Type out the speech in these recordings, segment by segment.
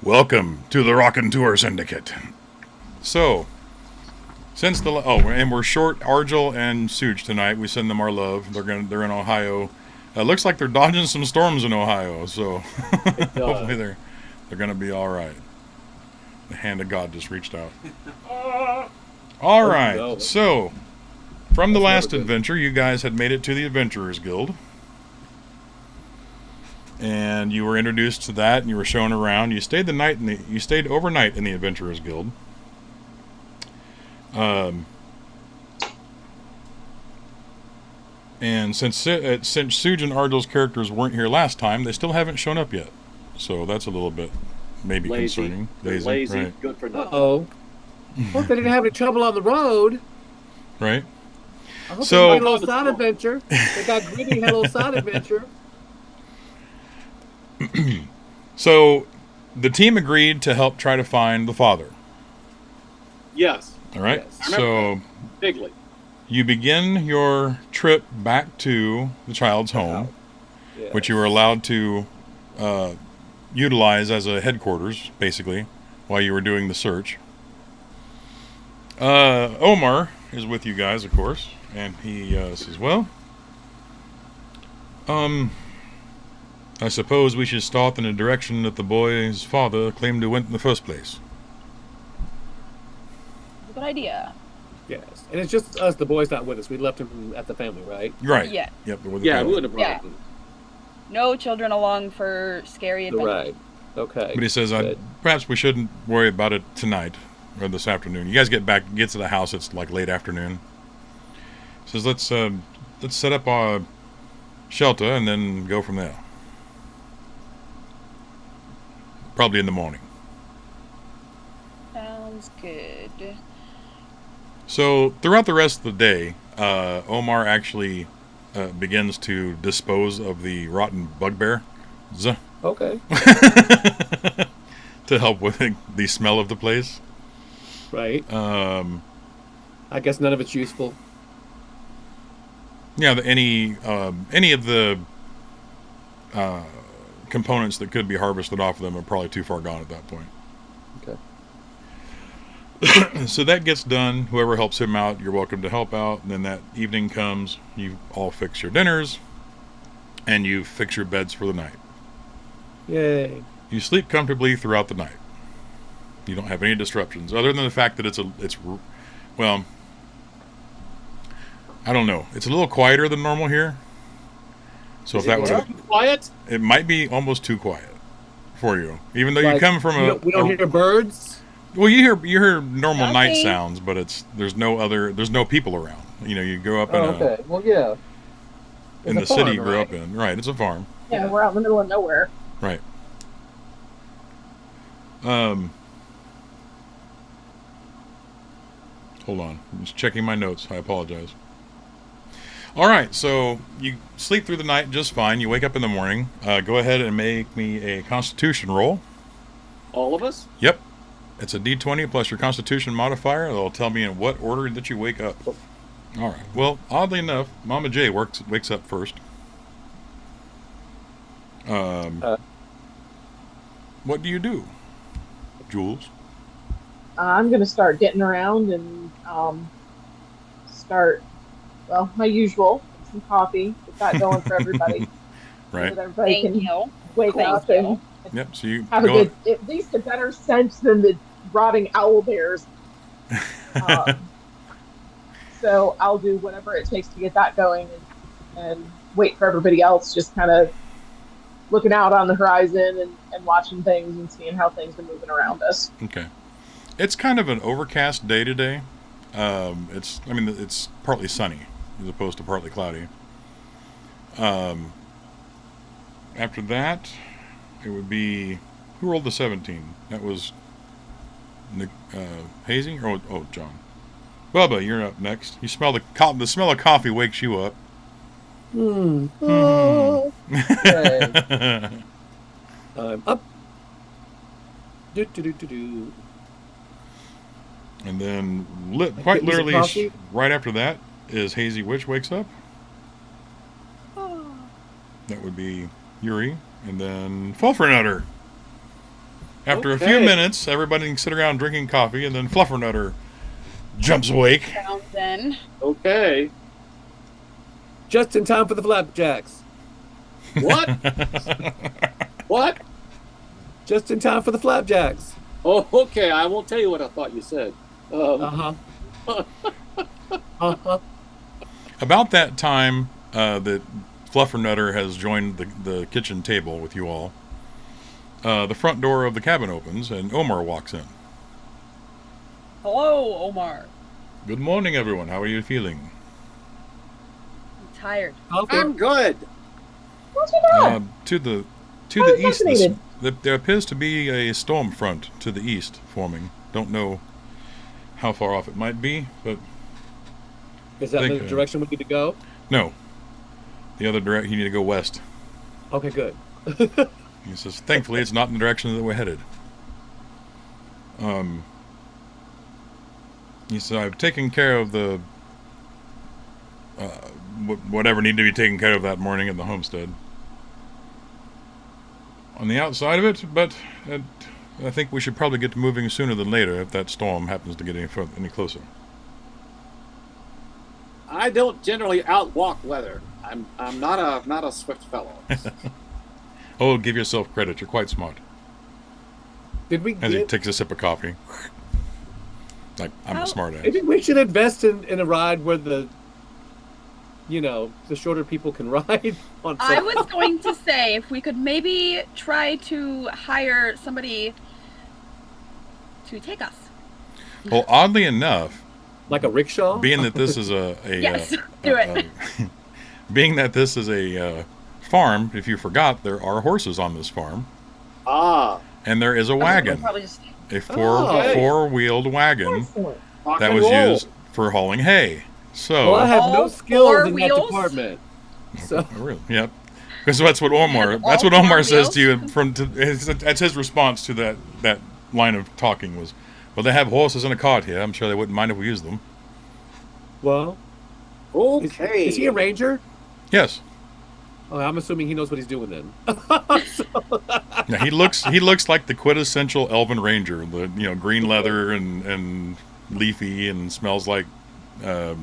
Welcome to the Raconteur Syndicate. So, since and we're short Arjil and Sooj tonight. We send them our love. They're in Ohio. Looks like they're dodging some storms in Ohio, so hopefully they're gonna be all right. The hand of God just reached out. All right. No. So, from the last adventure, you guys had made it to the Adventurers Guild. And you were introduced to that, and you were shown around. You stayed overnight in the Adventurers Guild. And since Sooj and Arjil's characters weren't here last time, they still haven't shown up yet. So that's a little bit maybe concerning. Lazy, right. Good for nothing. Hope they didn't have any trouble on the road. Right. I hope they had a little side adventure. They got gritty, had a little side adventure. So, the team agreed to help try to find the father. Yes. All right. Yes. So, bigly. You begin your trip back to the child's home, which you were allowed to utilize as a headquarters, basically, while you were doing the search. Omar is with you guys, of course, and he says, "Well, I suppose we should start in the direction that the boy's father claimed to went in the first place." Good idea. Yes, and it's just us. The boy's not with us. We left him at the family, right? Right. Yeah. Yep. We would have brought him. No children along for scary adventures. Right. Okay. But he says, perhaps we shouldn't worry about it tonight or this afternoon. You guys get to the house. It's like late afternoon. He says, let's set up our shelter and then go from there. Probably in the morning. Sounds good. So, throughout the rest of the day, Omar actually begins to dispose of the rotten bugbear. Okay. To help with the smell of the place. Right. I guess none of it's useful. Yeah, any of the components that could be harvested off of them are probably too far gone at that point. Okay. So that gets done. Whoever helps him out, you're welcome to help out. And then that evening comes, you all fix your dinners, and you fix your beds for the night. Yay. You sleep comfortably throughout the night. You don't have any disruptions, other than the fact that well, I don't know. It's a little quieter than normal here. So if that was quiet, it might be almost too quiet for you, even though you come from we don't hear birds. Well, you hear normal night sounds, but there's no people around. You know, you grow up in okay. Well, yeah. In the city you grew up in, right? It's a farm. Yeah, we're out in the middle of nowhere. Right. Hold on, I'm just checking my notes. I apologize. All right, so you sleep through the night just fine. You wake up in the morning. Go ahead and make me a Constitution roll. All of us? Yep. It's a D20 plus your Constitution modifier. It'll tell me in what order that you wake up. All right. Well, oddly enough, Mama J wakes up first. What do you do, Jules? I'm going to start getting around and my usual, some coffee, get that going for everybody. Right. So that everybody Thank can you. wake up and yep. So you have at least a better sense than the rotting owl bears. So I'll do whatever it takes to get that going and wait for everybody else, just kind of looking out on the horizon and watching things and seeing how things are moving around us. Okay. It's kind of an overcast day today. It's partly sunny as opposed to partly cloudy. After that, it would be... Who rolled the 17? That was Hazy? Oh, John. Bubba, you're up next. You smell the smell of coffee wakes you up. Oh. I'm up. Do. And then, quite literally, right after that, is Hazy Witch wakes up. That would be Yuri, and then Fluffernutter. After a few Okay. minutes, everybody can sit around drinking coffee, and then Fluffernutter jumps awake. Sounds in. Okay. Just in time for the flapjacks. What? What? Just in time for the flapjacks. Oh, okay. I won't tell you what I thought you said. Uh-huh. Uh-huh. About that time that Fluffernutter has joined the kitchen table with you all, the front door of the cabin opens, and Omar walks in. Hello, Omar. Good morning, everyone. How are you feeling? I'm tired. I'm good. Not too bad. To the I'm east, fascinated. there appears to be a storm front to the east forming. Don't know how far off it might be, but Is that Think, the direction we need to go? no. The other direction, you need to go west. Okay, good. He says, thankfully, it's not in the direction that we're headed. He said, I've taken care of the whatever needed to be taken care of that morning at the homestead. On the outside of it, but I think we should probably get moving sooner than later if that storm happens to get any closer. I don't generally outwalk weather. I'm not a swift fellow. Oh, give yourself credit. You're quite smart. Did we As he get... takes a sip of coffee. Like, I'm a smart ass. Maybe we should invest in a ride where the shorter people can ride on I was going to say if we could maybe try to hire somebody to take us. Well, oddly enough, like a rickshaw? being that this is a Yes, do it. being that this is a farm, if you forgot, there are horses on this farm, Ah. and there is a wagon, Probably just a okay. four-wheeled wagon Excellent. Rock that and was roll. used for hauling hay. So, Well, I have no All skills four in wheels? that department. So Oh, really? Yep. Because that's what Omar. And That's all what Omar four says to wheels? you. That's his response to that line of talking was, "Well, they have horses and a cart here. I'm sure they wouldn't mind if we used them." well, Okay. is he a ranger? Yes. Oh, I'm assuming he knows what he's doing then. Yeah, he looks like the quintessential Elven Ranger. The green leather and leafy and smells like the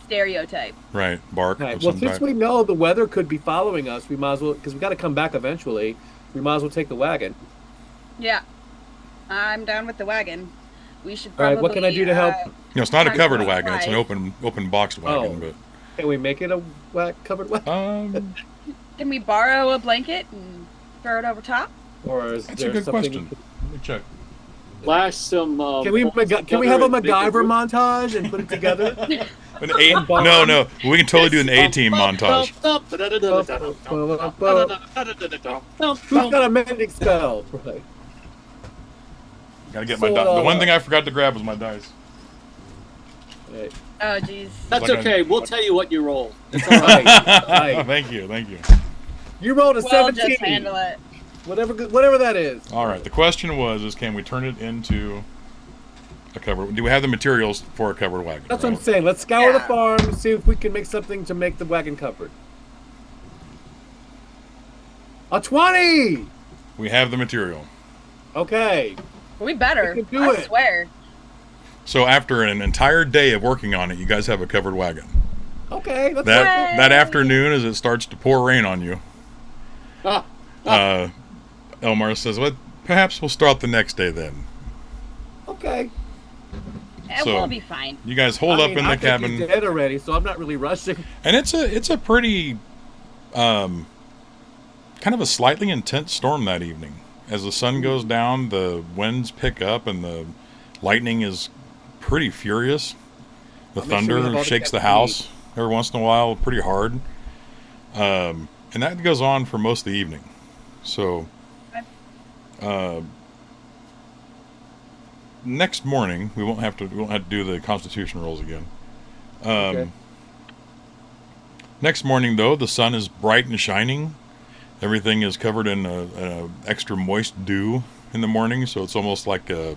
stereotype. right bark Okay, of well, some since type. we know the weather could be following us, we might as well, because we got to come back eventually. We might as well take the wagon. Yeah. I'm down with the wagon. We should All probably... right, what can I do to help? It's not a Time covered to wagon. It's an drive. open boxed wagon. Oh. Can we make it a covered wagon? But Can we borrow a blanket and throw it over top? Or is that's a there good something? question. Let me check. Flash some. Can we have a MacGyver montage and put it together? An no, we can totally do an A-team montage. Who's got a mending spell? Right. Gotta get my So, dice. The one thing I forgot to grab was my dice. Right. Oh, jeez. That's Like okay. I- We'll tell you what you roll. Right. Right. Thank you. You rolled a We'll 17. just handle it. Whatever that is. All right. The question was: can we turn it into a covered? Do we have the materials for a covered wagon? That's what I'm right? saying. Let's scour the Yeah. farm, see if we can make something to make the wagon covered. A 20! We have the material. Okay. We better. We can do I it. swear. So after an entire day of working on it, you guys have a covered wagon. Okay. Let's That afternoon, as it starts to pour rain on you, Elmar says, "Well, perhaps we'll start the next day then." Okay. So- We'll be fine. You guys hold up in the I think cabin. he's dead already, so I'm not really rushing. And it's a pretty, kind of a slightly intense storm that evening. As the sun goes down, the winds pick up, and the lightning is pretty furious. The I'll make sure we have all thunder the shakes the caffeine. house every once in a while, pretty hard. And that goes on for most of the evening. So, next morning we won't have to do the Constitution rolls again. Okay. Next morning, though, the sun is bright and shining. Everything is covered in a extra moist dew in the morning, so it's almost like a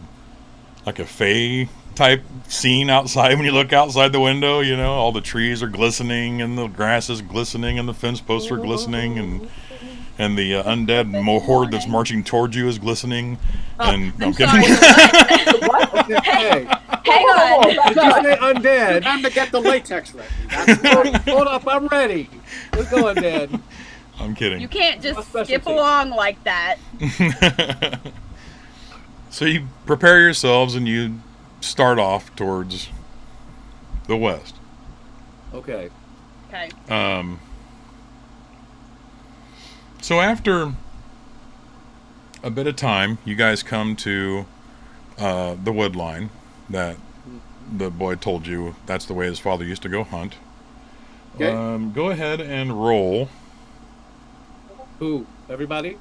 Fae type scene outside when you look outside the window. All the trees are glistening and the grass is glistening and the fence posts are glistening and and the undead horde that's marching towards you is glistening. And no, I'm sorry, kidding. What? Okay. Hang on. Did you say undead? Time to get the latex ready. That's Hold up, I'm ready. Let's go undead. I'm kidding. You can't just My specialty. skip along like that. So you prepare yourselves and you start off towards the west. Okay. Okay. So after a bit of time, you guys come to the wood line that the boy told you that's the way his father used to go hunt. Okay. Go ahead and roll. Who? Everybody?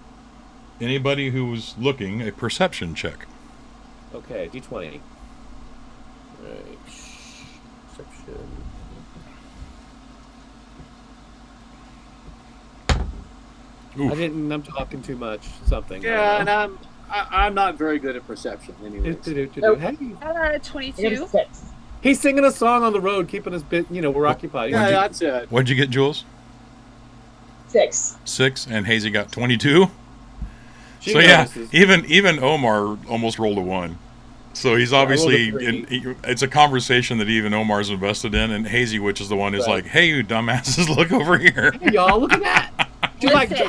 Anybody who's looking, a perception check. Okay, D20. Right. Perception. Oof. I'm talking too much. Something. yeah, and I'm not very good at perception anyway. Nope. Hey, 22. 6. he's singing a song on the road, keeping us bit. We're occupied. Yeah, that's it. What'd you get, Jules? 6. 6, and Hazy got 22. She So yeah, notices. even Omar almost rolled a 1. So he's obviously rolled a 3. it's a conversation that even Omar's invested in, and Hazy Witch is the one who's Right. like, "Hey, you dumbasses, look over here." Hey, y'all, look at that. She's like, Listen.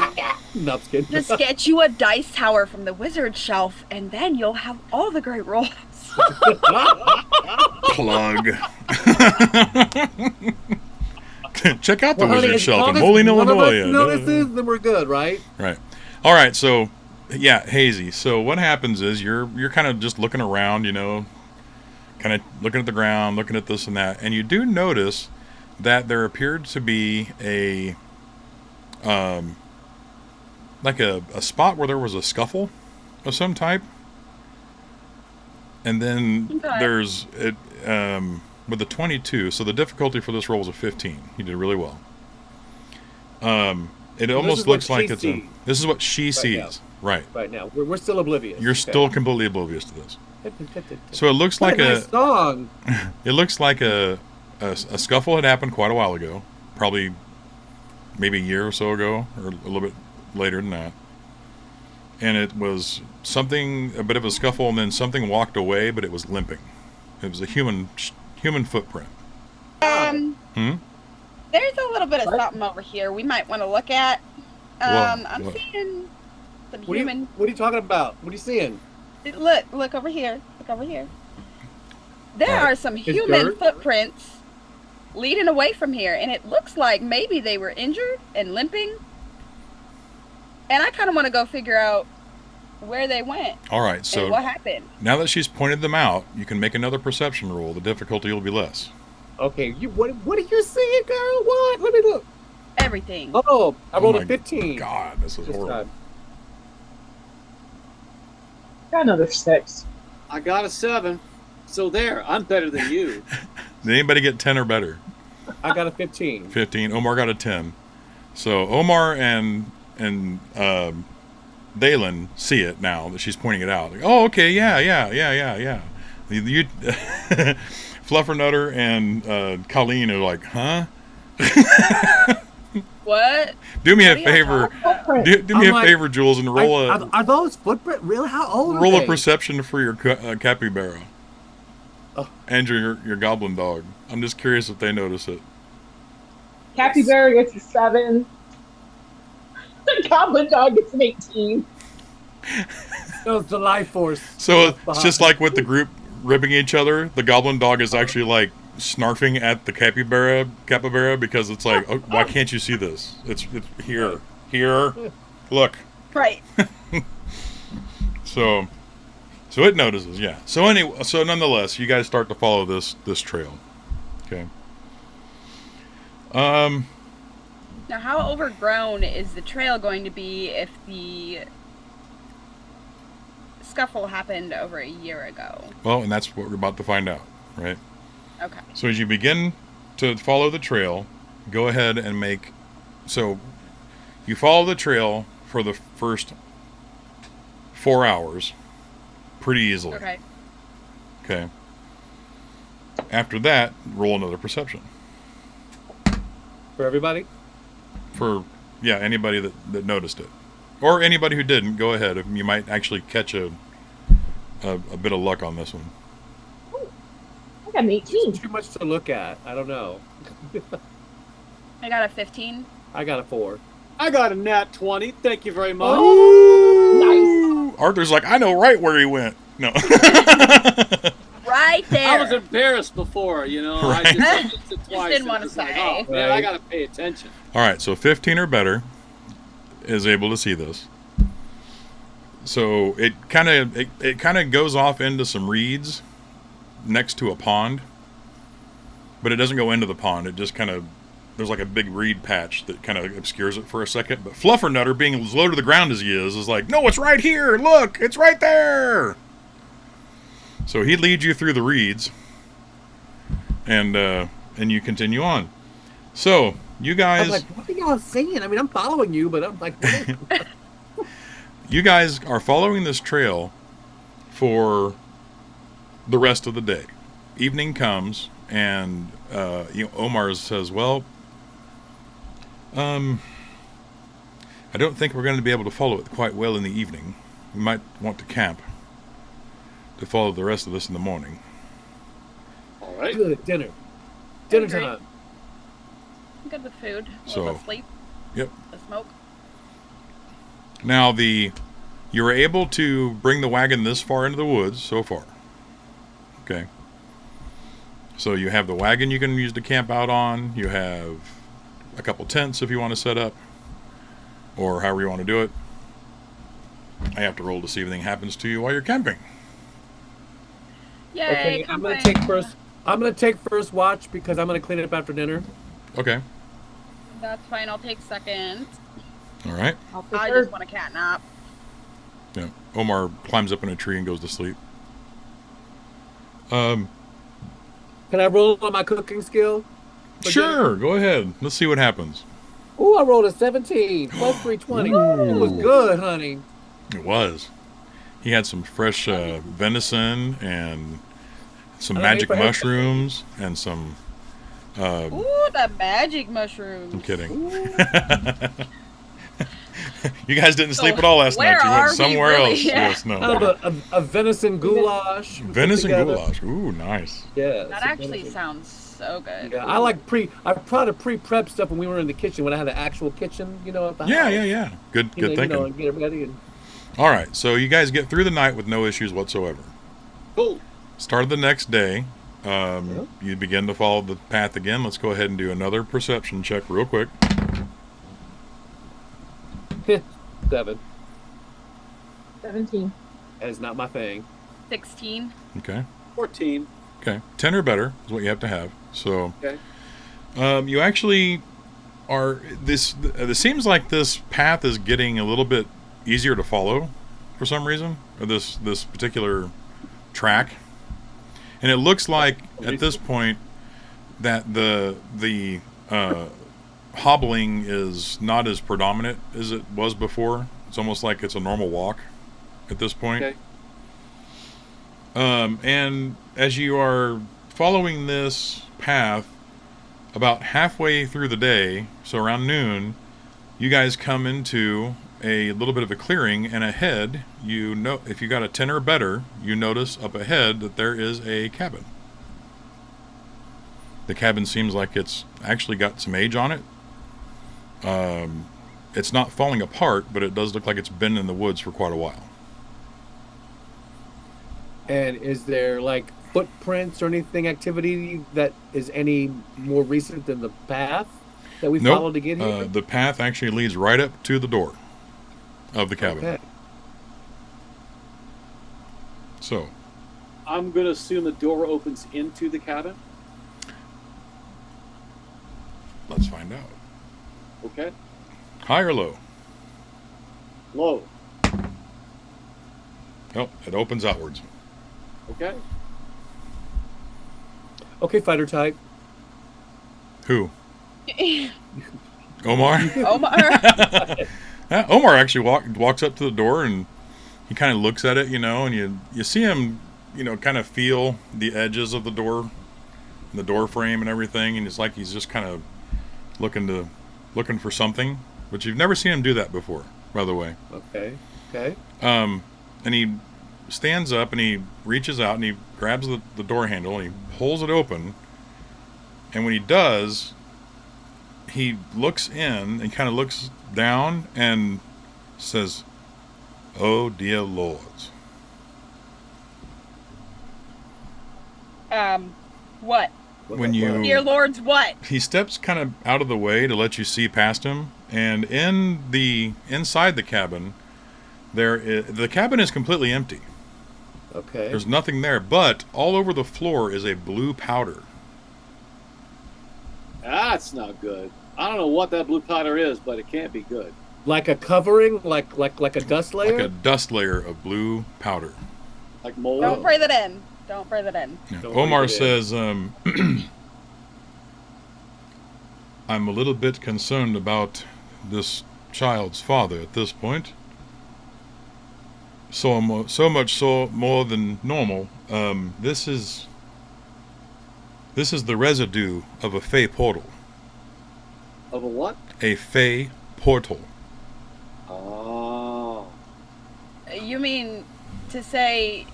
no, I'm just kidding. Just get you a dice tower from the wizard shelf, and then you'll have all the great rolls. Plug. Check out the Well, honey, wizard as shelf long in as Moline, one of us Illinois. notices, then we're good, right? Right. All right. So, yeah, Hazy. So what happens is you're kind of just looking around, kind of looking at the ground, looking at this and that, and you do notice that there appeared to be a like a spot where there was a scuffle of some type, and then Okay. there's it with the 22. So the difficulty for this roll was a 15. You did really well. It is almost what looks like she it's sees. this is what she sees. now. Right. Right now, we're still oblivious. You're Okay. still completely oblivious to this. So it looks What like a nice song. it looks like a scuffle had happened quite a while ago, probably maybe a year or so ago, or a little bit later than that. And it was a bit of a scuffle, and then something walked away, but it was limping. It was a human footprint. Hmm? There's a little bit of What? something over here we might want to look at. What? I'm What? seeing some What human. are you talking about? What are you seeing? Look over here. Look over here. There Alright. are some It's human dirt? footprints leading away from here, and it looks like maybe they were injured and limping. And I kind of want to go figure out where they went All right, and so what happened. now that she's pointed them out, you can make another perception roll. The difficulty will be less. Okay, what are you seeing, girl? What? Let me look. Everything. Oh, I rolled my a 15. God, this is This horrible. time. Got another 6. I got a 7. So there, I'm better than you. Did anybody get 10 or better? I got a 15. 15. Omar got a 10. So Omar and Dalan see it now that she's pointing it out. Like, oh, okay, yeah. You Fluffernutter and Callean are like, huh? What? Do me a What are you favor. Footprint. Do me I'm a like, favor, Jules, and roll Are those footprint real? How old are roll they? a perception for your capybara Oh. and your goblin dog. I'm just curious if they notice it. Capybara gets a 7. Goblin Dog gets an 18. No, it's the life force. So Left it's just behind. like with the group ribbing each other, the goblin dog is actually like snarfing at the capybara because it's like, oh, why can't you see this? It's here, look. Right. So it notices, yeah. So nonetheless, you guys start to follow this trail. Okay. Now, how overgrown is the trail going to be if the scuffle happened over a year ago? Well, and that's what we're about to find out, right? Okay. So as you begin to follow the trail, go ahead and so you follow the trail for the first 4 hours pretty easily. Okay. Okay. After that, roll another perception. For everybody? For Yeah, anybody that noticed it. Or anybody who didn't, go ahead. You might actually catch a bit of luck on this one. I got an 18. Too much to look at. I don't know. I got a 15. I got a 4. I got a nat 20. Thank you very much. Nice. Arthur's like, I know right where he went. No. Right there. I was embarrassed before, you know. Right. I just looked at it twice. didn't and wanna was like, say. oh, man, I Right. gotta pay attention. All right, so 15 or better is able to see this. So it kind of goes off into some reeds next to a pond, but it doesn't go into the pond. It just kind of, there's like a big reed patch that kind of obscures it for a second. But Fluffernutter, being as low to the ground as he is like, no, it's right here. Look, it's right there. So he leads you through the reeds, and you continue on. So you guys, I'm like, what are y'all saying? I mean, I'm following you, but I'm like, what? you guys are following this trail for the rest of the day. Evening comes, and Omar says, well, I don't think we're going to be able to follow it quite well in the evening. We might want to camp to follow the rest of this in the morning. All right. Good dinner. Dinner agree. time. I'm good with food. A So, little bit of sleep. Yep. The smoke. Now, you were able to bring the wagon this far into the woods so far. Okay. So you have the wagon you can use to camp out on. You have a couple tents if you want to set up, or however you want to do it. I have to roll to see if anything happens to you while you're camping. Yay, Okay, I'm gonna camping. take first. I'm gonna take first watch because I'm gonna clean it up after dinner. Okay. That's fine. I'll take second. All right. I'll take I her. just want a cat nap. Yeah. Omar climbs up in a tree and goes to sleep. Can I roll on my cooking skill? For Sure. Go ahead. Let's see what happens. dinner? Ooh, I rolled a 17 plus 320. It was good, honey. It was. He had some fresh venison and some I don't magic need for mushrooms and some. Ooh, the magic mushrooms. I'm kidding. You guys didn't sleep at all last where night. You are went we somewhere really? else. Yeah. Yes, no. I have a venison goulash. we put Venison together. goulash. Ooh, nice. Yeah. That some actually venison. sounds so good. Yeah, I tried to pre-prep stuff when we were in the kitchen, when I had the actual kitchen, at the Yeah, house. yeah. Good You know, thinking. and get it ready. And All right, so you guys get through the night with no issues whatsoever. Cool. Start of the next day, you begin to follow the path again. Let's go ahead and do another perception check real quick. 7. 17. That is not my thing. 16. Okay. 14. Okay. 10 or better is what you have to have. So, Okay. you actually are this. It seems like this path is getting a little bit easier to follow for some reason, or this particular track, and it looks like at this point that the hobbling is not as predominant as it was before. It's almost like it's a normal walk at this point. Okay. And as you are following this path, about halfway through the day, so around noon, you guys come into a little bit of a clearing, and ahead, if you got a 10 or better, you notice up ahead that there is a cabin. The cabin seems like it's actually got some age on it. It's not falling apart, but it does look like it's been in the woods for quite a while. And is there like footprints or anything activity that is any more recent than the path that we Nope. followed to get here? The path actually leads right up to the door of the cabin. Okay. So, I'm going to assume the door opens into the cabin. let's find out. Okay. High or low? Low. Oh, it opens outwards. Okay. Okay, fighter type. Who? Omar? Omar. Omar actually walks up to the door, and he kind of looks at it, and you see him, kind of feel the edges of the door, the door frame and everything, and it's like he's just kind of looking for something, but you've never seen him do that before, by the way. Okay. Okay. And he stands up and he reaches out and he grabs the door handle and he pulls it open. And when he does, he looks in and kind of looks down and says, "Oh, dear lords." What? When you... Dear lords, what? He steps kind of out of the way to let you see past him, and inside the cabin, the cabin is completely empty. Okay. There's nothing there, but all over the floor is a blue powder. That's not good. I don't know what that blue powder is, but it can't be good. Like a covering, like a dust layer. Like a dust layer of blue powder. Like mold. Don't breathe it in. Don't breathe it in. Yeah. Don't Omar breathe it says, "I'm a little bit concerned about this child's father at this point. So much so more than normal. This is the residue of a Fae portal. Of a what? A Fae portal." Oh. You mean to say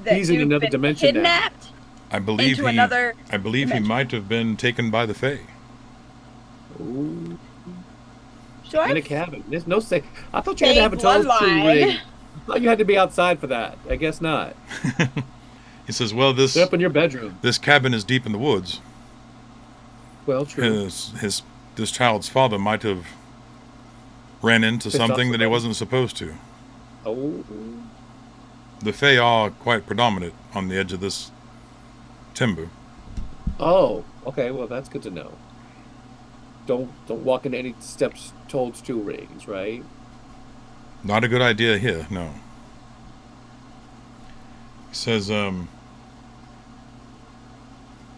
that He's in you've another been dimension now. kidnapped I believe into another he dimension. might have been taken by the Fae. Ooh. So In a I cabin. There's no say. I thought you had to Fae have a toast bloodline. ring. I thought you had to be outside for that. I guess not. He says, "Well, Sit up in your bedroom. this cabin is deep in the woods. Well, true. This child's father might have ran into Pissed off something that he somebody. wasn't supposed to. Oh. The Fae are quite predominant on the edge of this timber. Oh. Okay. Well, that's good to know. Don't walk into any steps told two rings, right? Not a good idea here, no." He says,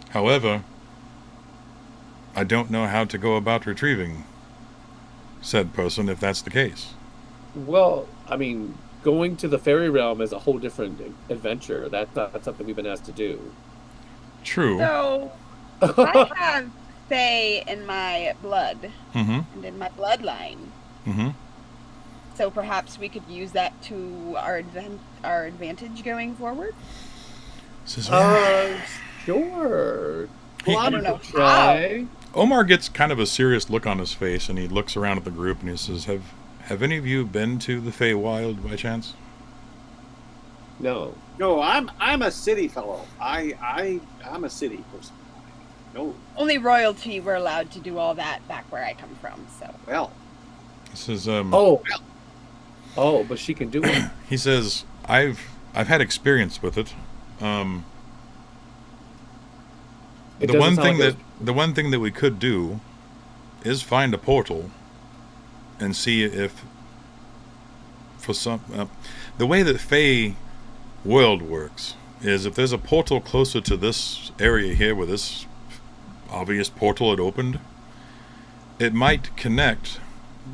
"However, I don't know how to go about retrieving said person if that's the case." Well, I mean, going to the fairy realm is a whole different adventure. That's not something we've been asked to do. True. So I have Fae in my blood Mm-hmm. and in my bloodline. Mm-hmm. So perhaps we could use that to our advantage going forward. Says, Sure. Well, I don't know Try. Omar gets kind of a serious look on his face, and he looks around at the group and he says, Have any of you been to the Feywild by chance?" No. No, I'm a city fellow. I'm a city person. No. Only royalty were allowed to do all that back where I come from. So Well. He says, Oh, but she can do it. he says, I've had experience with it. It The doesn't one sound thing like the one thing that we could do is find a portal and see if for some the way that Fae world works is if there's a portal closer to this area here where this obvious portal had opened, it might connect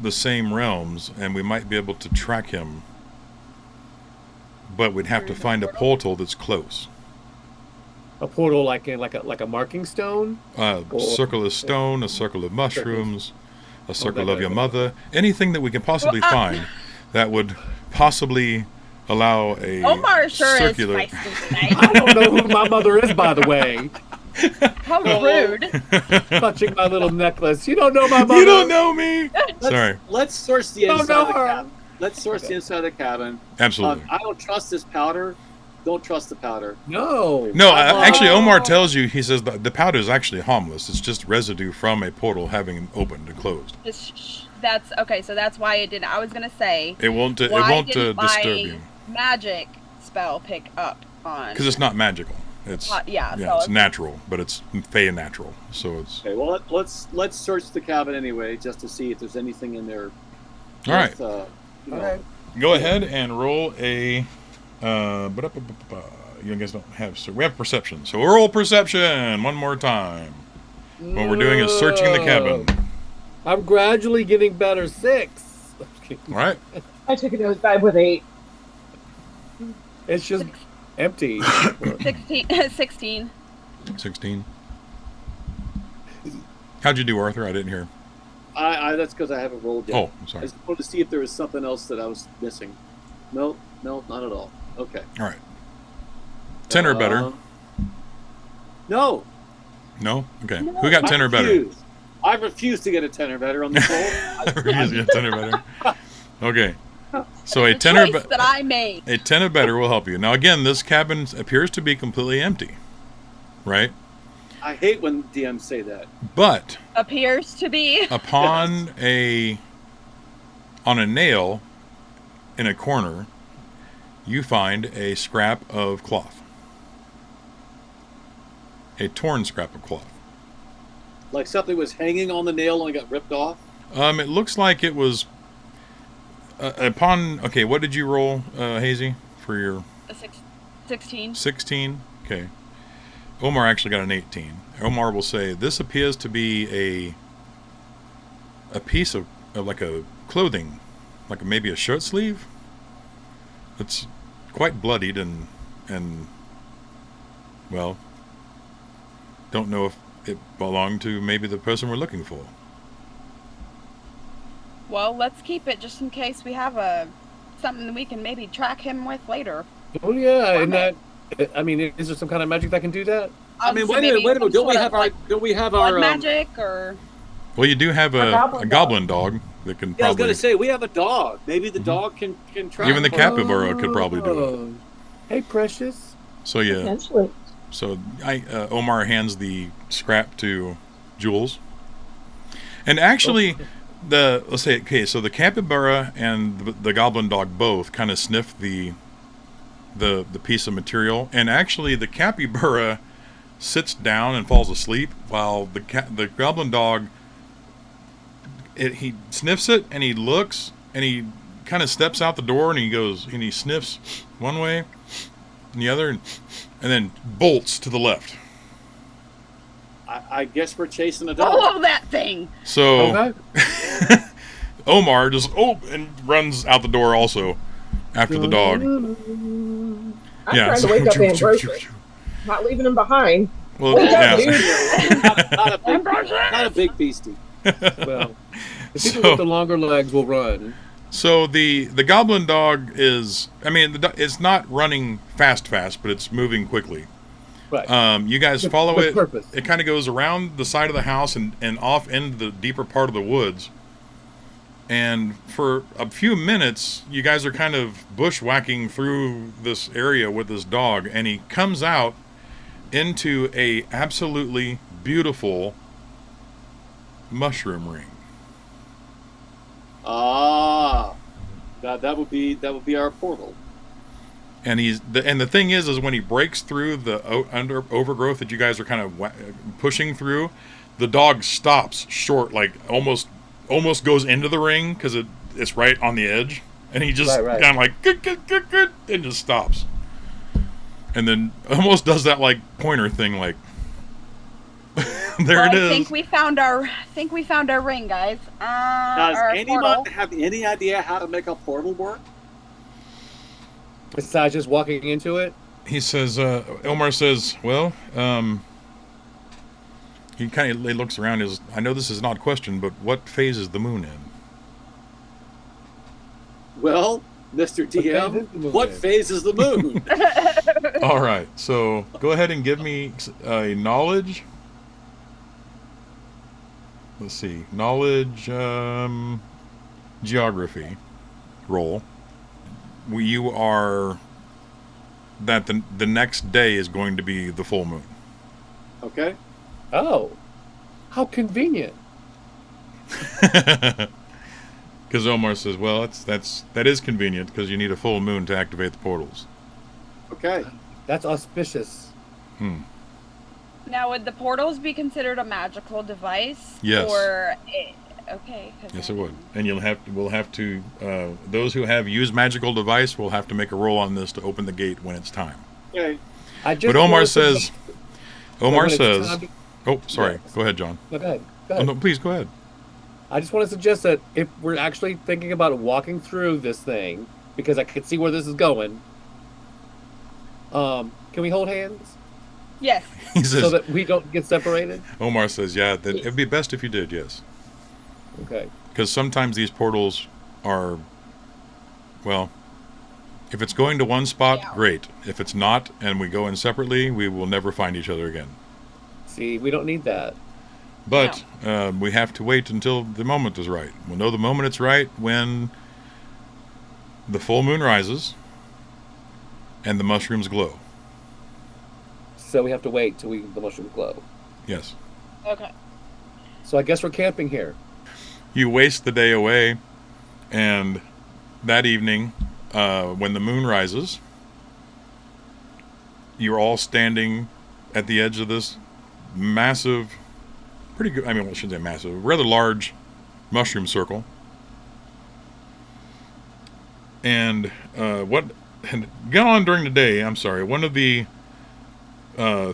the same realms and we might be able to track him, but we'd have to find a portal that's close. a portal like a marking stone. Circle of stone, a circle of mushrooms, a circle that of your kind mother, anything that we can possibly find that would possibly allow a Omar sure circular... is feisty tonight. I don't know who my mother is, by the way. How rude! Touching my little necklace. You don't know my mother. You don't know me! Sorry. Let's source the Don't inside know of the her. cabin. Let's source the inside of the cabin. Absolutely. I don't trust this powder. Don't trust the powder. No. No, actually, Omar tells you, he says the powder is actually harmless. It's just residue from a portal having opened and closed. That's okay. So that's why it didn't. I was gonna say It won't why didn't disturb my you. magic spell pick up on? Because it's not magical. It's yeah, so it's natural, but it's Fae natural. So it's... Okay, well let's search the cabin anyway, just to see if there's anything in there. All right. Okay. Go ahead and roll a... you guys don't have... So we have perception. So roll perception one more time. What we're doing is searching the cabin. I'm gradually getting better. 6. All right. I took a nosedive with 8. It's just empty. 16. 16. How'd you do, Arthur? I didn't hear. That's because I haven't rolled yet. Oh, I'm I sorry. just wanted to see if there was something else that I was missing. No, not at all. Okay. All right. 10 or better. No. No? Okay. No. Who got 10 or better? I refuse to get a 10 or better on the roll. Refuse to get 10 or better. Okay. So a The 10 or choice that I made. a 10 or better will help you. Now again, this cabin appears to be completely empty. Right? I hate when DMs say that. But Appears to be. upon on a nail in a corner, you find a scrap of cloth. A torn scrap of cloth. Like something was hanging on the nail and got ripped off. It looks like it was upon. Okay, what did you roll, Hazy, for your 16. 16? Okay. Omar actually got an 18. Omar will say this appears to be a piece of like a clothing, like maybe a shirt sleeve. It's quite bloodied and well, don't know if it belonged to maybe the person we're looking for. Well, let's keep it just in case we have something that we can maybe track him with later. Oh yeah, and that. I mean, is there some kind of magic that can do that? I mean, So wait a maybe minute. some Don't we sort have of, our? Don't we have blood our? magic or? Well, you do have a goblin dog that can Yeah, I was probably. gonna say we have a dog. Maybe the dog can track. Even the him. capybara could probably do it. Oh. Hey, precious. So yeah. Potentially. So Omar hands the scrap to Jules. And actually, let's say, okay, so the capybara and the goblin dog both kind of sniff the piece of material, and actually the capybara sits down and falls asleep while the goblin dog he sniffs it and he looks and he kind of steps out the door and he goes and he sniffs one way and the other and then bolts to the left. I guess we're chasing a dog. Follow that thing. So Okay. Omar just and runs out the door also after the dog. I'm Yeah, trying to wake up Ambrosius. Not leaving him behind. Well, Wake up, yeah. dude. not a big beastie. Well, the people So- with the longer legs will run. So the goblin dog is, I mean, it's not running fast, but it's moving quickly. Right. You guys With- follow with it. purpose. It kind of goes around the side of the house and off into the deeper part of the woods. And for a few minutes, you guys are kind of bushwhacking through this area with this dog, and he comes out into a absolutely beautiful mushroom ring. Ah, that would be our portal. And the thing is when he breaks through the overgrowth that you guys are kind of pushing through, the dog stops short, like almost goes into the ring because it's right on the edge, and he just Right. kind of like good, and just stops, and then almost does that like pointer thing, like there Well, it is. I think we found our ring, guys. Does Our anyone portal. have any idea how to make a portal work? Besides just walking into it. He says, Omar says, well, he kind of looks around. I know this is an odd question, but what phase is the moon in? Well, Mr. DM, what phase is the moon? All right, so go ahead and give me a knowledge. Let's see, knowledge, geography roll. You are that the next day is going to be the full moon. Okay. Oh, how convenient. Because Omar says, well, that is convenient because you need a full moon to activate the portals. Okay. That's auspicious. Now, would the portals be considered a magical device? Yes. Okay. Yes, it would. And we'll have to those who have used magical device will have to make a roll on this to open the gate when it's time. Okay. But Omar says, when it's time to- oh, sorry. Yes. Go ahead, John. No, go ahead. Oh, no, please go ahead. I just want to suggest that if we're actually thinking about walking through this thing, because I can see where this is going, can we hold hands Yes. He says, so that we don't get separated? Omar says, yeah, it'd be best if you did, yes. Okay. Because sometimes these portals are, well, if it's going to one spot, great. If it's not, and we go in separately, we will never find each other again. See, we don't need that. But we have to wait until the moment is right. We'll know the moment it's right when the full moon rises and the mushrooms glow. So we have to wait till the mushrooms glow. Yes. Okay. So I guess we're camping here. You waste the day away, and that evening, when the moon rises, you're all standing at the edge of this massive, pretty good, I mean, I shouldn't say massive, rather large mushroom circle. And what had gone on during the day, I'm sorry, one of the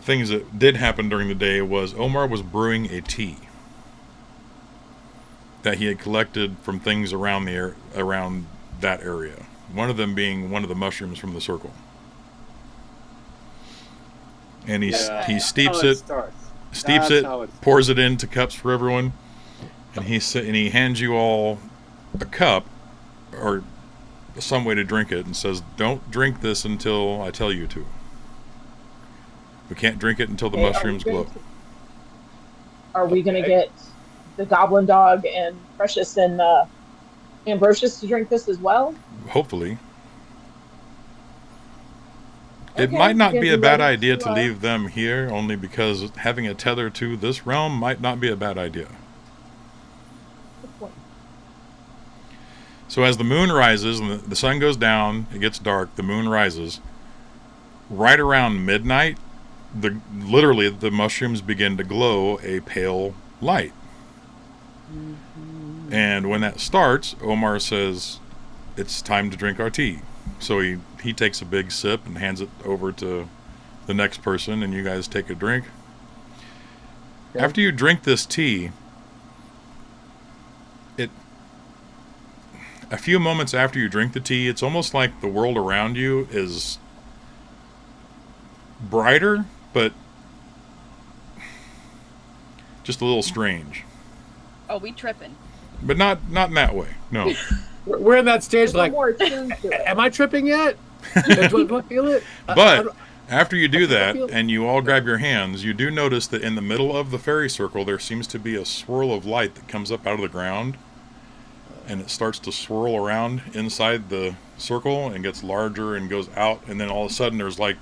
things that did happen during the day was Omar was brewing a tea that he had collected from things around around that area. One of them being one of the mushrooms from the circle. And he steeps it, pours it into cups for everyone, and he hands you all a cup or some way to drink it, and says, "Don't drink this until I tell you to. We can't drink it until the mushrooms glow." Are we going to get the Goblin Dog and Precious and Ambrosius to drink this as well? Hopefully. It Okay, might not be a bad ready idea to, to leave them here, only because having a tether to this realm might not be a bad idea. Good point. So as the moon rises and the sun goes down, it gets dark, the moon rises. Right around midnight, literally the mushrooms begin to glow a pale light. Mm-hmm. And when that starts, Omar says, "It's time to drink our tea." So he takes a big sip and hands it over to the next person, and you guys take a drink. Okay. After you drink this tea, a few moments after you drink the tea, it's almost like the world around you is brighter, but just a little strange. Oh, we tripping. But not in that way. No. We're in that stage We're like, more attuned to it. am I tripping yet? Do I feel it? But after you do I that feel- and you all grab your hands, you do notice that in the middle of the fairy circle there seems to be a swirl of light that comes up out of the ground, and it starts to swirl around inside the circle and gets larger and goes out, and then all of a sudden there's like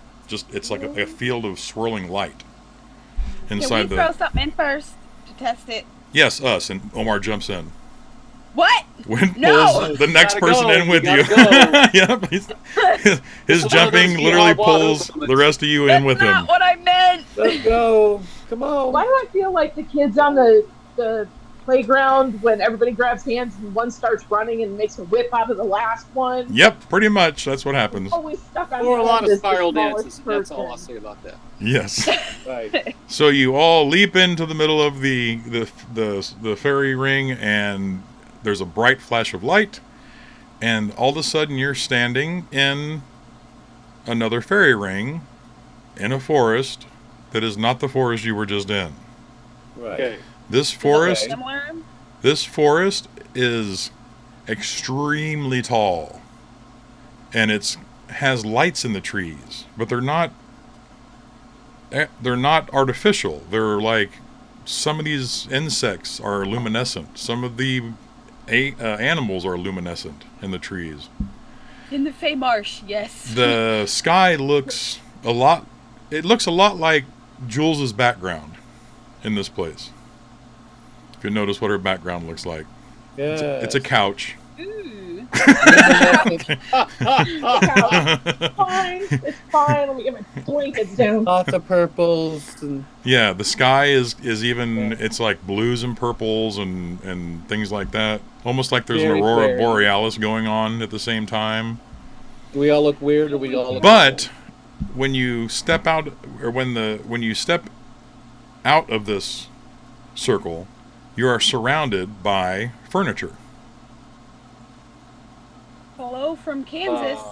it's like a field of swirling light inside Can we throw something in first to test it? Yes, us, and Omar jumps in. What? When No! pulls the next Gotta person go, in with you you. gotta Yep. His jumping literally pulls the rest of you in with That's him. not what I meant. Let's go. Come on. Why do I feel like the kids on the playground when everybody grabs hands and one starts running and makes a whip out of the last one? Yep, pretty much. That's what happens. Always stuck on Or a lot of the spiral smallest dances. That's all I'll person. say about that. Yes. Right. So you all leap into the middle of the fairy ring, and there's a bright flash of light, and all of a sudden you're standing in another fairy ring in a forest that is not the forest you were just in. Right. Okay. This forest, Similar? this forest is extremely tall, and has lights in the trees, but they're not artificial. They're like, some of these insects are luminescent. Some of the animals are luminescent in the trees. In the Fae Marsh, yes. The sky looks a lot like Jules's background in this place. If you notice what her background looks like. Yeah. It's a couch. Ooh. Fine, it's fine. Let me get my blankets down. Lots of purples and Yeah, the sky is even, it's like blues and purples and things like that. Almost like there's Very an aurora clear. borealis going on at the same time. do we all look weird or we all look But when you step out, or when you step out of this circle, you are surrounded by furniture. Hello from Kansas.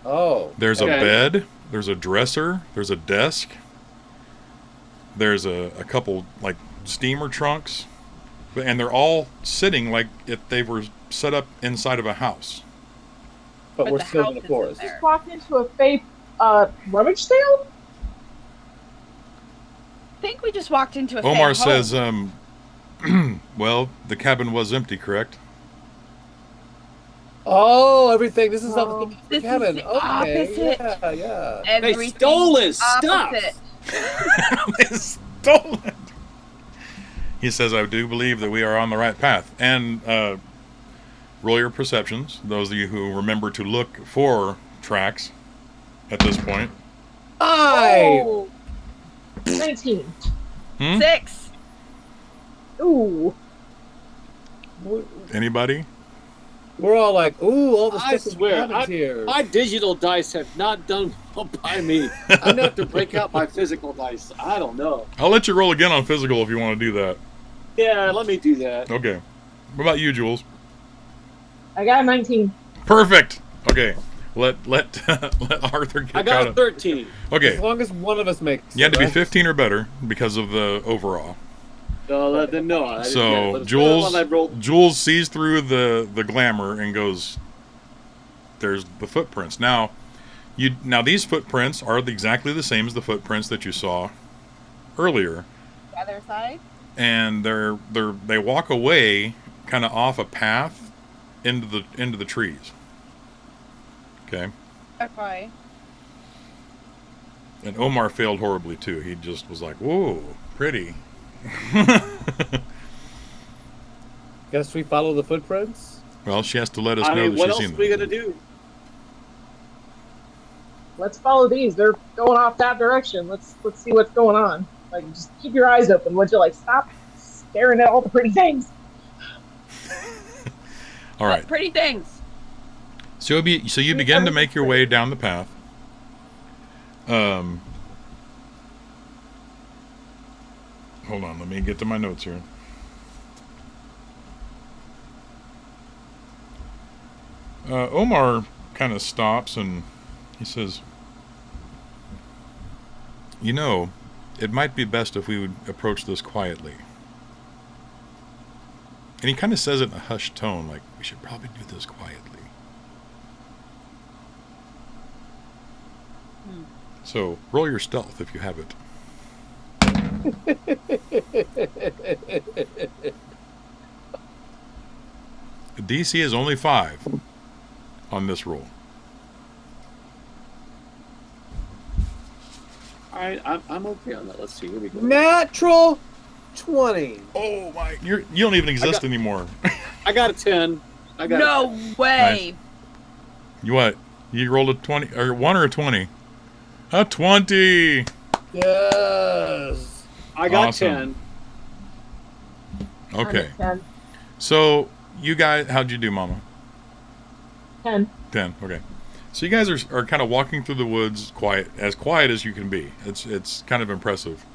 Oh. There's a Okay. bed, there's a dresser, there's a desk, there's a couple like steamer trunks, and they're all sitting like if they were set up inside of a house. But But we're the still in house the is forest. there. Just walked into a Fae rummage sale? I think we just walked into a Omar Fae home. says, well, the cabin was empty, correct? Oh, everything. This is Oh. the This is cabin. the Okay. opposite. Yeah, yeah. They Everything stole his opposite. stuff. They stole it. He says, I do believe that we are on the right path. And roll your perceptions, those of you who remember to look for tracks at this point. 5. Oh, 19. 6. Ooh. Anybody? We're all like, ooh, all the I stuff swear, happens here. my digital dice have not done well by me. I'm going to have to break out my physical dice. I don't know. I'll let you roll again on physical if you want to do that. Yeah, let me do that. Okay. What about you, Jules? I got a 19. Perfect. Okay. Let Arthur get I got caught a up. 13. Okay. As long as one of us makes You had to be right? 15 or better because of the overall. So let them know. I didn't get it, So but it's better than one I rolled. Jules sees through the glamour and goes, "There's the footprints." Now these footprints are exactly the same as the footprints that you saw earlier, The other side. and they walk away kind of off a path into the trees. Okay. Okay. And Omar failed horribly too. He just was like, "Whoa, pretty." Guess we follow the footprints. Well, she has to let us I know mean, that what she's else seen are we them. going to do? Let's follow these. They're going off that direction. Let's see what's going on. Like, just keep your eyes open. Would you like stop staring at all the pretty things? All right. Pretty things. So you begin to make your way down the path. Hold on, let me get to my notes here. Omar kind of stops and he says, "You know, it might be best if we would approach this quietly." And he kind of says it in a hushed tone, like, "We should probably do this quietly." So, roll your stealth if you have it. The DC is only 5 on this roll. All right, I'm okay on that. Let's see. Here we go. Natural 20. Oh my! You don't even exist anymore. I got a 10. I got No way. You what? You rolled a 20 or 1 or a 20? A 20. Yes. I got Awesome. 10. Okay. I'm at 10. So you guys, how'd you do, Mama? 10. 10. Okay. So you guys are kind of walking through the woods, quiet as you can be. It's kind of impressive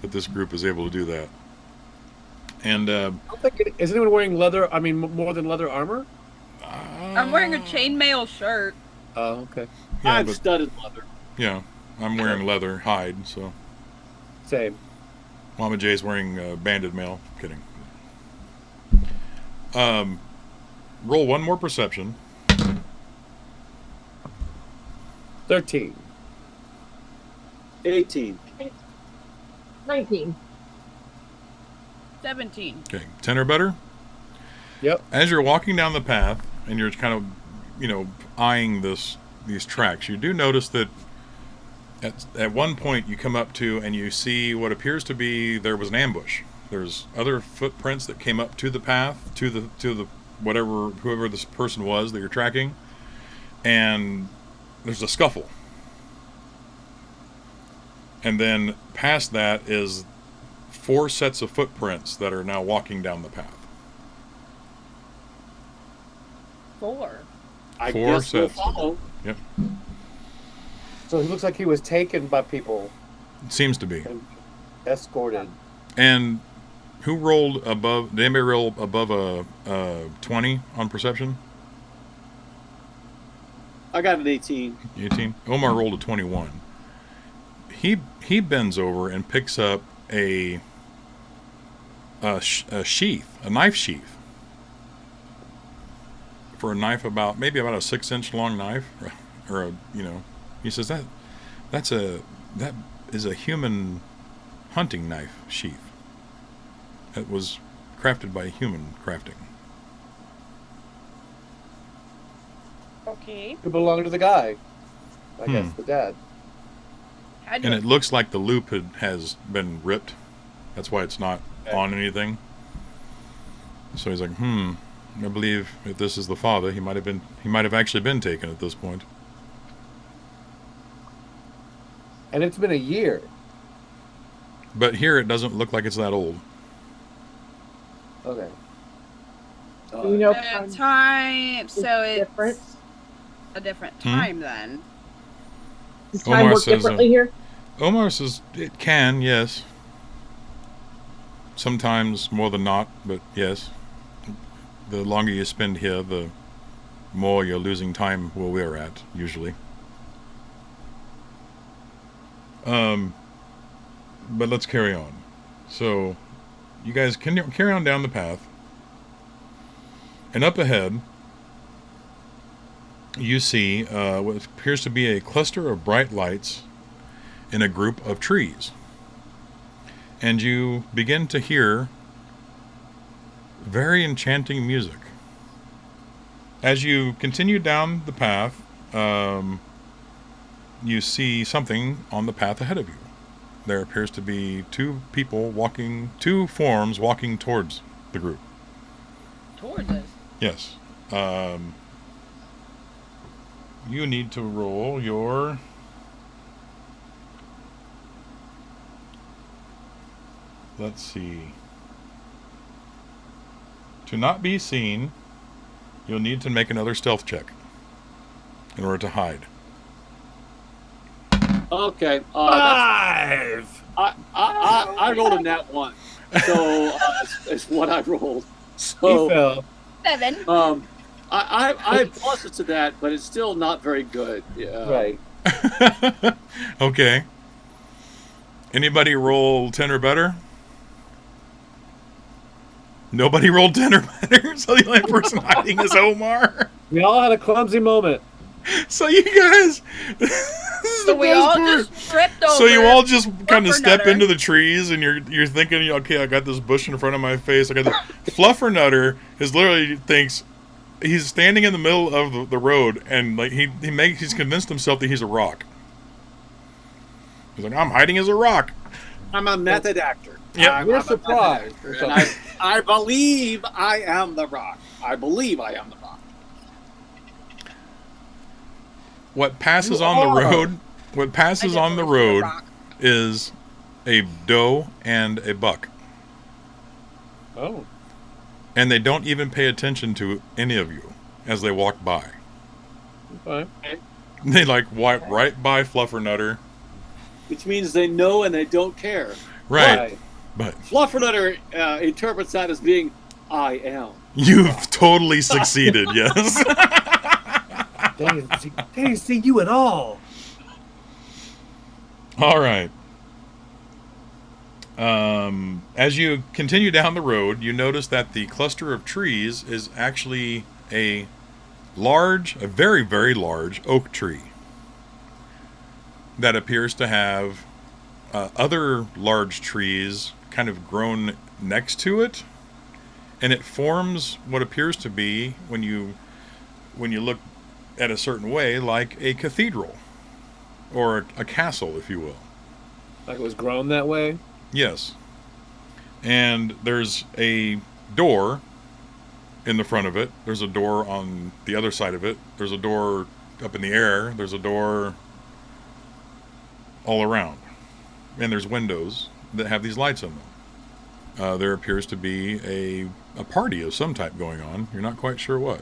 that this group is able to do that. And I don't think is anyone wearing leather? I mean, more than leather armor? I'm wearing a chainmail shirt. Oh, okay. Yeah, I've but studded leather. yeah, I'm wearing leather hide. So Same. Mama J's wearing banded mail. Kidding. Roll one more perception. 13. 18. 19. 17. Okay, 10 or better. Yep. As you're walking down the path and you're kind of, eyeing these tracks, you do notice that at one point you come up to and you see what appears to be there was an ambush. There's other footprints that came up to the path, to the whoever this person was that you're tracking, and there's a scuffle. And then past that is 4 sets of footprints that are now walking down the path. 4. I 4 guess we'll sets. follow. Yep. So he looks like he was taken by people, It seems to be. escorted. And who rolled above? Did anybody roll above a 20 on perception? I got an 18. 18. Omar rolled a 21. He bends over and picks up a sheath, a knife sheath. For a knife maybe about a 6-inch long knife, or a, he says that is a human hunting knife sheath. It was crafted by human crafting. Okay. It belonged to the guy. I guess the dad. And it looks like the loop has been ripped. That's why it's not on anything. So he's like, I believe if this is the father, he might have actually been taken at this point. And it's been a year. But here it doesn't look like it's that old. Okay. Do you know time? So it's different? a different time then. Does time Omar work says, differently here? Omar says it can, yes. Sometimes more than not, but yes. The longer you spend here, the more you're losing time where we're at, usually. But let's carry on. So, you guys can carry on down the path. And up ahead, you see what appears to be a cluster of bright lights in a group of trees. And you begin to hear very enchanting music. As you continue down the path, you see something on the path ahead of you. There appears to be two forms walking towards the group. Towards us? Yes. You need to roll your... Let's see. To not be seen, you'll need to make another stealth check in order to hide. Okay. 5! I rolled a nat 1. So it's what I rolled. So He fell. 7. I plus it to that, but it's still not very good. Yeah. Right. Okay. Anybody roll 10 or better? Nobody rolled 10 or better? So the only person hiding is Omar? We all had a clumsy moment. So you guys... So we all just tripped over. So you all just kind of step Fluffernutter. into the trees, and you're thinking, okay, I got this bush in front of my face. I got this. Fluffernutter literally thinks he's standing in the middle of the road, and like he's convinced himself that he's a rock. He's like, I'm hiding as a rock. I'm a method actor. Yep. We're surprised. And I believe I am the rock. I believe I am the rock. What passes You on are. the road? What passes on the road is a doe and a buck. Oh. And they don't even pay attention to any of you as they walk by. Okay. They walk right by Fluffernutter. Which means they know and they don't care. Right. But Fluffernutter interprets that as being, I am. you've totally succeeded, yes. They didn't see you at all. All right. As you continue down the road, you notice that the cluster of trees is actually a very, very large oak tree that appears to have other large trees kind of grown next to it, and it forms what appears to be, when you look at a certain way, like a cathedral or a castle, if you will. Like it was grown that way? Yes. And there's a door in the front of it. There's a door on the other side of it. There's a door up in the air. There's a door all around. And there's windows that have these lights in them. There appears to be a party of some type going on. You're not quite sure what.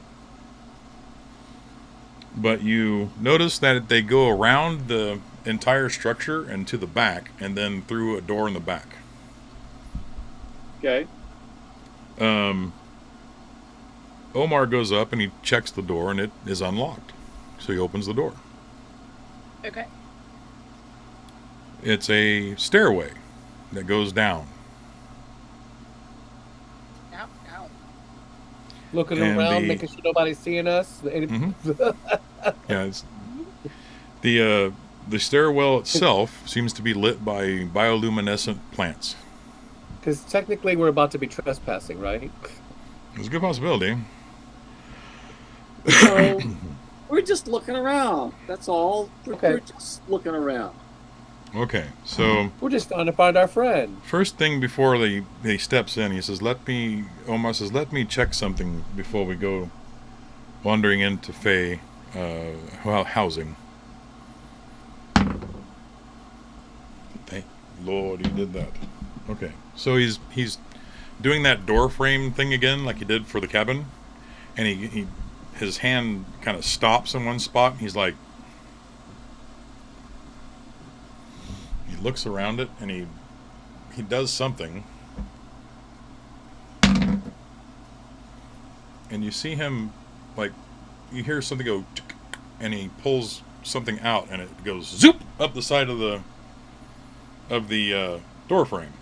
But you notice that they go around the entire structure and to the back, and then through a door in the back. Okay. Omar goes up and he checks the door, and it is unlocked. So he opens the door. Okay. It's a stairway that goes down. Looking And around, making sure nobody's seeing us. Yeah, it's, the stairwell itself seems to be lit by bioluminescent plants. Because technically we're about to be trespassing, right? There's a good possibility. So we're just looking around. That's all. Okay. We're just looking around. Okay, so We're just trying to find our friend. first thing before he steps in, he says, Omar says, let me check something before we go wandering into Fae housing. Thank Lord he did that. Okay, so he's doing that door frame thing again like he did for the cabin, and his hand kind of stops in one spot, and he's like, he looks around it, and he does something, and you see him, like, you hear something go, and he pulls something out, and it goes zoop up the side of the door frame,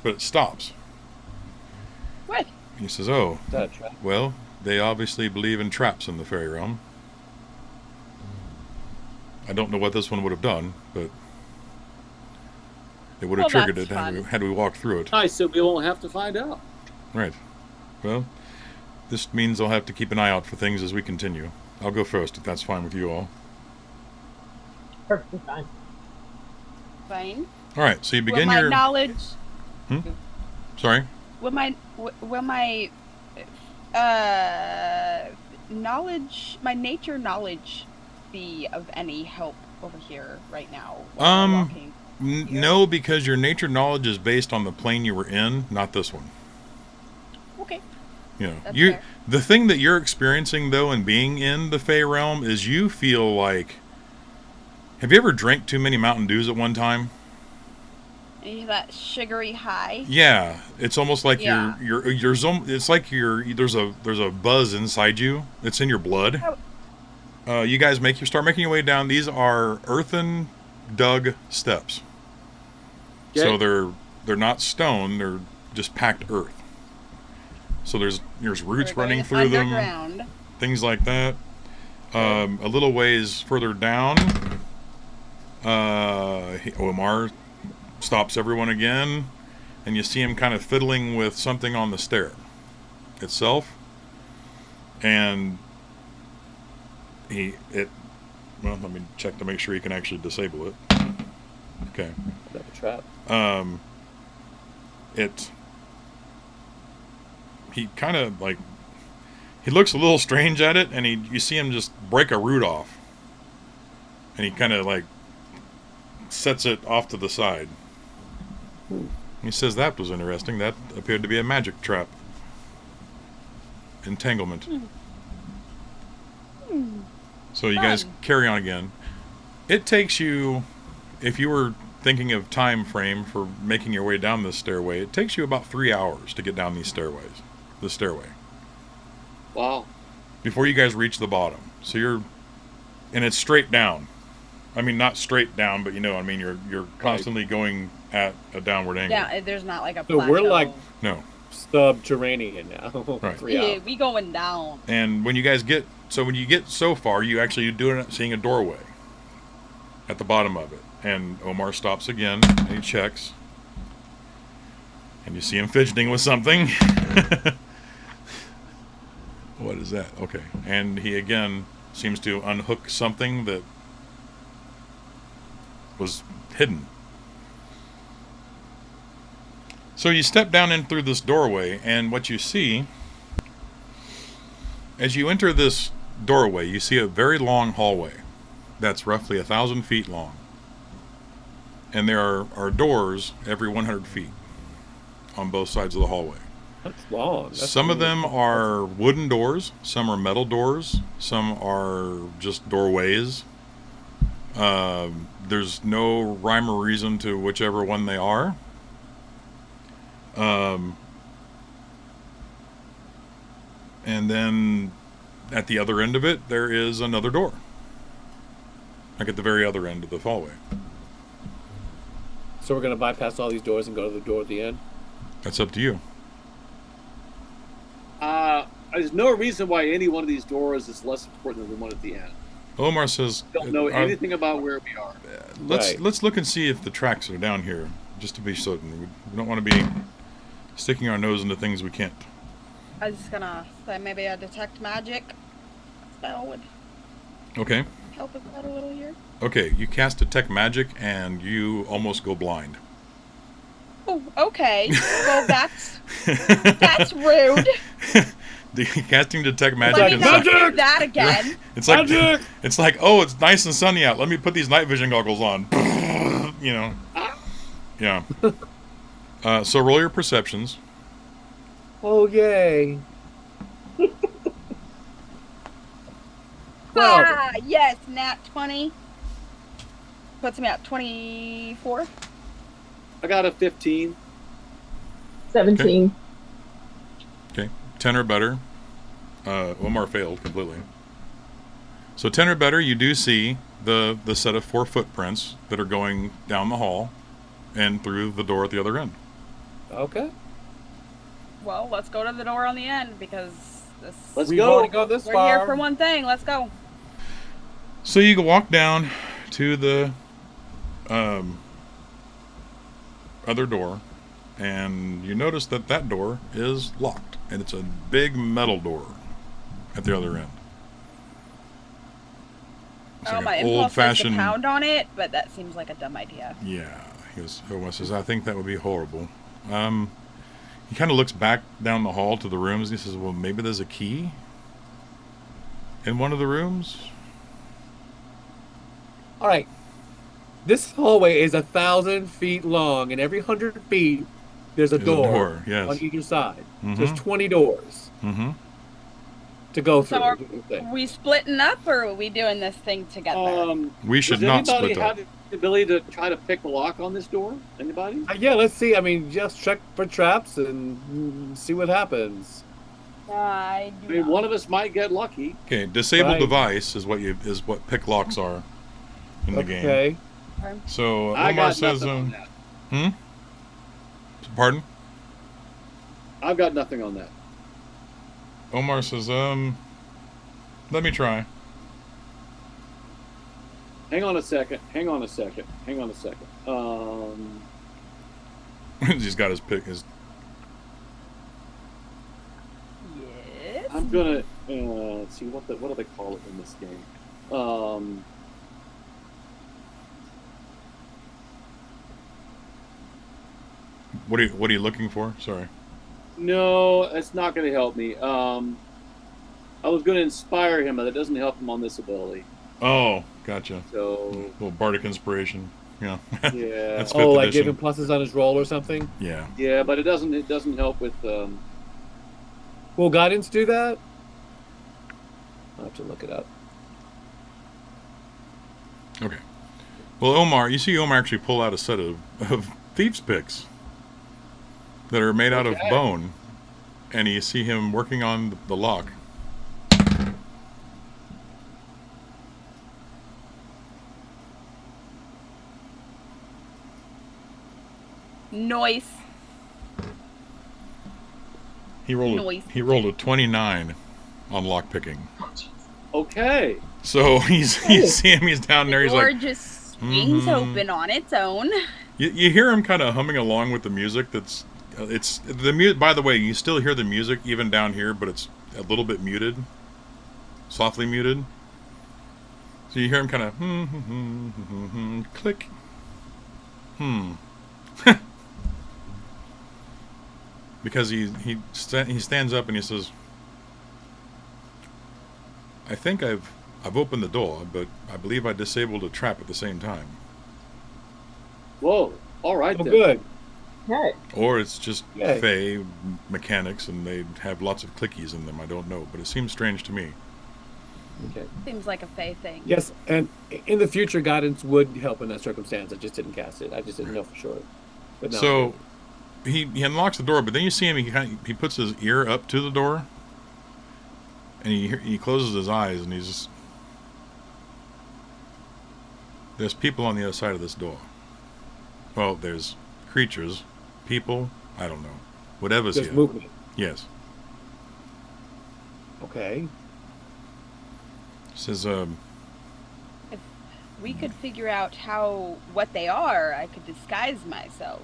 but it stops. What? He says, "Oh, That trap. well, they obviously believe in traps in the Fae Realm. I don't know what this one would have done, but it would have Well, triggered it that's fun. had we walked through it." Nice, so we won't have to find out. Right. Well, this means I'll have to keep an eye out for things as we continue. I'll go first, if that's fine with you all. Perfectly fine. Fine. All right, so you begin will my your... knowledge... Sorry? Will my knowledge, my nature knowledge, be of any help over here right now? While we're walking here? No, because your nature knowledge is based on the plane you were in, not this one. Okay. You know, That's fair. the thing that you're experiencing though, and being in the Fae Realm, is you feel like. Have you ever drank too many Mountain Dews at one time? That sugary high. Yeah, it's almost like Yeah. it's like there's a buzz inside you. It's in your blood. You guys start making your way down. These are earthen dug steps. Okay. So they're not stone, they're just packed earth. So there's roots We're running going through them, underground. things like that. A little ways further down, Omar stops everyone again, and you see him kind of fiddling with something on the stair itself, and well, let me check to make sure he can actually disable it. Okay. That trap. He kind of like, he looks a little strange at it, and you see him just break a root off, and he kind of like sets it off to the side. He says that was interesting. That appeared to be a magic trap. Entanglement. So you guys carry on again. It takes you, if you were thinking of time frame for making your way down this stairway, it takes you about 3 hours to get down these stairways. The stairway. Wow. Before you guys reach the bottom. So and it's straight down. I mean, not straight down, but you know, I mean, you're constantly going at a downward angle. Yeah, there's not like a So plateau. we're like No. subterranean now. Right. 3 Yeah, hours. we going down. And when you get so far, you actually seeing a doorway at the bottom of it. And Omar stops again, and he checks. And you see him fidgeting with something. What is that? Okay. And he again seems to unhook something that was hidden. So you step down in through this doorway, and what you see, as you enter this doorway, you see a very long hallway that's roughly 1,000 feet long. And there are doors every 100 feet on both sides of the hallway. That's long. That's Some of really- them are wooden doors, some are metal doors, some are just doorways. There's no rhyme or reason to whichever one they are. And then at the other end of it, there is another door. Like at the very other end of the hallway. So we're gonna bypass all these doors and go to the door at the end. That's up to you. There's no reason why any one of these doors is less important than the one at the end. Omar says, Don't know anything about where we are. Let's look and see if the tracks are down here, just to be certain. We don't want to be sticking our nose into things we can't. I was just gonna say maybe a detect magic spell would Okay. help us out a little here. Okay, you cast detect magic and you almost go blind. Oh, okay. Well, that's rude. Casting detect magic. Let me is not like, do that again. it's like it's like, oh, it's nice and sunny out. Let me put these night vision goggles on. You know. Yeah. So roll your perceptions. Oh, yay. Ah, yes, nat 20. Puts me at 24. I got a 15. 17. Okay. 10 or better. Omar failed completely. So 10 or better, you do see the set of 4 footprints that are going down the hall and through the door at the other end. Okay. Well, let's go to the door on the end because Let's We've go. already gone this we're far. here for one thing. Let's go. So you can walk down to the other door, and you notice that door is locked, and it's a big metal door at the other end. It's like My an impulse is to old-fashioned. pound on it, but that seems like a dumb idea. Yeah, Omar says, I think that would be horrible. He kind of looks back down the hall to the rooms, and he says, well, maybe there's a key in one of the rooms? All right. This hallway is 1,000 feet long, and every 100 feet, there's a door, yes. on either side. Mhm. So there's 20 doors Mm-hmm. to go through. So are we splitting up, or are we doing this thing together? We should Does not anybody split up. have the ability to try to pick the lock on this door? Anybody? Yeah, let's see. I mean, just check for traps and see what happens. I I mean, one of us might get lucky. Okay, disable Right. device is what pick locks are in the game. Okay. So I Omar got says, nothing on that. pardon? I've got nothing on that. Omar says, let me try. Hang on a second. He's got his pick. Yes. I'm gonna let's see what do they call it in this game? What are you looking for? Sorry. No, it's not gonna help me. I was gonna inspire him, but that doesn't help him on this ability. Oh, gotcha. So little bardic inspiration. Yeah. yeah, That's Oh, 5th like edition. giving pluses on his roll or something? Yeah. yeah, but it doesn't help with. Will guidance do that? I'll have to look it up. Okay. Well, you see Omar actually pull out a set of thieves' picks that are made out of Okay. bone, and you see him working on the lock. Noise. He rolled Noise. a 29 on lock picking. Okay. So you see him, he's down there, he's Or like, just swings open on its own. you hear him kind of humming along with the music. That's it's the mute. By the way, you still hear the music even down here, but it's a little bit muted, softly muted. So you hear him kind of click, because he stands up and he says, I think I've opened the door, but I believe I disabled a trap at the same time. Whoa. All right. Oh, then. good. Okay. Or it's just Yay. Fae mechanics and they have lots of clickies in them. I don't know, but it seems strange to me. Okay. Seems like a Fae thing. Yes, and in the future, guidance would help in that circumstance. I just didn't cast it. I just didn't know for sure. But no, So he unlocks the door, but then you see him. He puts his ear up to the door, and he closes his eyes, and he's just. There's people on the other side of this door. Well, there's creatures, people. I don't know. Whatever's there's here. movement. Yes. Okay. Says, If we could figure out what they are, I could disguise myself.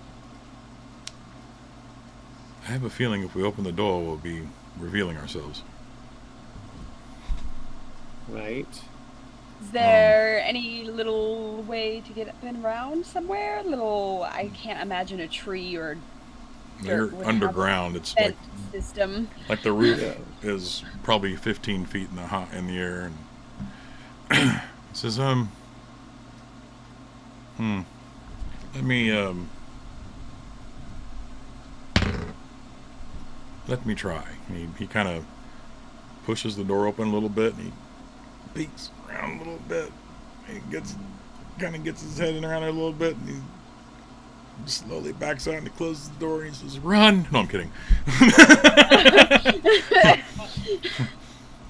I have a feeling if we open the door, we'll be revealing ourselves. Right. Is there any little way to get up and around somewhere? I can't imagine a tree or You're dirt would underground. have a It's vent system. like the roof Yeah. is probably 15 feet in the air. And it says, let me try. He kind of pushes the door open a little bit, and he peeks around a little bit. He kind of gets his head in around there a little bit, and he slowly backs out and he closes the door and he says, "Run!" No, I'm kidding.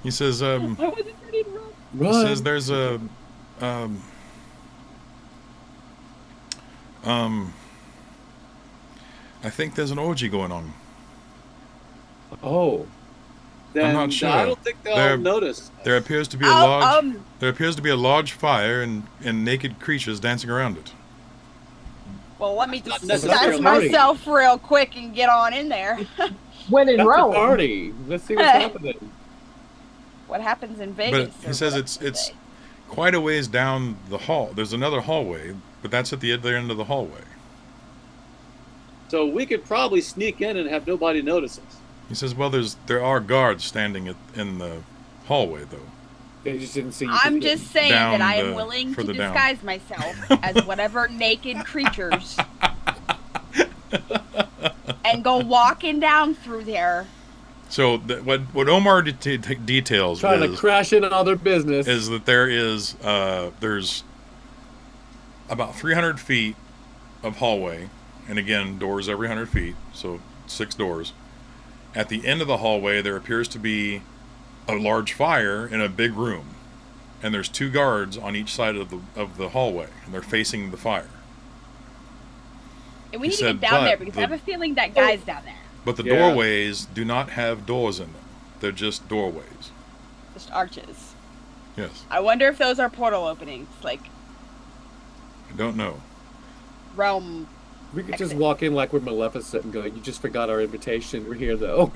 He says, I wasn't ready to run. He says there's a I think there's an orgy going on. Oh. Then I'm not sure. I don't think they'll notice. There appears to be a large fire and naked creatures dancing around it. Well, let me Not disguise necessarily. myself real quick and get on in there. When in That's a Rome. party. Let's see what's happening. What happens in Vegas? But he says it's quite a ways down the hall. There's another hallway, but that's at the other end of the hallway. So we could probably sneak in and have nobody notice us. He says, well, there are guards standing in the hallway, though. They just didn't see you. I'm just saying Down that I am the- willing to further down. disguise myself as whatever naked creatures and go walking down through there. So what Omar details trying to crash in on all their business. is that there's about 300 feet of hallway, and again, doors every 100 feet, so 6 doors. At the end of the hallway, there appears to be a large fire in a big room, and there's 2 guards on each side of the hallway, and they're facing the fire. And we He need to said, get down but there because I have a feeling that guy's down there. But the Yeah. doorways do not have doors in them; they're just doorways. Just arches. Yes, I wonder if those are portal openings, like I don't know. realm. We could just walk in like we're Maleficent and go, "You just forgot our invitation. We're here, though."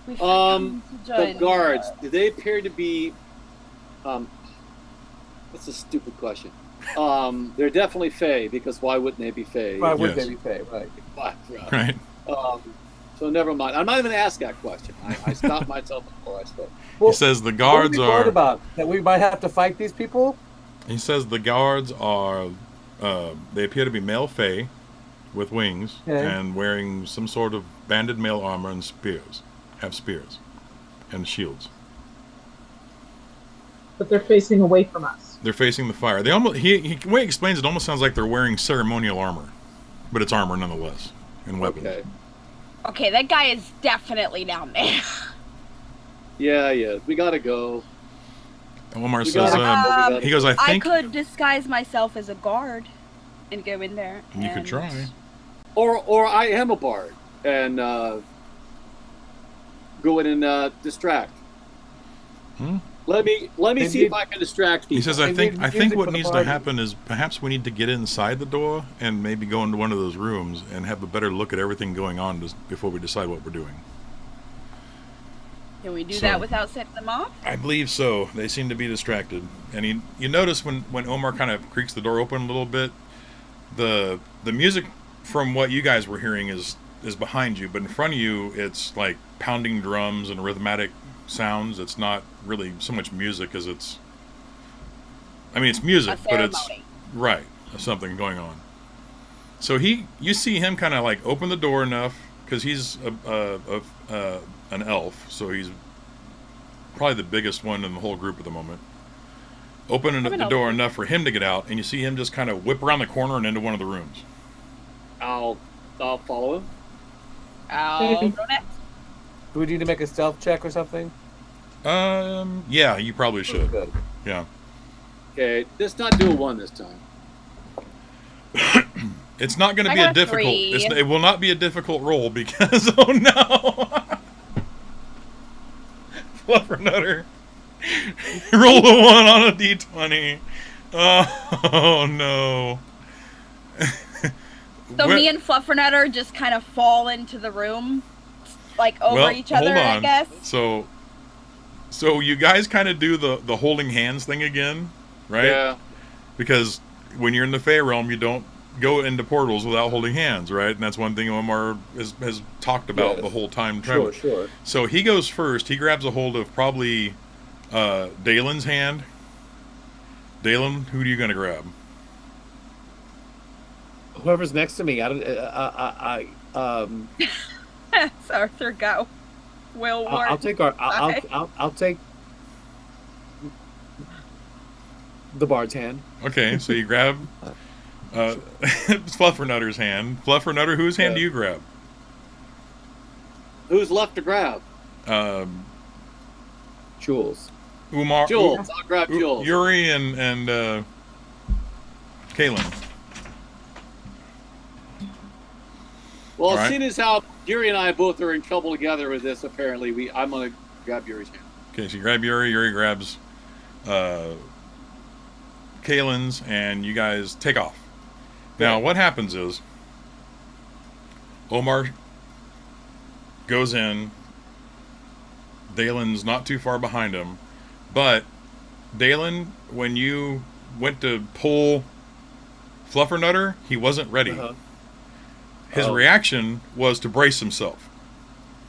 We've The come to join guards, do they appear to be that's a stupid question. They're definitely Fae, because why wouldn't they be Fae? Why would Yes. they be Fae? Right. Right. So never mind. I'm not even going to ask that question. I stopped myself before I spoke. He says the What guards are we worried are. about? That we might have to fight these people? He says the guards are. They appear to be male Fae, with wings Okay. and wearing some sort of banded mail armor and spears. Have spears, and shields. But they're facing away from us. They're facing the fire. They almost. The way he explains it, almost sounds like they're wearing ceremonial armor, but it's armor nonetheless, and weapons. Okay. Okay, that guy is definitely down there. Yeah. We got to go. Omar We says. gotta go. He goes. I I think could disguise myself as a guard and go in there. you could try. Or I am a bard and go in and distract. Hmm? Let me see if I can distract people. He says, They I think need music what for the needs to party. happen is perhaps we need to get inside the door and maybe go into one of those rooms and have a better look at everything going on before we decide what we're doing. Can we do So- that without setting them off? I believe so. They seem to be distracted. And you notice when Omar kind of creaks the door open a little bit, the music from what you guys were hearing is behind you, but in front of you it's like pounding drums and rhythmic sounds. It's not really so much music as it's music, A but it's ceremony. right, something going on. So you see him kind of like open the door enough, because he's an elf, so he's probably the biggest one in the whole group at the moment. Open the door enough for him to get out, and you see him just kind of whip around the corner and into one of the rooms. I'll follow him. I'll go next. Do we need to make a stealth check or something? Yeah, you probably should. Good. Yeah. Okay, let's not do a 1 this time. It's not going to I be a got a difficult. 3. It will not be a difficult roll because oh no. Fluffernutter. Roll the 1 on a d20. Oh no. So me and Fluffernutter just kind of fall into the room, like over each other, hold on. I guess. So you guys kind of do the holding hands thing again, right? Yeah. Because when you're in the Fae Realm, you don't go into portals without holding hands, right? And that's one thing Omar has talked about the whole time traveling. Sure. So he goes first. He grabs a hold of probably Dalan's hand. Dalan, who are you going to grab? Whoever's next to me. It's Arthur, go. I'll take I'll take the bard's hand. Okay, so you grab Fluffernutter's hand. Fluffernutter, whose hand do you grab? Who's left to grab? Jules. Umar. Jules. I'll grab Jules. Yuri and Callean. Well, right. seeing as how Yuri and I both are in trouble together with this, apparently, I'm going to grab Yuri's hand. Okay, so you grab Yuri. Yuri grabs Callean's, and you guys take off. Now, what happens is Omar goes in. Dalan's not too far behind him. But, Dalan, when you went to pull Fluffernutter, he wasn't ready. His reaction was to brace himself.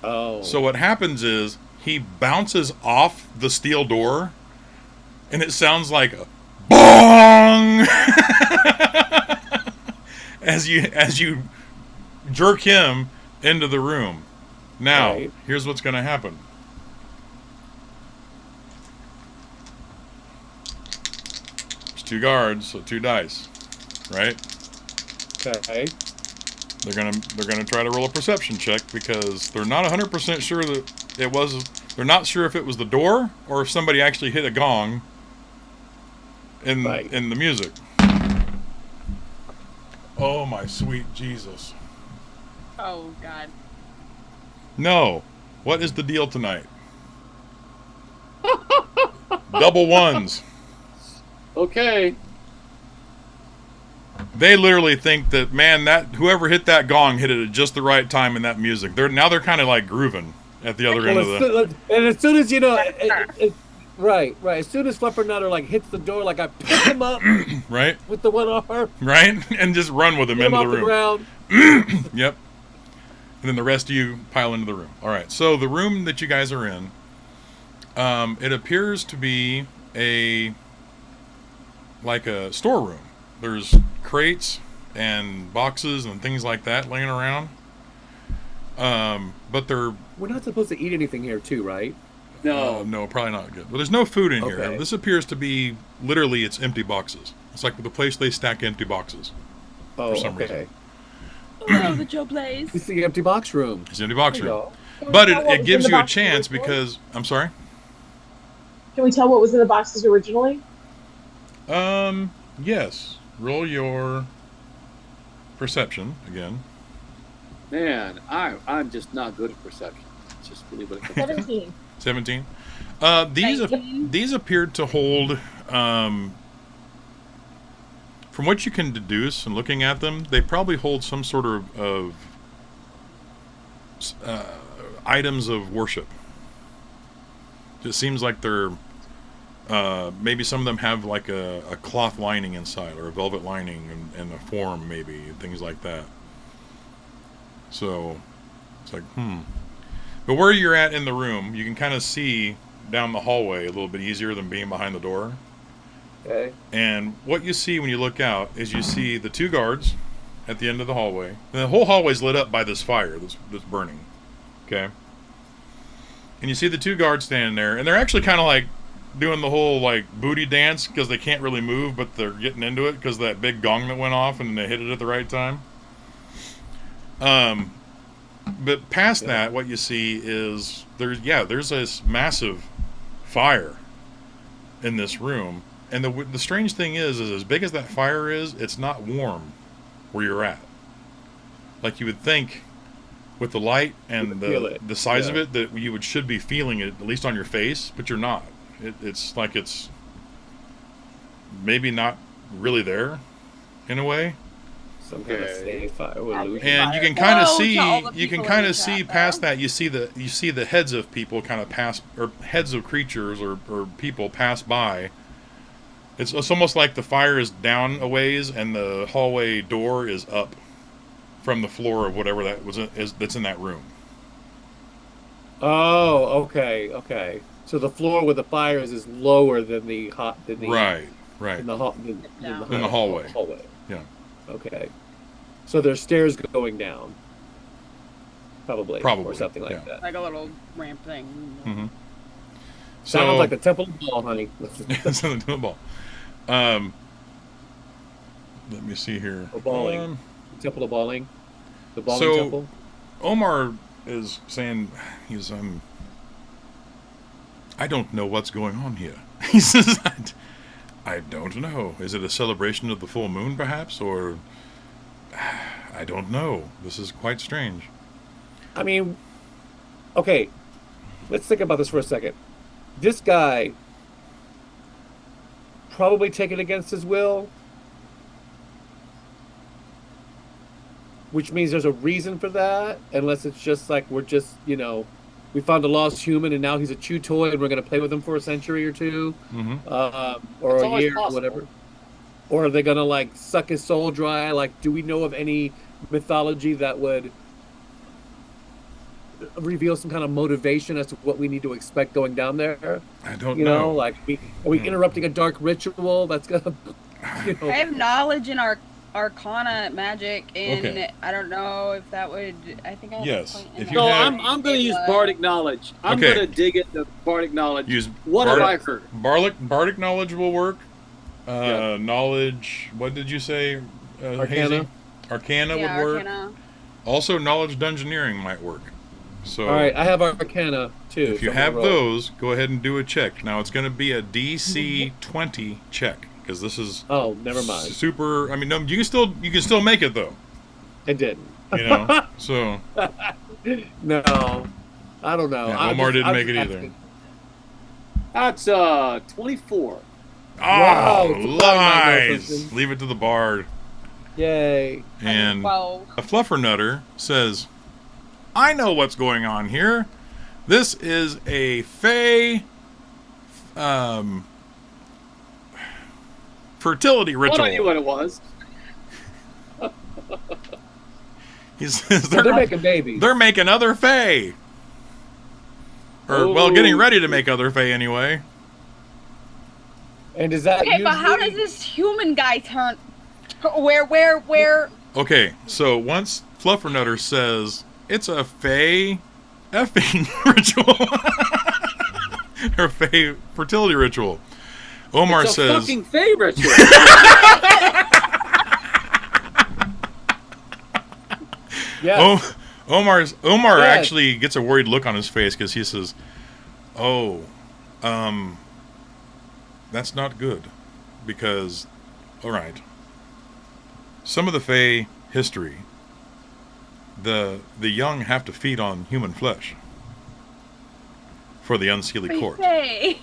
Oh. So what happens is he bounces off the steel door, and it sounds like a bong as you jerk him into the room. Now, here's what's going to happen. There's 2 guards, so 2 dice, right? Okay. They're gonna try to roll a perception check because they're not 100% sure that it was. They're not sure if it was the door or if somebody actually hit a gong in the music. Oh my sweet Jesus! Oh God. No, what is the deal tonight? Double 1s. Okay. They literally think that, man, that whoever hit that gong hit it at just the right time in that music. They're kind of like grooving at the other end of the. And as soon as right. As soon as Fluffernutter like hits the door, like I pick him up, right, with the one arm, right, and just run with him into the room. Ground. Yep. And then the rest of you pile into the room. All right. So the room that you guys are in, it appears to be a storeroom. There's crates and boxes and things like that laying around. But we're not supposed to eat anything here too, right? No. No, probably not good. Well, there's no food in here. Okay. This appears to be literally it's empty boxes. It's like the place they stack empty boxes. Oh, for some reason. Oh, the Joe Blaze. It's the empty box room. It's the empty box room. But it gives you a chance because I'm sorry. Can we tell what was in the boxes originally? Yes. Roll your perception again. Man, I'm just not good at perception. It's just really what it comes to. 17. 17. These appeared to hold, from what you can deduce and looking at them, they probably hold some sort of items of worship. It seems like they're maybe some of them have like a cloth lining inside or a velvet lining and a form maybe and things like that. So it's like but where you're at in the room, you can kind of see down the hallway a little bit easier than being behind the door. Okay. And what you see when you look out is you see the 2 guards at the end of the hallway. And the whole hallway's lit up by this fire that's burning. Okay. And you see the 2 guards standing there, and they're actually kind of like doing the whole like booty dance because they can't really move, but they're getting into it because of that big gong that went off and they hit it at the right time. But past that, what you see is there's this massive fire in this room, and the strange thing is as big as that fire is, it's not warm where you're at. Like you would think with the light and the size of Yeah. it, that you should be feeling it, at least on your face, but you're not. It's like it's maybe not really there, in a way. Some kind of sci-fi illusion. And you can kind of Whoa, see, to all the you can people kind in of the see chat, past though. that. You see the heads of people kind of pass, or heads of creatures or people pass by. It's almost like the fire is down a ways and the hallway door is up from the floor of whatever that's in that room. Oh, okay. So the floor with the fires is lower than the Right. in the hallway. Yeah. Okay. So there's stairs going down. Probably. Or something like that. Like a little ramp thing. Mm-hmm. Sounds like the Temple of Ball, honey. It's in the Temple of Ball. Let me see here. Or balling. Temple of Balling. The Balling So- Temple. Omar is saying I don't know what's going on here. He says, I don't know. Is it a celebration of the full moon, perhaps, or I don't know. This is quite strange. I mean, okay, let's think about this for a second. This guy probably taken against his will, which means there's a reason for that, unless it's just like we're just, we found a lost human and now he's a chew toy and we're going to play with him for a century or two, or It's a always year or possible. whatever. Or are they going to like suck his soul dry? Like, do we know of any mythology that would reveal some kind of motivation as to what we need to expect going down there? I don't You know. know, like, are we interrupting a dark ritual that's gonna, I have knowledge in Arcana magic, and Okay. I don't know if that would. I think I have Yes, a point if in you So have- I'm going to use Bardic Knowledge. I'm Okay. going to dig into Bardic Knowledge. Use What have I heard? Bardic knowledge will work. Knowledge. What did you say? Arcana. Hazy? Arcana Yeah, would work. Arcana. Also, knowledge dungeoneering might work. So, All right, I have Arcana too. if you so I'm gonna have roll. those, go ahead and do a check. Now it's going to be a DC 20 check because this is Oh, never mind. super. I mean, no, you can still make it though. I didn't. You know, so No, I don't know. yeah, Omar didn't make it either. That's 24. Oh, Wow, it's a blind man, lies! person. Leave it to the bard. Yay! And Well, a Fluffernutter says, I know what's going on here. This is a Fae fertility What ritual. I knew what it was. He says So they're making babies. they're making other Fae. Or, well, getting ready to make other Fae anyway. And is that okay, but how does usually- this human guy turn? Where? Okay, so once Fluffernutter says, it's a Fae effing ritual. Or Fae fertility ritual. Omar It's a says... fucking Fae ritual. Yes. Omar Yes. actually gets a worried look on his face because he says, "Oh, that's not good, because, all right, some of the Fae history, the young have to feed on human flesh for the Unseelie court. Say?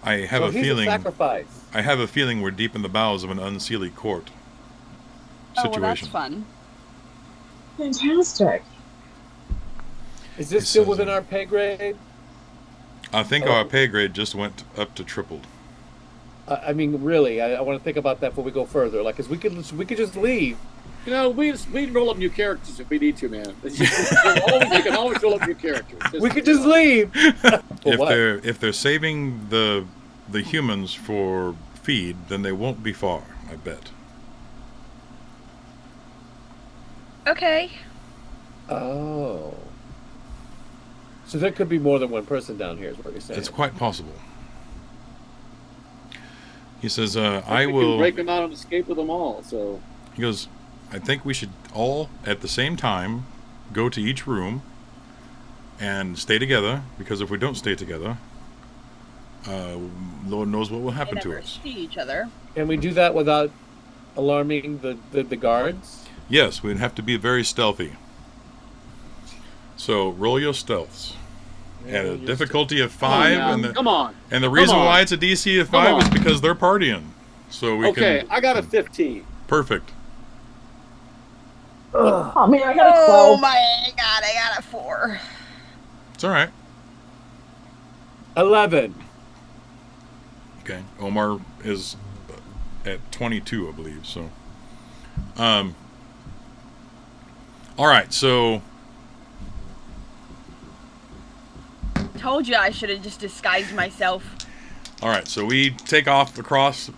I have So a he's feeling. sacrifice. I have a feeling we're deep in the bowels of an Unseelie court Oh, well, situation." that's fun. Fantastic. Is this He still says, within our pay grade? I think our pay grade just went up to tripled. I mean, really, I want to think about that before we go further. Like, 'cause we could just leave. You know, we can roll up new characters if we need to, man. We can always roll up new characters. We could just leave. For what? If they're saving the humans for feed, then they won't be far, I bet. Okay. Oh. So there could be more than one person down here, is what you're saying. It's quite possible. He says, I We can will... break them out and escape with them all. So He goes, I think we should all, at the same time, go to each room and stay together, because if we don't stay together, Lord knows what will They happen to never us. see each other. Can we do that without alarming the guards? Yes, we'd have to be very stealthy. So roll your stealths at a difficulty of 5, and Come on. And the reason why it's a DC of 5 is because they're partying. So we can. I got a 15. Perfect. Oh man, I got a 12. Oh my god, I got a 4. It's all right. 11. Okay. Omar is at 22, I believe. So, all right. So, Told you I should have just disguised myself. all right. So we take off across.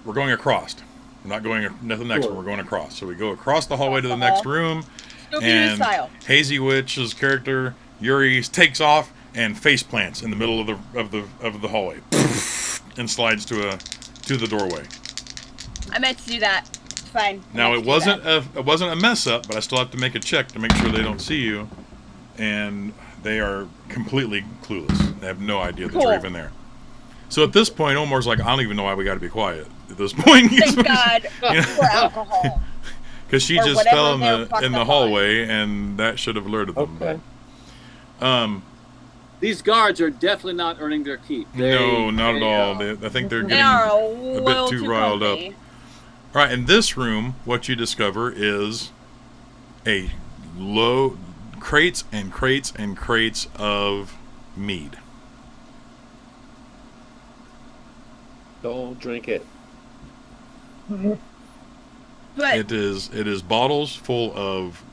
We're going across. We're not going to the next one. We're going across. So we go across the hallway to the next room, Scooby-Doo and style. Hazy Witch's character Yuri takes off and face plants in the middle of the hallway, and slides to the doorway. I meant to do that. It's fine. Now it wasn't a mess up, but I still have to make a check to make sure they don't see you, and they are completely clueless. They have no idea that you're even there. So at this point, Omar's like, I don't even know why we got to be quiet. At this point, Thank God for alcohol. because she Or just whatever fell they're fucked in the up hallway, and that should have alerted them. Okay. But, These guards are definitely not earning their keep. no, not at all. I think they're They getting are a little bit too too riled up. comfy. All right, in this room, what you discover is a crates and crates and crates of mead. Don't drink it. But It is bottles full of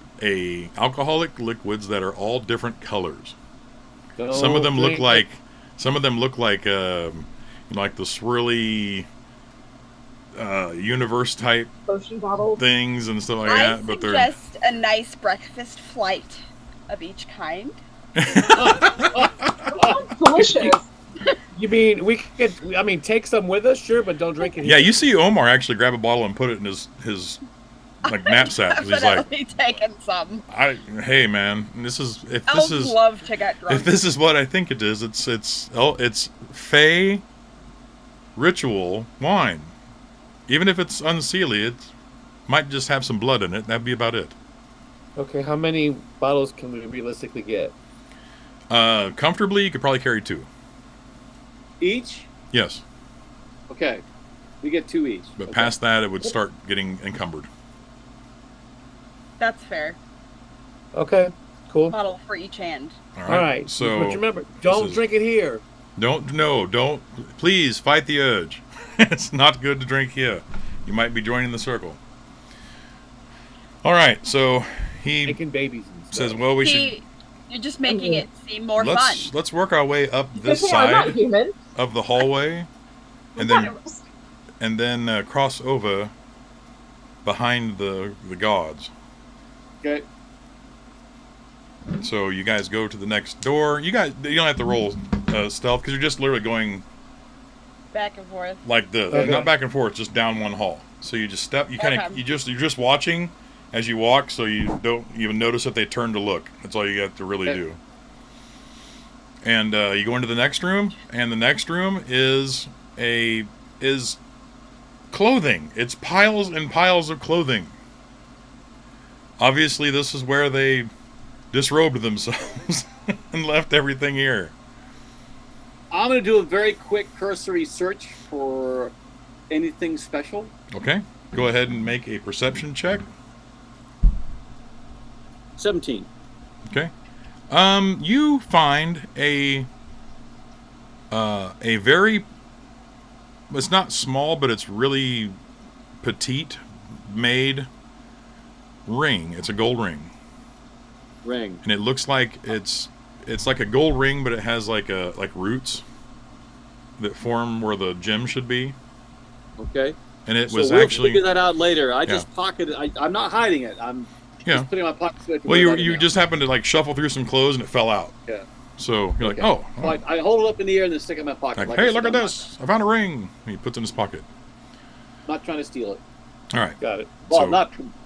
alcoholic liquids that are all different colors. Some of them look like like the swirly universe type Potion bottles. things and stuff like I that. But they're suggest a nice breakfast flight of each kind. Delicious. You mean we could? I mean, take some with us, sure, but don't drink it. yeah. here. You see Omar actually grab a bottle and put it in his like knapsack. 'Cause he's like, Definitely taking some. hey man, if I this would is love to get drunk. if this is what I think it is, it's Fae ritual wine. Even if it's Unseelie, it might just have some blood in it. That'd be about it. Okay, how many bottles can we realistically get? Comfortably, you could probably carry 2. Each? Yes, Okay. We get 2 each. but Okay. past that, it would start getting encumbered. That's fair. Okay, cool. Bottle for each hand. All All right. right. So but remember, don't is- drink it here. don't. Please fight the urge. It's not good to drink here. You might be joining the circle. All right. So he Making babies and stuff. says, "Well, we should You're just making it seem more fun. let's work our way up this Good thing I'm not side human. of the hallway, and then cross over behind the gods." Okay. So you guys go to the next door. You don't have to roll stealth because you're just literally going Back and forth. like this, Okay. not back and forth, just down one hall. So you just step. You kind of Okay. you're just watching as you walk, so you don't even notice if they turn to look. That's all you got to really Okay. do. And you go into the next room, and the next room is clothing. It's piles and piles of clothing. Obviously, this is where they disrobed themselves and left everything here. I'm going to do a very quick cursory search for anything special. Okay, go ahead and make a perception check. 17. Okay. You find a very, it's not small, but it's really petite made ring. It's a gold ring, Ring. and it looks like it's like a gold ring, but it has like roots that form where the gem should be. Okay. And it So was we'll actually figure that out later. I Yeah. just pocketed. I'm not hiding it. I'm yeah. just putting it in my pocket. So I can Well, worry you about it you now. just happened to like shuffle through some clothes and it fell out. Yeah. So you're like, Okay. oh, So I hold it up in the air and then stick it in my pocket. like, I hey, said, look at I'm this! I found a ring. And he puts it in his pocket. Not trying to steal it. All right. Got it. Well, So-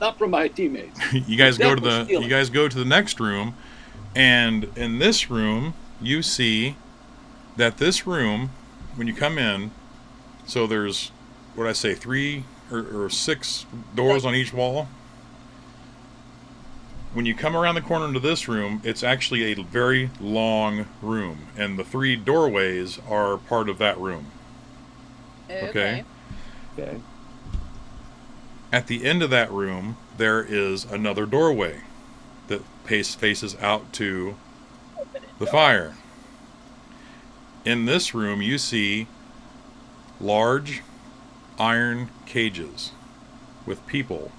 not from my teammates. you guys go to Definitely steal it. you guys go to the next room, and in this room you see that this room, when you come in, so there's what I say 3 or 6 doors on each wall. when you come around the corner into this room, it's actually a very long room, and the 3 doorways are part of that room. Okay? Okay. At the end of that room, there is another doorway that faces out to the fire. In this room, you see large iron cages with people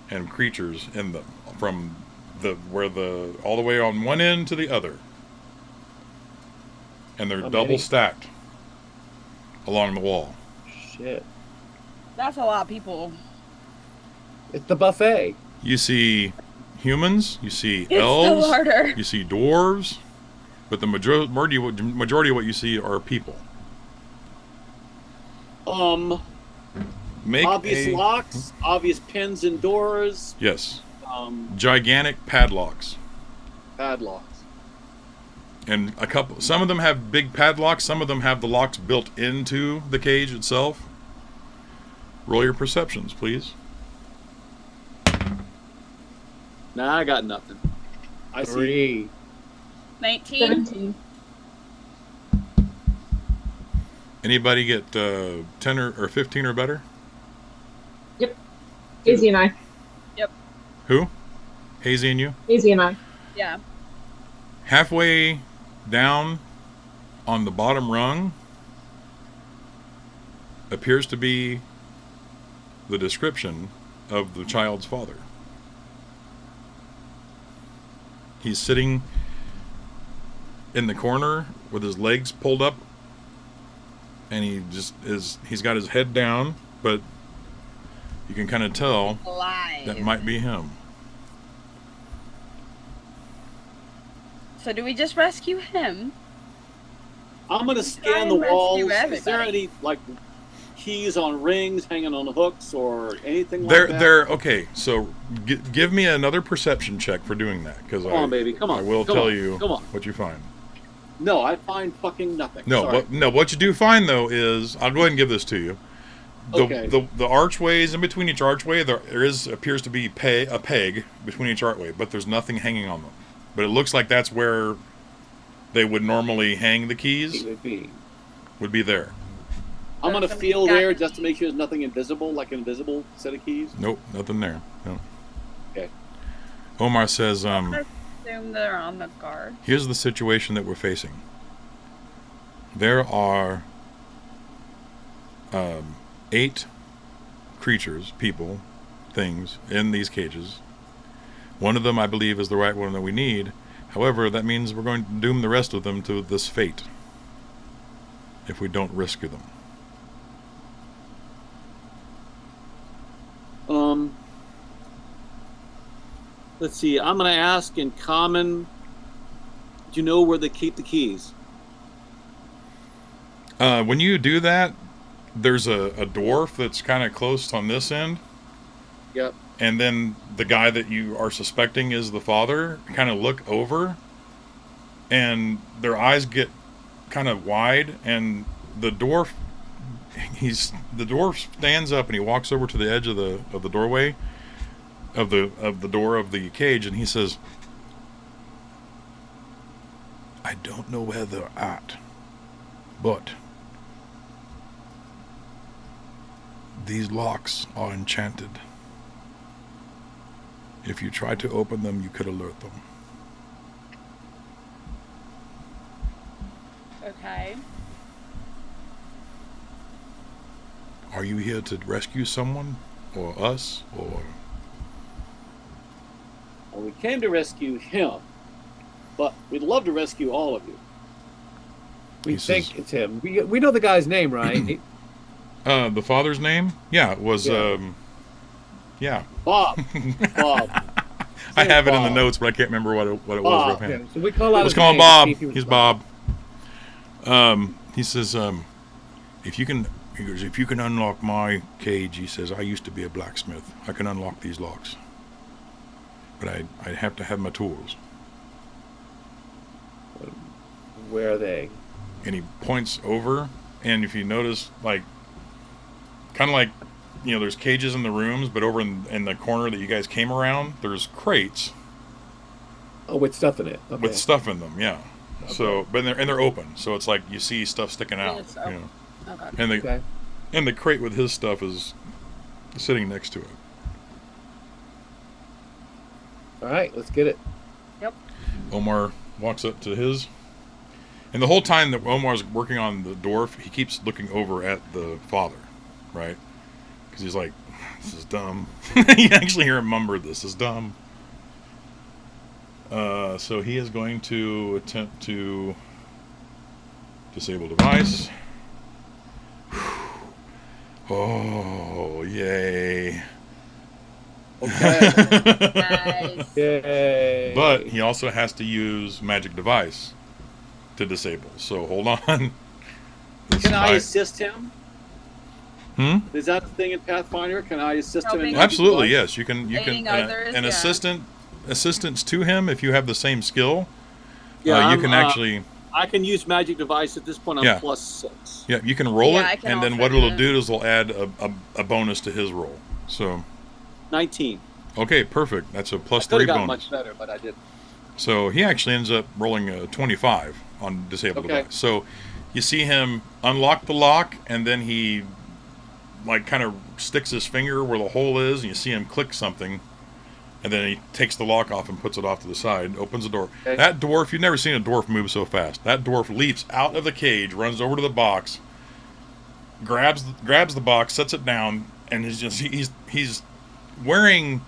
and creatures in them, from all the way on one end to the other, and they're double stacked along the wall. Shit. That's a lot of people. It's the buffet. You see humans, you see It's elves, still harder. you see dwarves, but the majority of what you see are people. Make obvious locks, obvious pins and doors. Yes. Gigantic padlocks. Padlocks. And some of them have big padlocks, some of them have the locks built into the cage itself. Roll your perceptions, please. Nah, I got nothing. I 3. see. 19. 17. Anybody get 10 or 15 or better? Yep. Hazy and I. Yep. Who? Hazy and you? Hazy and I. Yeah. Halfway down on the bottom rung appears to be the description of the child's father. He's sitting in the corner with his legs pulled up, and he's got his head down, but you can kind of tell Alive. that might be him. So do we just rescue him? I'm gonna Try scan and the rescue walls. Is there everybody. any like keys on rings hanging on hooks or anything like that? Okay, so give me another perception check for doing that, because Come on, baby, come on. I will Come tell on, you come on. what you find. No, I find fucking nothing. No, Sorry. what you do find though is, I'll go ahead and give this to you. Okay. The archways, in between each archway, there appears to be a peg between each archway, but there's nothing hanging on them. But it looks like that's where they would normally hang the keys. Would be there. I'm gonna Somebody's feel got there the just to make sure there's nothing invisible, like an invisible set of keys. Nope, nothing there. No. Okay. Omar says, I assume they're on the guard. here's the situation that we're facing. There are 8 creatures, people, things, in these cages. One of them, I believe, is the right one that we need. However, that means we're going to doom the rest of them to this fate if we don't rescue them. Let's see. I'm gonna ask in common. Do you know where they keep the keys? When you do that, there's a dwarf that's kind of close on this end. Yep. And then the guy that you are suspecting is the father kind of look over, and their eyes get kind of wide, and the dwarf stands up and he walks over to the edge of the doorway of the door of the cage, and he says, "I don't know where they're at, but these locks are enchanted. If you try to open them, you could alert them." Okay. Are you here to rescue someone, or us, or... Well, we came to rescue him, but we'd love to rescue all of you. We He think says- it's him. We know the guy's name, right? The father's name? Yeah, it was, yeah. Bob. Bob. I have it in the Bob. notes, but I can't remember what it was Bob. offhand. Yeah, so we call out Let's his call him name to Bob. see if he was He's Bob. He says, if you can unlock my cage, he says, I used to be a blacksmith. I can unlock these locks. But I'd have to have my tools. Where are they? And he points over, and if you notice, like, kind of like, there's cages in the rooms, but over in the corner that you guys came around, there's crates Oh, with stuff in it. Okay. with stuff in them. Yeah. Okay. So, but they're open, so it's like you see stuff sticking out. Yes, You know, Okay. and the Okay. and the crate with his stuff is sitting next to it. All right, let's get it. Omar walks up to his, and the whole time that Omar's working on the dwarf, he keeps looking over at the father, right? Because he's like, "This is dumb." You actually hear him mumble, "This is dumb." So he is going to attempt to disable device. Oh, yay. Okay. Nice. Yay. But he also has to use magic device to disable. So hold on. Can I assist him? Hmm? Is that the thing in Pathfinder? Can I assist him? Helping. In Absolutely, device? yes. You can Aiding an others, an yeah. assistance to him if you have the same skill. Yeah, You I'm, can actually I can use magic device at this point. I'm Yeah. +6. yeah, you can roll Yeah, I it, can and then also what do it'll that. do is it'll add a bonus to his roll. So 19. okay, perfect. That's a I +3 could have got bonus. much better, but I didn't. So he actually ends up rolling a 25 on disabled Okay. device. So you see him unlock the lock, and then he like kind of sticks his finger where the hole is, and you see him click something, and then he takes the lock off and puts it off to the side, opens the door. Okay. That dwarf, you've never seen a dwarf move so fast. That dwarf leaps out of the cage, runs over to the box, grabs the box, sets it down, and he's wearing.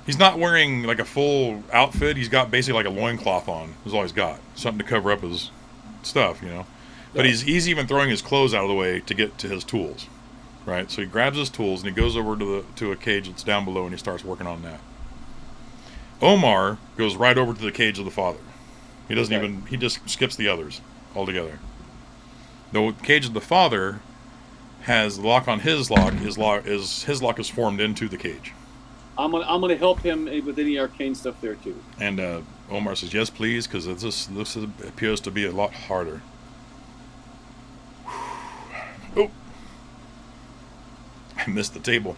He's not wearing like a full outfit. He's got basically like a loincloth on. Is all he's got. Something to cover up his stuff, you know. But Yeah. he's even throwing his clothes out of the way to get to his tools, right? So he grabs his tools and he goes over to a cage that's down below and he starts working on that. Omar goes right over to the cage of the father. He doesn't Okay. even. He just skips the others altogether. The cage of the father has the lock on his lock. His lock is formed into the cage. I'm gonna help him with any arcane stuff there too. And Omar says, "Yes, please," because this appears to be a lot harder. Oh, I missed the table.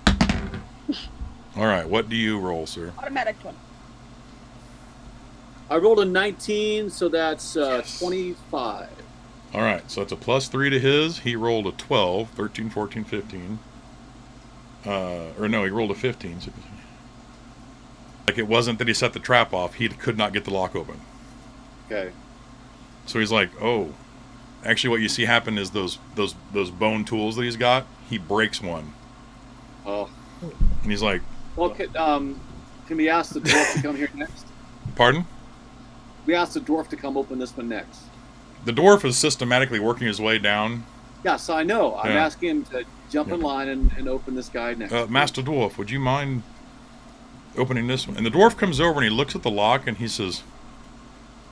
All right, what do you roll, sir? Automatic one. I rolled a 19, so that's Yes. 25. All right, so it's a +3 to his. He rolled a 12, 13, 14, 15. Or no, he rolled a 15. So like it wasn't that he set the trap off; he could not get the lock open. Okay. So he's like, "Oh, actually, what you see happen is those bone tools that he's got. He breaks one, Oh. and he's like, Well, can we ask the dwarf to come here next? "Pardon?" We asked the dwarf to come open this one next. The dwarf is systematically working his way down. Yes, I know. I'm Yeah. asking him to jump in Yeah. line and open this guy next. Master Dwarf, would you mind opening this one? And the dwarf comes over and he looks at the lock and he says,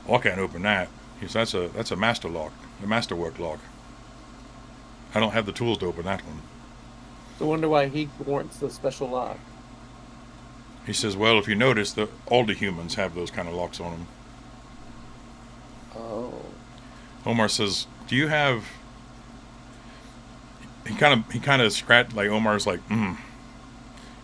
"Oh, I can't open that." He says, "That's a master lock, a masterwork lock. I don't have the tools to open that one." I wonder why he warrants the special lock. He says, "Well, if you notice, all the humans have those kind of locks on them." Oh. Omar says, "Do you have?" He kind of scratched. Like Omar's like,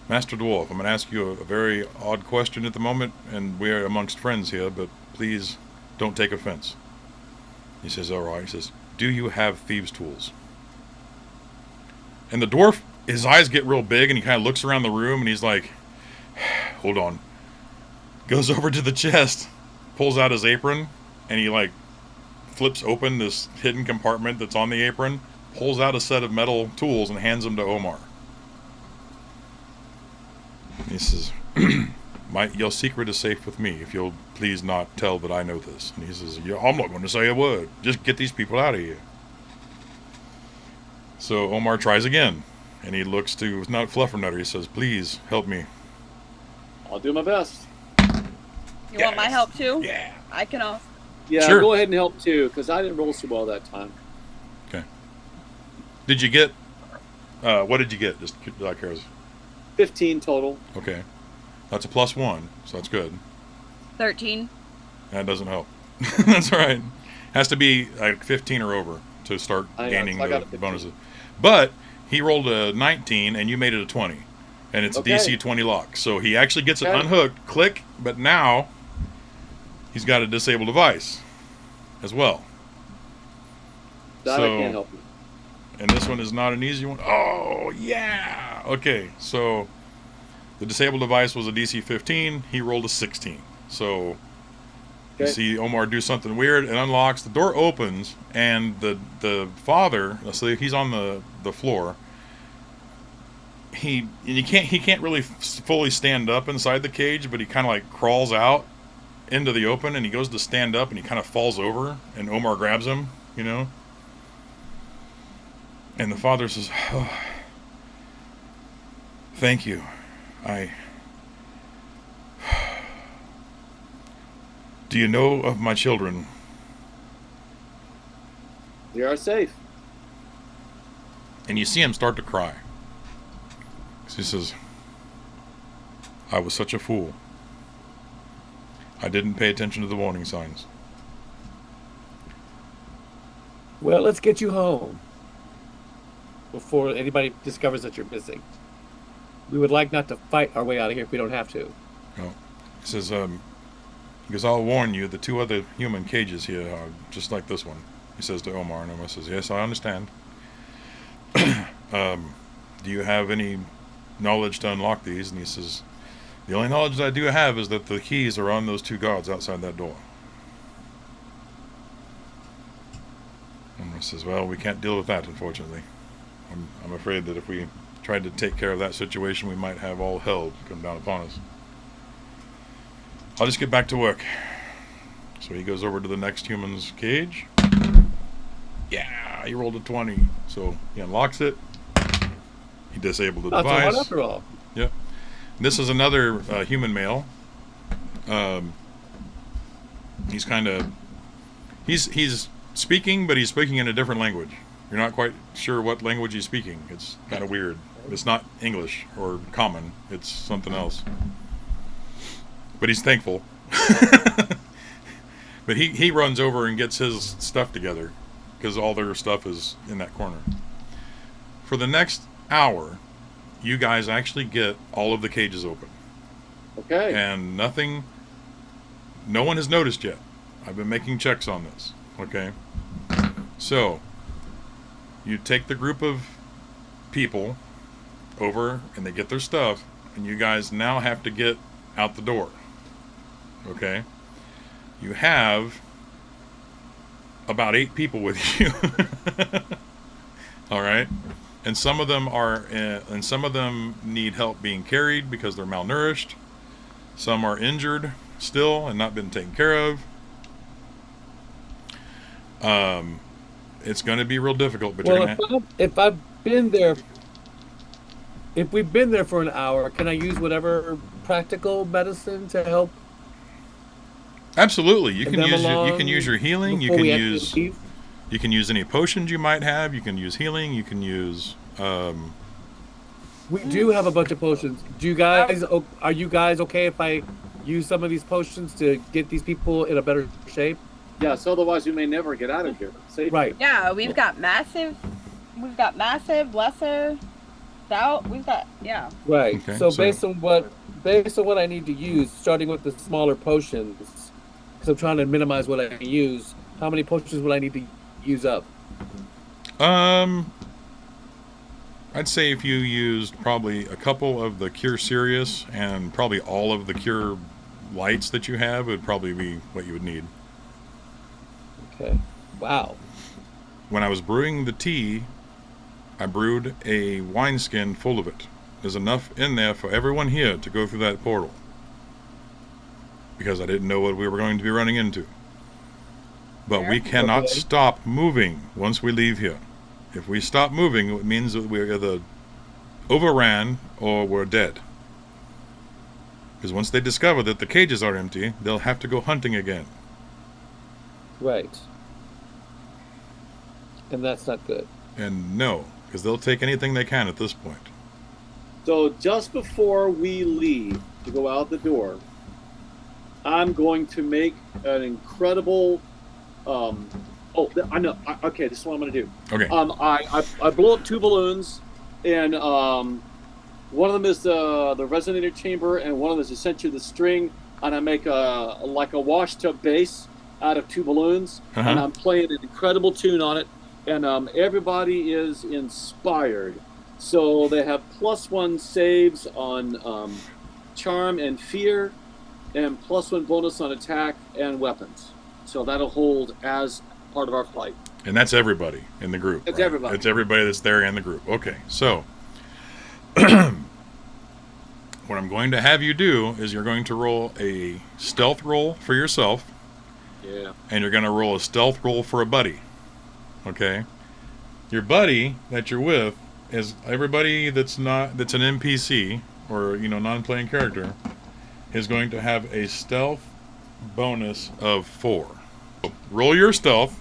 "Master Dwarf, I'm going to ask you a very odd question at the moment, and we are amongst friends here, but please don't take offense." He says, "All right." He says, "Do you have thieves' tools?" And the dwarf, his eyes get real big, and he kind of looks around the room, and he's like, "Hold on." Goes over to the chest, pulls out his apron, and he like flips open this hidden compartment that's on the apron, pulls out a set of metal tools, and hands them to Omar. He says, Your secret is safe with me, if you'll please not tell that I know this." And he says, "Yeah, I'm not going to say a word. Just get these people out of here." So Omar tries again, and he looks to, not Fluffernutter, he says, "Please, help me." I'll do my best. You want my help too? Yeah. I can also. Yeah, Sure. go ahead and help too, because I didn't roll so well that time. Okay. Did you get, what did you get? Just out of curiosity. 15 total. Okay. That's a +1, so that's good. 13. That doesn't help. That's all right. Has to be like 15 or over to start I know, gaining so I got the a 15. bonuses. But he rolled a 19 and you made it a 20. And it's Okay. DC 20 lock. So he actually gets it Okay. unhooked. Click. But now he's got a disabled device as well. That I can't help you. And this one is not an easy one. Oh, yeah! Okay, so the disabled device was a DC 15. He rolled a 16. So you see Omar do something weird. It unlocks. The door opens, and the father, so he's on the floor. He can't really fully stand up inside the cage, but he kind of like crawls out into the open, and he goes to stand up, and he kind of falls over, and Omar grabs him, you know. And the father says, "Oh, thank you. Do you know of my children?" They are safe. And you see him start to cry. He says, "I was such a fool. I didn't pay attention to the warning signs." Well, let's get you home before anybody discovers that you're missing. We would like not to fight our way out of here if we don't have to. No. He says, because I'll warn you, the 2 other human cages here are just like this one. He says to Omar, and Omar says, "Yes, I understand." Do you have any knowledge to unlock these? And he says, "The only knowledge that I do have is that the keys are on those 2 guards outside that door." And he says, "Well, we can't deal with that, unfortunately. I'm afraid that if we tried to take care of that situation, we might have all hell come down upon us. I'll just get back to work." So he goes over to the next human's cage. Yeah, he rolled a 20. So he unlocks it. He disabled the device. That's a 1 after all. Yep. This is another human male. He's kind of... He's speaking, but he's speaking in a different language. You're not quite sure what language he's speaking. It's kind of weird. It's not English or common. It's something else. But he's thankful. But he runs over and gets his stuff together because all their stuff is in that corner. For the next hour, you guys actually get all of the cages open. Okay. And no one has noticed yet. I've been making checks on this. Okay. So, you take the group of people over and they get their stuff, and you guys now have to get out the door. Okay? You have about 8 people with you. All right? And some of them need help being carried because they're malnourished. Some are injured still and not been taken care of. It's going to be real difficult, but if we've been there for an hour, can I use whatever practical medicine to help? Absolutely. You can use your healing. You can use any potions you might have. You can use healing. You can use. We do have a bunch of potions. Are you guys okay if I use some of these potions to get these people in a better shape? Yes, otherwise we may never get out of here. Safe. Right. Yeah, we've got massive, lesser, stout. Right. Okay, so based on what I need to use, starting with the smaller potions, because I'm trying to minimize what I use. How many potions will I need to use up? I'd say if you used probably a couple of the Cure Serious and probably all of the Cure Lights that you have would probably be what you would need. Okay. Wow. When I was brewing the tea, I brewed a wineskin full of it. There's enough in there for everyone here to go through that portal. Because I didn't know what we were going to be running into. But we cannot stop moving once we leave here. If we stop moving, it means that we're either overran or we're dead. Because once they discover that the cages are empty, they'll have to go hunting again. Right. And that's not good. And no, because they'll take anything they can at this point. So just before we leave to go out the door, I'm going to make an incredible... I know. Okay, this is what I'm going to do. Okay. I blow up 2 balloons, and one of them is the resonator chamber, and one of them is essentially the string. and I make a washtub bass out of 2 balloons, Uh-huh. and I'm playing an incredible tune on it, and everybody is inspired. So they have +1 saves on charm and fear, and +1 bonus on attack and weapons. So that'll hold as part of our fight. And that's everybody in the group. It's right? everybody. It's everybody that's there in the group. Okay, so what I'm going to have you do is you're going to roll a stealth roll for yourself, Yeah. and you're going to roll a stealth roll for a buddy. Okay? Your buddy that you're with is everybody that's an NPC or non-playing character is going to have a stealth bonus of 4. So roll your stealth.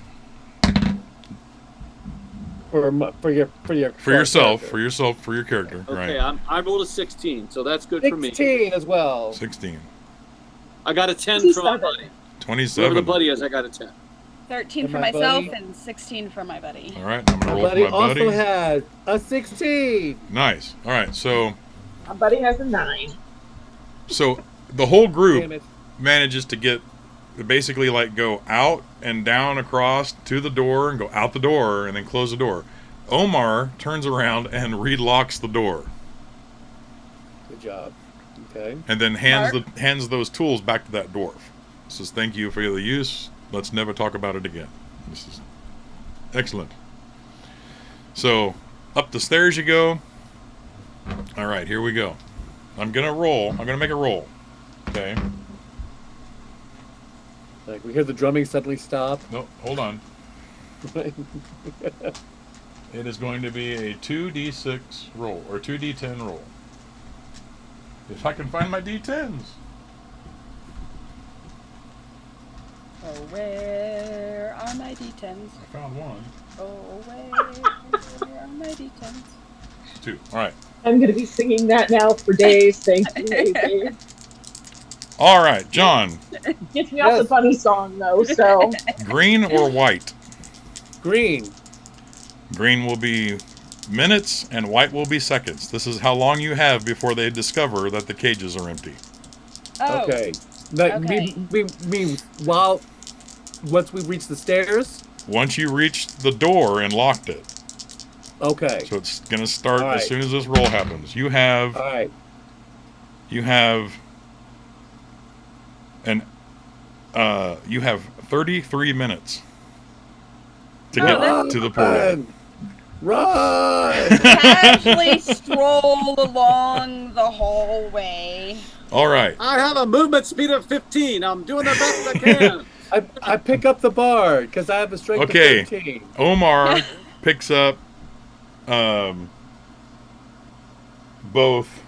For yourself, character. for your character, Okay, right? I rolled a 16, so that's good for me. 16 as well. 16. I got a 10 from my 27. buddy. 27. Whoever the buddy is, I got a 10. 13 And for my myself buddy? and 16 for my buddy. All right, I'm going to My roll for buddy my buddy. also has a 16. Nice. All right, so My buddy has a 9. the whole Damn group it. manages to get basically go out and down across to the door and go out the door and then close the door. Omar turns around and relocks the door Good job. Okay. and then hands those tools back to that dwarf. Says, "Thank you for the use. Let's never talk about it again." This is excellent. So up the stairs you go. All right, here we go. I'm gonna roll. I'm gonna make a roll. Okay. Like we hear the drumming suddenly stop. No, hold on. It is going to be a 2d6 roll, or 2d10 roll. If I can find my d10s. Oh, where are my D10s? I found one. Oh, where are my D10s? 2. All right. I'm going to be singing that now for days. Thank you, Hazy. All right, John. Gets me off the bunny song, though, so... Green or white? Green. Green will be minutes and white will be seconds. This is how long you have before they discover that the cages are empty. Oh, Okay. Like, Okay. Once we reach the stairs. Once you reached the door and locked it. Okay. So it's going to start All right. as soon as this roll happens. You have All right. 33 minutes to get to the portal. Run! casually stroll along the hallway. All right. I have a movement speed of 15. I'm doing the best I can. I pick up the bar because I have a strength Okay. of 13. Omar picks up both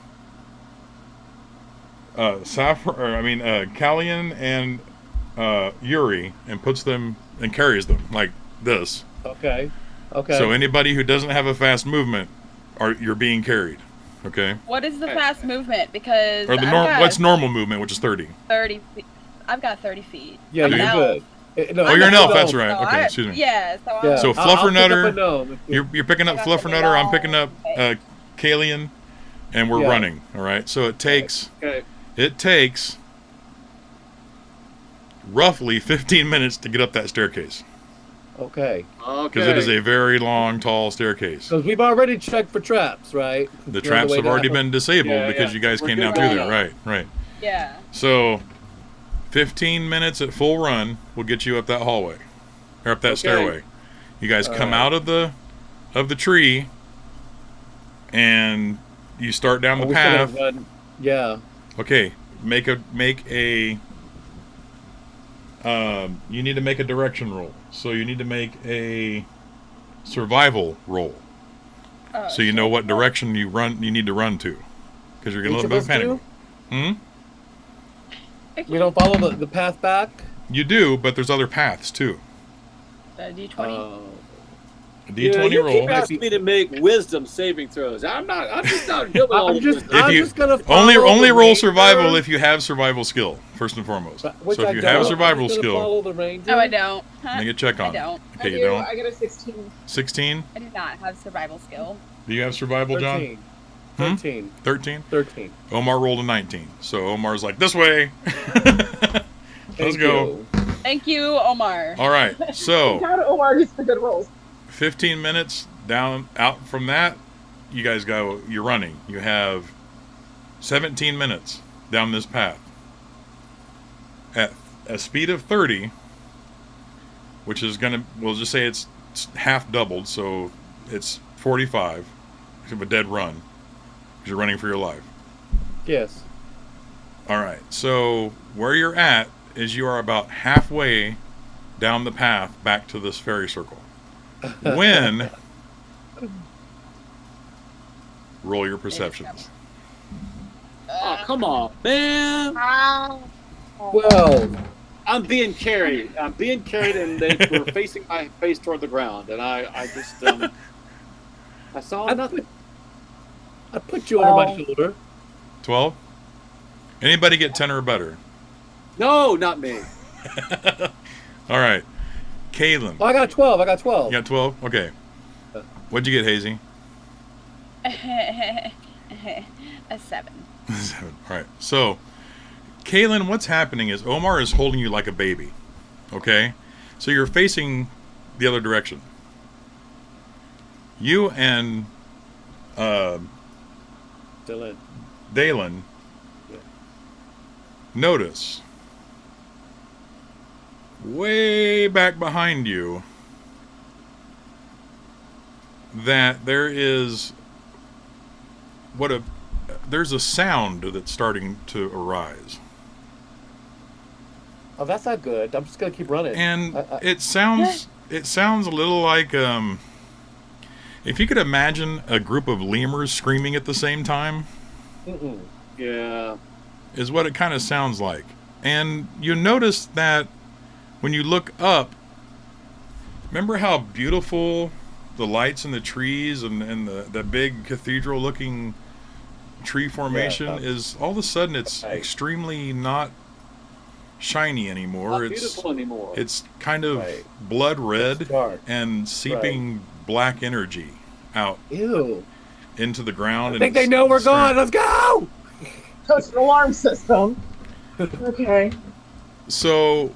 Callean and Yuri and puts them and carries them like this. Okay. Okay. So anybody who doesn't have a fast movement, you're being carried. Okay. What is the fast movement? Because Or what's normal movement, which is 30. 30 feet. I've got 30 feet. yeah, I'm you're an good. No, Oh, you're an no, elf. no. That's right. So Okay. Excuse me. Yeah. So Yeah. So I'll pick up Fluffernutter, a gnome. you're picking up I got the Fluffernutter. I'm gnome. picking up Callean, and we're Yeah. running. All right. So it takes Okay. roughly 15 minutes to get up that staircase Okay. because it is a very long, tall staircase. Because we've already checked for traps, right? The You know, traps way have down. already been disabled Yeah, because yeah. you guys We're came good down through now. there. Right. yeah. So 15 minutes at full run will get you up that hallway or up that stairway. You guys come out of the tree and you start down the We still gotta path. run. Yeah. Okay, make a you need to make a direction roll. So you need to make a survival roll. Oh, So you know what direction you need to run to, because you're gonna Each little of bit us of panic. We don't follow the path back. You do, but there's other paths too. D20. A D20 you roll. keep asking me to make wisdom saving throws. I'm just not doing all I'm the just, wisdom. If I'm you just gonna only follow the roll ranger, survival if you have survival skill first and foremost. which So I if you don't. have survival I'm just gonna skill, follow the ranger. No, I don't. Huh? make a check I on it. don't. Okay, I you do. don't. I get a 16. 16. I do not have survival skill. Do you have survival, John? 13. 13. 13? 13. Omar rolled a 19. So Omar's like, this way. Let's go. Thank you, Omar. All right. So Down to Omar gets the good rolls. 15 minutes down out from that, you guys go, you're running. You have 17 minutes down this path. At a speed of 30, which is going to, we'll just say it's half doubled, so it's 45. It's a dead run because you're running for your life. Yes. All right. So where you're at is you are about halfway down the path back to this fairy circle. When roll your perceptions. Oh, come on, man. Well, I'm being carried. I'm being carried, and they were facing my face toward the ground, and I just I saw nothing. I put you over my shoulder. 12. Anybody get 10 or better? No, not me. All right. Callean. Oh, I got 12. I got 12. You got 12? Okay. What'd you get, Hazy? A 7. 7. All right. So, Callean, what's happening is Omar is holding you like a baby. Okay? So you're facing the other direction. You and Dalan. Dalan notice way back behind you that there's a sound that's starting to arise. Oh, that's not good. I'm just gonna keep running. And it sounds a little like if you could imagine a group of lemurs screaming at the same time. Yeah. Is what it kind of sounds like. And you notice that when you look up, remember how beautiful the lights in the trees and the big cathedral looking tree formation is? All of a sudden it's extremely not shiny anymore. Not beautiful anymore. It's kind of blood red and seeping black energy out into the ground. I think they know we're gone. Let's go! So it's an alarm system. Okay. So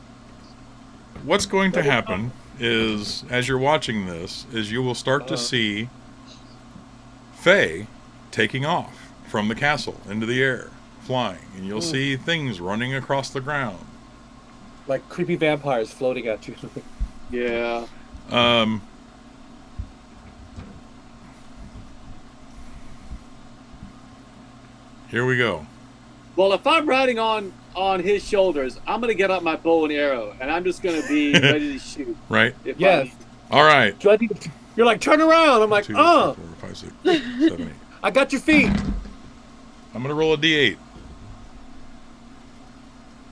what's going to happen is, as you're watching this, is you will start to see Fae taking off from the castle into the air, flying, and you'll see things running across the ground. Like creepy vampires floating at you. Yeah. Here we go. Well, if I'm riding on his shoulders, I'm going to get out my bow and arrow, and I'm just going to be ready to shoot. Right? Yes. All right. You're like, turn around. I'm like, 2, 3, 4, 5, 6, 7, 8. I got your feet. I'm going to roll a d8.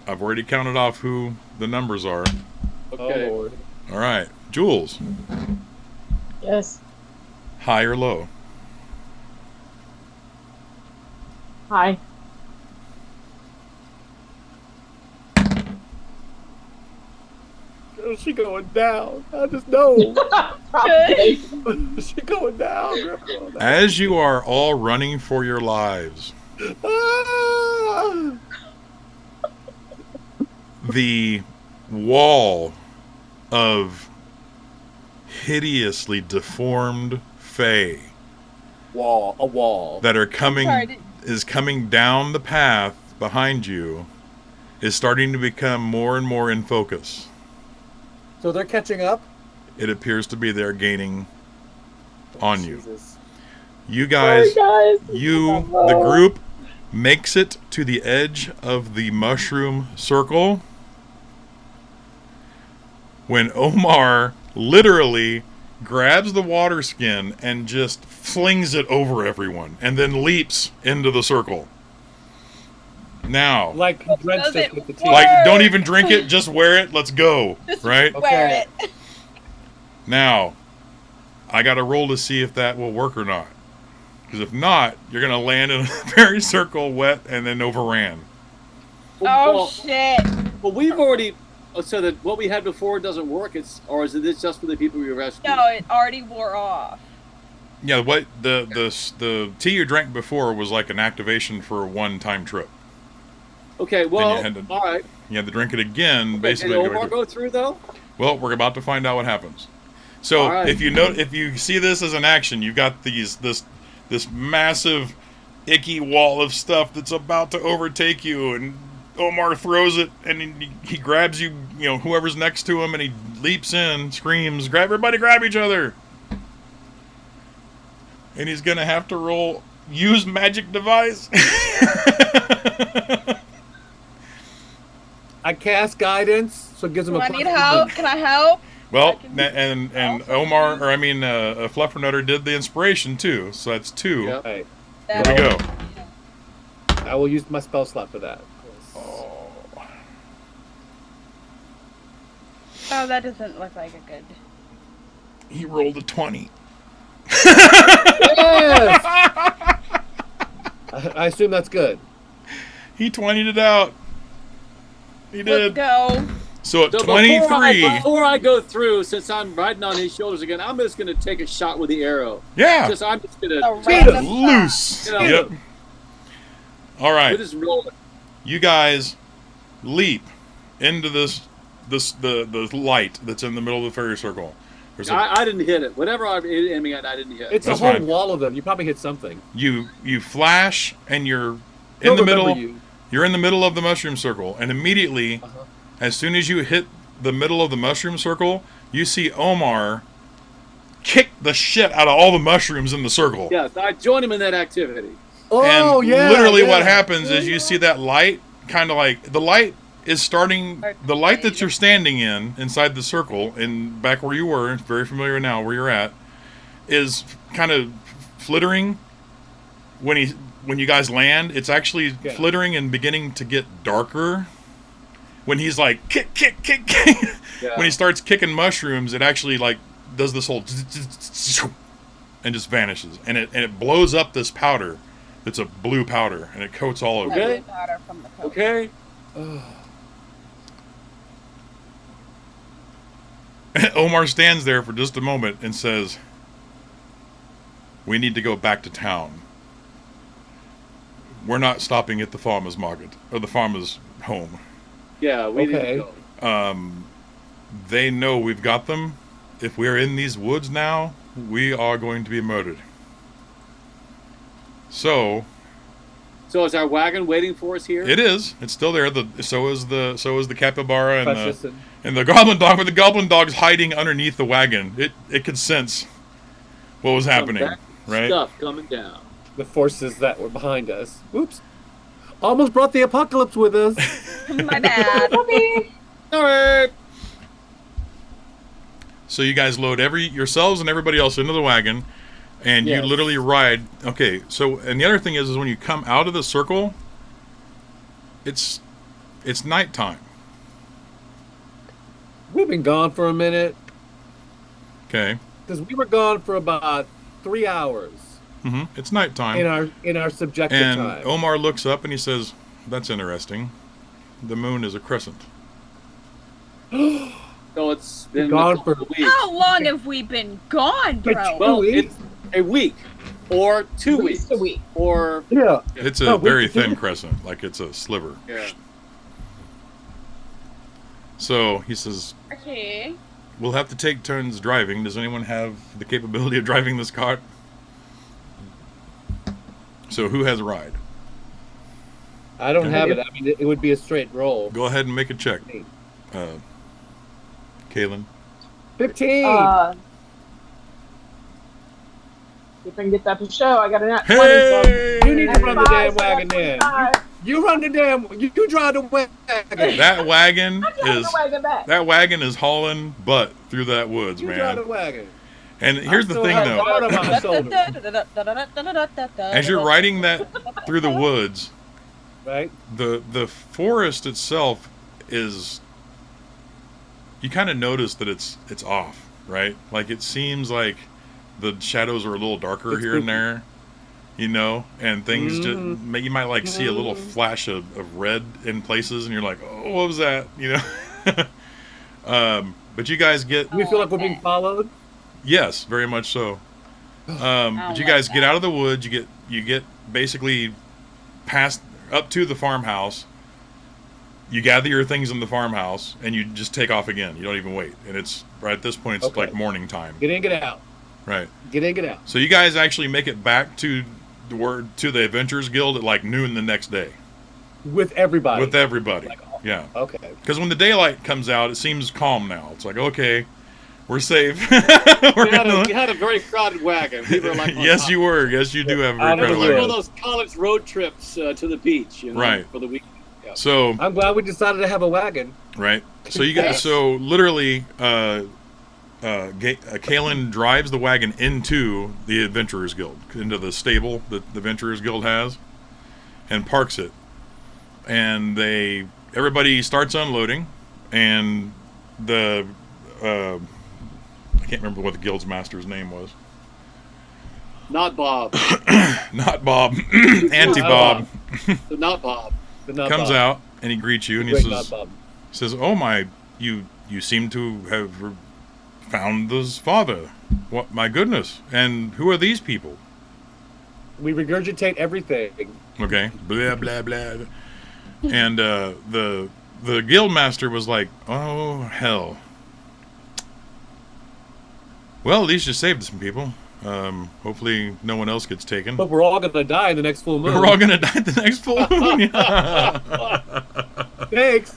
I've already counted off who the numbers are. Okay. Oh, Lord. All right. Jules. Yes. High or low? Hi. She going down. I just know. Probably. She going down. As you are all running for your lives, the wall of hideously deformed Fae A wall. that are coming down the path behind you is starting to become more and more in focus. So they're catching up? It appears to be they're gaining on you. Jesus. You guys, Sorry, guys. the group makes it to the edge of the mushroom circle when Omar literally grabs the water skin and just flings it over everyone and then leaps into the circle. Now, Like he drenched it with the tea. like, don't even drink it, just wear it, let's go, right? Wear it. Now, I got to roll to see if that will work or not. Because if not, you're going to land in a fairy circle wet and then overran. Oh, shit. Well, we've already so that what we had before doesn't work. Or is it just for the people we rescued? No, it already wore off. Yeah, what the tea you drank before was like an activation for a one-time trip. Okay, well, had to- all right. You had to drink it again, Okay, basically. did Omar go through though? Well, we're about to find out what happens. So All right. if you see this as an action, you've got this massive icky wall of stuff that's about to overtake you, and Omar throws it, and he grabs you, whoever's next to him, and he leaps in, screams, Everybody grab each other!" And he's gonna have to roll use magic device. I cast guidance, so it gives him Do a. I need help? Can I help? Well, and Omar, or I mean, Fluffernutter did the inspiration too, so that's 2. Yep. Right. Here we go. I will use my spell slot for that. Oh. Oh, that doesn't look like a good. He rolled a 20. Yes! I assume that's good. He 20'd it out. He did. Let's go. So at So 23. Before I go through, since I'm riding on his shoulders again, I'm just going to take a shot with the arrow. Yeah. I'm just going A to random Loose. You know, Yep. All right. just roll it. You guys leap into the light that's in the middle of the fairy circle. There's I didn't hit it. Whatever I'm aiming at, I didn't hit. It's That's a whole fine. wall of them. You probably hit something. you flash, and you're in He'll the remember middle. you. You're in the middle of the mushroom circle, and immediately, as soon as you hit the middle of the mushroom circle, you see Omar kick the shit out of all the mushrooms in the circle. Yes, I joined him in that activity. Oh, And yeah. literally yeah. what happens is you see that light, kind of like, the light is starting, the light that you're standing in, inside the circle, and back where you were, very familiar now where you're at, is kind of flittering when you guys land. It's actually flittering and beginning to get darker. When he's like, kick, kick, kick, kick. Yeah. When he starts kicking mushrooms, it actually like does this whole and just vanishes. And it blows up this powder. It's a blue powder, and it coats all over. Okay. Powder from the coat. Okay. Omar stands there for just a moment and says, "We need to go back to town. We're not stopping at the farmer's market, or the farmer's home. Yeah, we need Okay. to go. They know we've got them. If we're in these woods now, we are going to be murdered. So So is our wagon waiting for us here? it is. It's still there. So is the capybara Precious and the goblin dog. But the goblin dog's hiding underneath the wagon. It could sense what was happening, right? Stuff coming down. the forces that were behind us. Oops. Almost brought the apocalypse with us. My bad. All right. So you guys load yourselves and everybody else into the wagon, and you Yes. literally ride. Okay. So and the other thing is when you come out of the circle, it's nighttime. We've been gone for a minute. Okay. Because we were gone for about 3 hours It's nighttime. in our subjective And time. Omar looks up and he says, "That's interesting. The moon is a crescent." So it's been Gone a couple for- of weeks. How long have we been gone, bro? Well, weeks? it's a week or 2 At weeks least a week. or Yeah. It's Oh, a very we- thin crescent, like it's a sliver. yeah. So he says, Okay. "We'll have to take turns driving. Does anyone have the capability of driving this cart?" So who has a ride? I don't Okay. have it. I mean, it would be a straight roll. Go ahead and make a check. Callean. 15! See if I can get that to show. I got a nat 20. Hey! You need to run the damn so I got wagon then. 25. You run the damn... You drive the wagon. That wagon I'm driving is the wagon back. that wagon is hauling butt through that woods, You drive the man. wagon. And here's the still thing, have though. guard on my shoulder. As you're riding that through the woods, Right? the forest itself is. You kind of notice that it's off, right? Like it seems like the shadows are a little darker It's here and spooky. there, and things just you might like see a little flash of red in places, and you're like, oh, what was that? But you guys get We feel like we're being followed. yes, very much so. But you guys get out of the woods. You get basically past up to the farmhouse. You gather your things in the farmhouse, and you just take off again. You don't even wait. And it's right at this point. It's like morning time. Get in, get out. Right. Get in, get out. So you guys actually make it back to the Adventurers Guild at like noon the next day. With everybody. With everybody. Like, yeah. Okay. Because when the daylight comes out, it seems calm now. It's like, okay, we're safe. You had a very crowded wagon. We were like, yes, you were. Yes, you do have a very crowded It was like wagon. one of those college road trips to the beach, right, for the weekend. Yeah. So I'm glad we decided to have a wagon. Right. So you guys. So literally, Callean drives the wagon into the Adventurers Guild, into the stable that the Adventurers Guild has, and parks it. And everybody starts unloading, and I can't remember what the guild's master's name was. Not Bob. Not Bob. Anti-Bob. Not Bob. Comes out and he greets you and he says, "Oh my, you seem to have found this father. What, my goodness! And who are these people?" We regurgitate everything. Okay, blah blah blah. And the guild master was like, "Oh hell. Well, at least you saved some people. Hopefully no one else gets taken. But we're all gonna die in the next full moon. We're all gonna die in the next full moon." Thanks.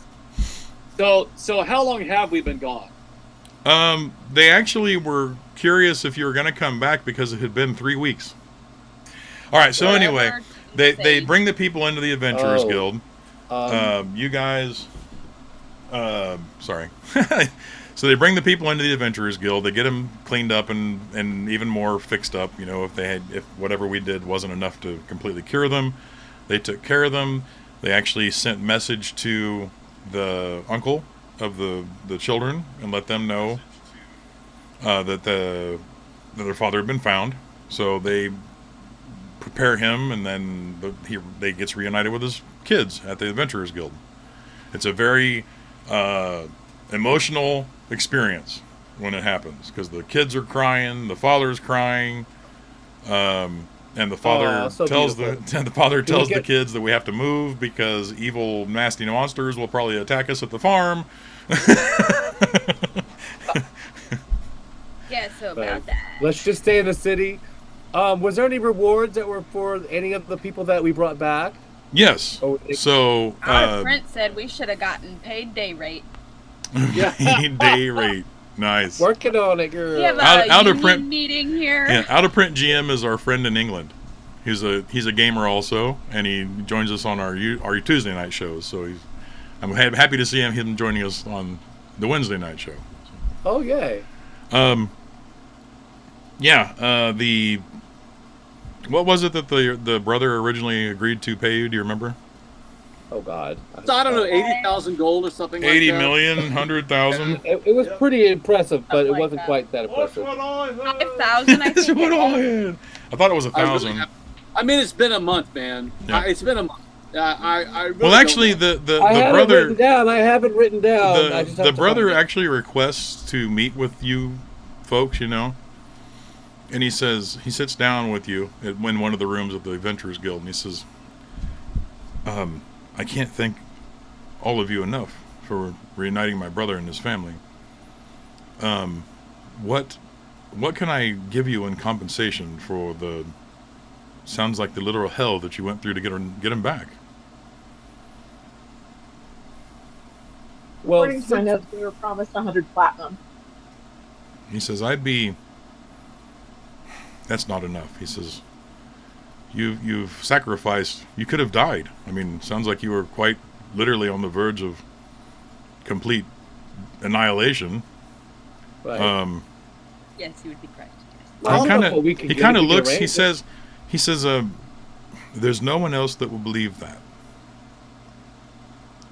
So how long have we been gone? They actually were curious if you were gonna come back because it had been 3 weeks. All right. So anyway, they bring the people into the Adventurers Guild. You guys. Sorry. So they bring the people into the Adventurers Guild. They get them cleaned up and even more fixed up. You know, if whatever we did wasn't enough to completely cure them, they took care of them. They actually sent message to the uncle of the children and let them know that their father had been found. So they prepare him, and then he gets reunited with his kids at the Adventurers Guild. It's a very emotional experience when it happens because the kids are crying, the father's crying, and the father tells the kids that we have to move because evil, nasty monsters will probably attack us at the farm. Yeah, so about that. Let's just stay in the city. Was there any rewards that were for any of the people that we brought back? Yes. So our friend said we should have gotten paid day rate. Day rate. Nice. Working on it, girl. We have a out of print meeting here. Yeah, Out of Print GM is our friend in England. He's a gamer also, and he joins us on our Tuesday night shows. So I'm happy to see him joining us on the Wednesday night show. Oh yay. What was it that the brother originally agreed to pay you? Do you remember? Oh God. So I don't know, 80,000 gold or something like that. 80 million, 100,000. It was pretty impressive, but it wasn't quite that impressive. 5,000, I think. I thought it was 1,000. I mean, it's been a month, man. Yeah. It's been a month. I really well, actually, the brother. I have it written down. The brother actually requests to meet with you, folks. You know, and he sits down with you in one of the rooms of the Adventurers Guild, and he says, "I can't thank all of you enough for reuniting my brother and his family. What can I give you in compensation for the sounds like the literal hell that you went through to get him back?" Well, according to my notes, we were promised 100 platinum. He says, that's not enough. He says, you've sacrificed, you could have died. I mean, sounds like you were quite literally on the verge of complete annihilation. Right. Yes, he would be correct. He kind of looks, he says, there's no one else that will believe that.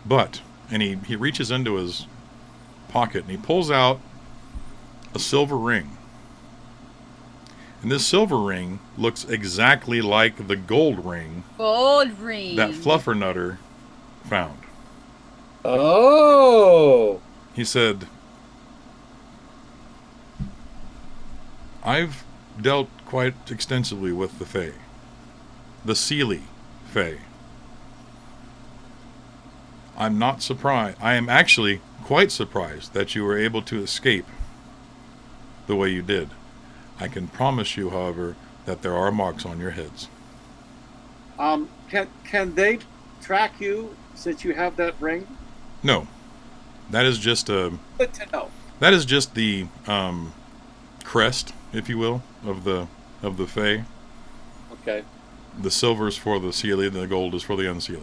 But, and he reaches into his pocket and he pulls out a silver ring. And this silver ring looks exactly like the gold ring that Fluffernutter found. Oh! He said, I've dealt quite extensively with the Fae. The Unseelie Fae. I'm not surprised. I am actually quite surprised that you were able to escape the way you did. I can promise you, however, that there are marks on your heads. Can they track you since you have that ring? No. That is just a... Good to know. That is just the crest, if you will, of the Fae. Okay. The silver's for the Unseelie, and the gold is for the Unseelie.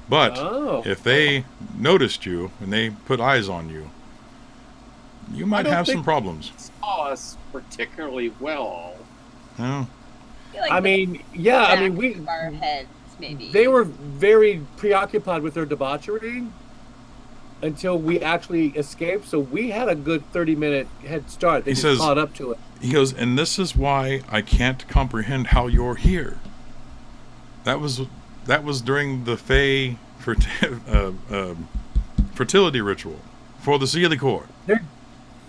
But if they noticed you and they put eyes on you, you might have some problems. Saw us particularly well. Oh. I mean, yeah, I mean, we. Our heads, maybe. They were very preoccupied with their debauchery until we actually escaped. So we had a good 30-minute head start. They just caught up to it. He goes, and this is why I can't comprehend how you're here. That was during the Fae fertility ritual for the Unseelie Court.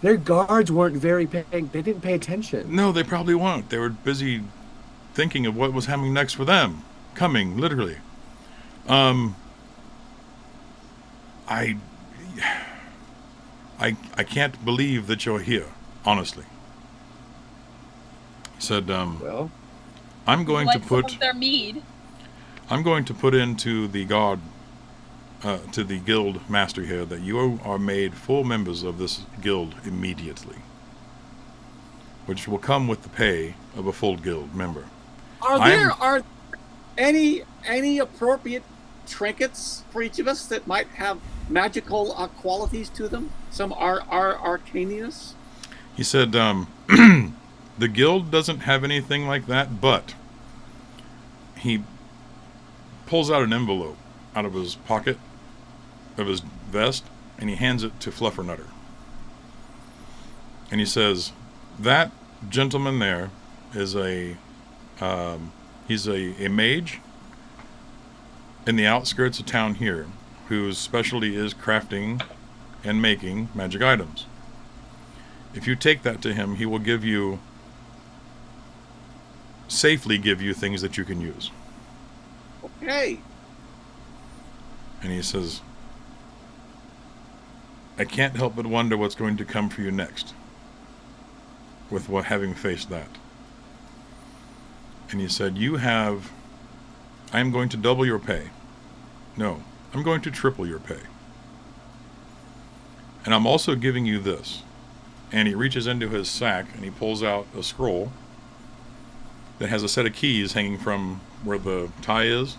Their guards weren't very paying. They didn't pay attention. No, they probably weren't. They were busy thinking of what was happening next for them. Coming, literally. I can't believe that you're here, honestly. He said, well, I'm going to put... Some of their mead. I'm going to put into the to the guild master here that you are made full members of this guild immediately, which will come with the pay of a full guild member. Are there any appropriate trinkets for each of us that might have magical qualities to them? Some are arcanius? He said, the guild doesn't have anything like that, but he pulls out an envelope out of his pocket of his vest, and he hands it to Fluffernutter. And he says, that gentleman there is he's a mage in the outskirts of town here, whose specialty is crafting and making magic items. If you take that to him, he will safely give you things that you can use. Okay. And he says, I can't help but wonder what's going to come for you next, with having faced that. And he said, I am going to double your pay. No, I'm going to triple your pay. And I'm also giving you this. And he reaches into his sack and he pulls out a scroll that has a set of keys hanging from where the tie is.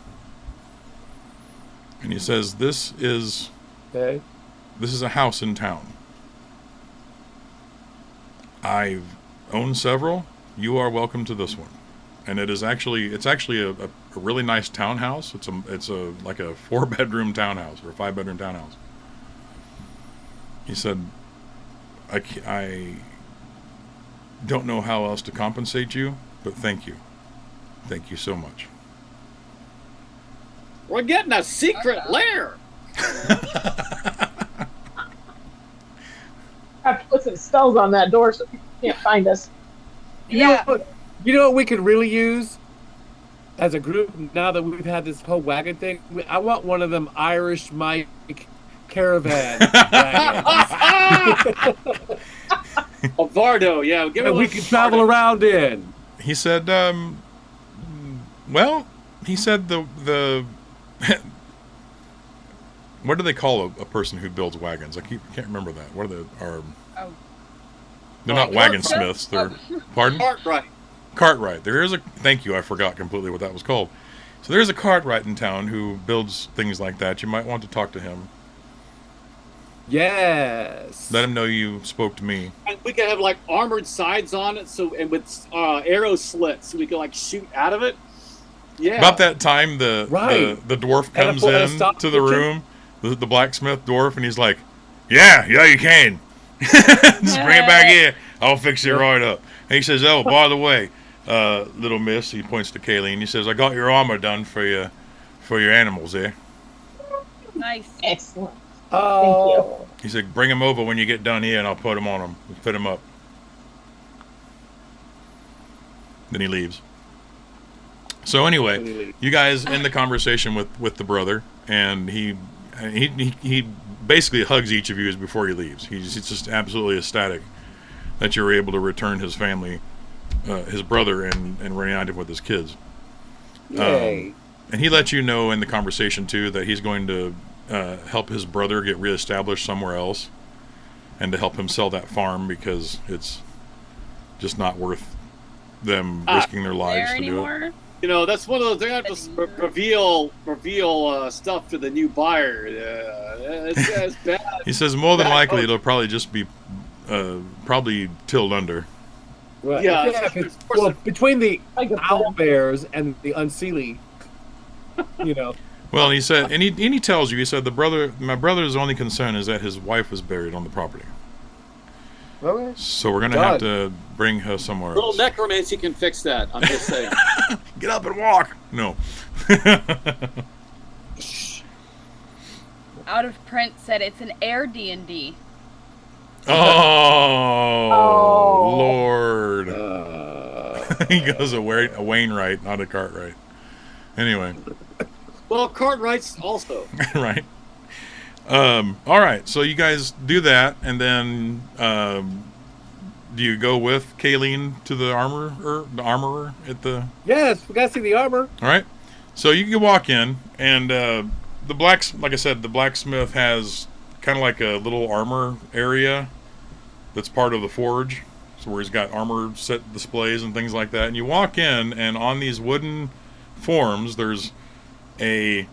And he says, this is a house in town. I've owned several. You are welcome to this one. And it's actually a really nice townhouse. It's like a 4-bedroom townhouse or a 5-bedroom townhouse. He said, I don't know how else to compensate you, but thank you. Thank you so much. We're getting a secret lair. I have to put some spells on that door so people can't find us. You know what we could really use as a group now that we've had this whole wagon thing? I want one of them Irish Mike caravan wagons. A Vardo, yeah. Give we can travel around in. He said, the what do they call a person who builds wagons? I can't remember that. What are they're not wagon smiths. They're pardon? Cartwright. There is thank you. I forgot completely what that was called. So there's a cartwright in town who builds things like that. You might want to talk to him. Yes. Let him know you spoke to me. And we could have like armored sides on it, and with arrow slits, so we could like shoot out of it. Yeah. About that time, the dwarf comes in to the room, the blacksmith dwarf, and he's like, "Yeah, you can. Just bring it back here. I'll fix it right up." And he says, "Oh, by the way, little miss," he points to Callean. He says, "I got your armor done for your animals there." Nice. Excellent. Oh. Thank you. He said, "Bring them over when you get done here, and I'll put them on them, fit them up." Then he leaves. So anyway, you guys end the conversation with the brother, and he basically hugs each of you as before he leaves. He's just absolutely ecstatic that you were able to return his family, his brother, and reunite him with his kids. Yay. And he let you know in the conversation too that he's going to help his brother get reestablished somewhere else, and to help him sell that farm because it's just not worth them risking their lives to do it. You know, that's one of those. They have to reveal stuff to the new buyer. It's bad. He says more than likely it'll probably just be probably tilled under. Right. Yeah. Well, between the owl bears and the Unseelie, you know. Well, he said, and he tells you, he said, my brother's only concern is that his wife was buried on the property. Okay. So we're gonna have to bring her somewhere else. Little necromancy can fix that. I'm just saying. Get up and walk. No. Out of Print said it's an air D&D. Oh, Lord. He goes a Wainwright, not a Cartwright. Anyway. Well, Cartwrights also. Right. All right, so you guys do that, and then do you go with Callean to the armorer at the... Yes, we gotta see the armor. All right, so you can walk in, and like I said, the blacksmith has kind of like a little armor area that's part of the forge, so where he's got armor set displays and things like that. And you walk in, and on these wooden forms, there's a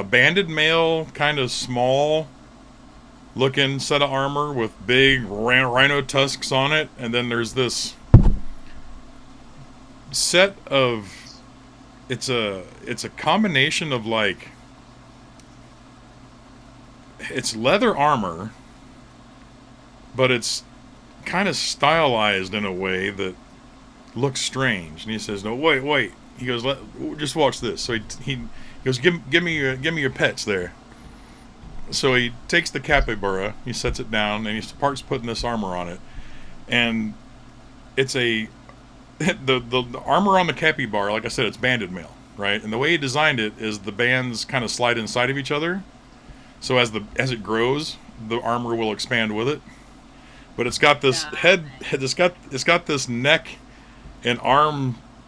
banded male, kind of small looking set of armor with big rhino tusks on it, and then there's this set of it's a combination of, like, it's leather armor, but it's kind of stylized in a way that looks strange. And he says, "No, wait." He goes, "Just watch this." So he goes, "Give me your pets there." So he takes the capybara, he sets it down, and he starts putting this armor on it. And it's the armor on the capybara, like I said, it's banded mail, right? And the way he designed it is the bands kind of slide inside of each other. So as it grows, the armor will expand with it. But it's got this it's got this neck and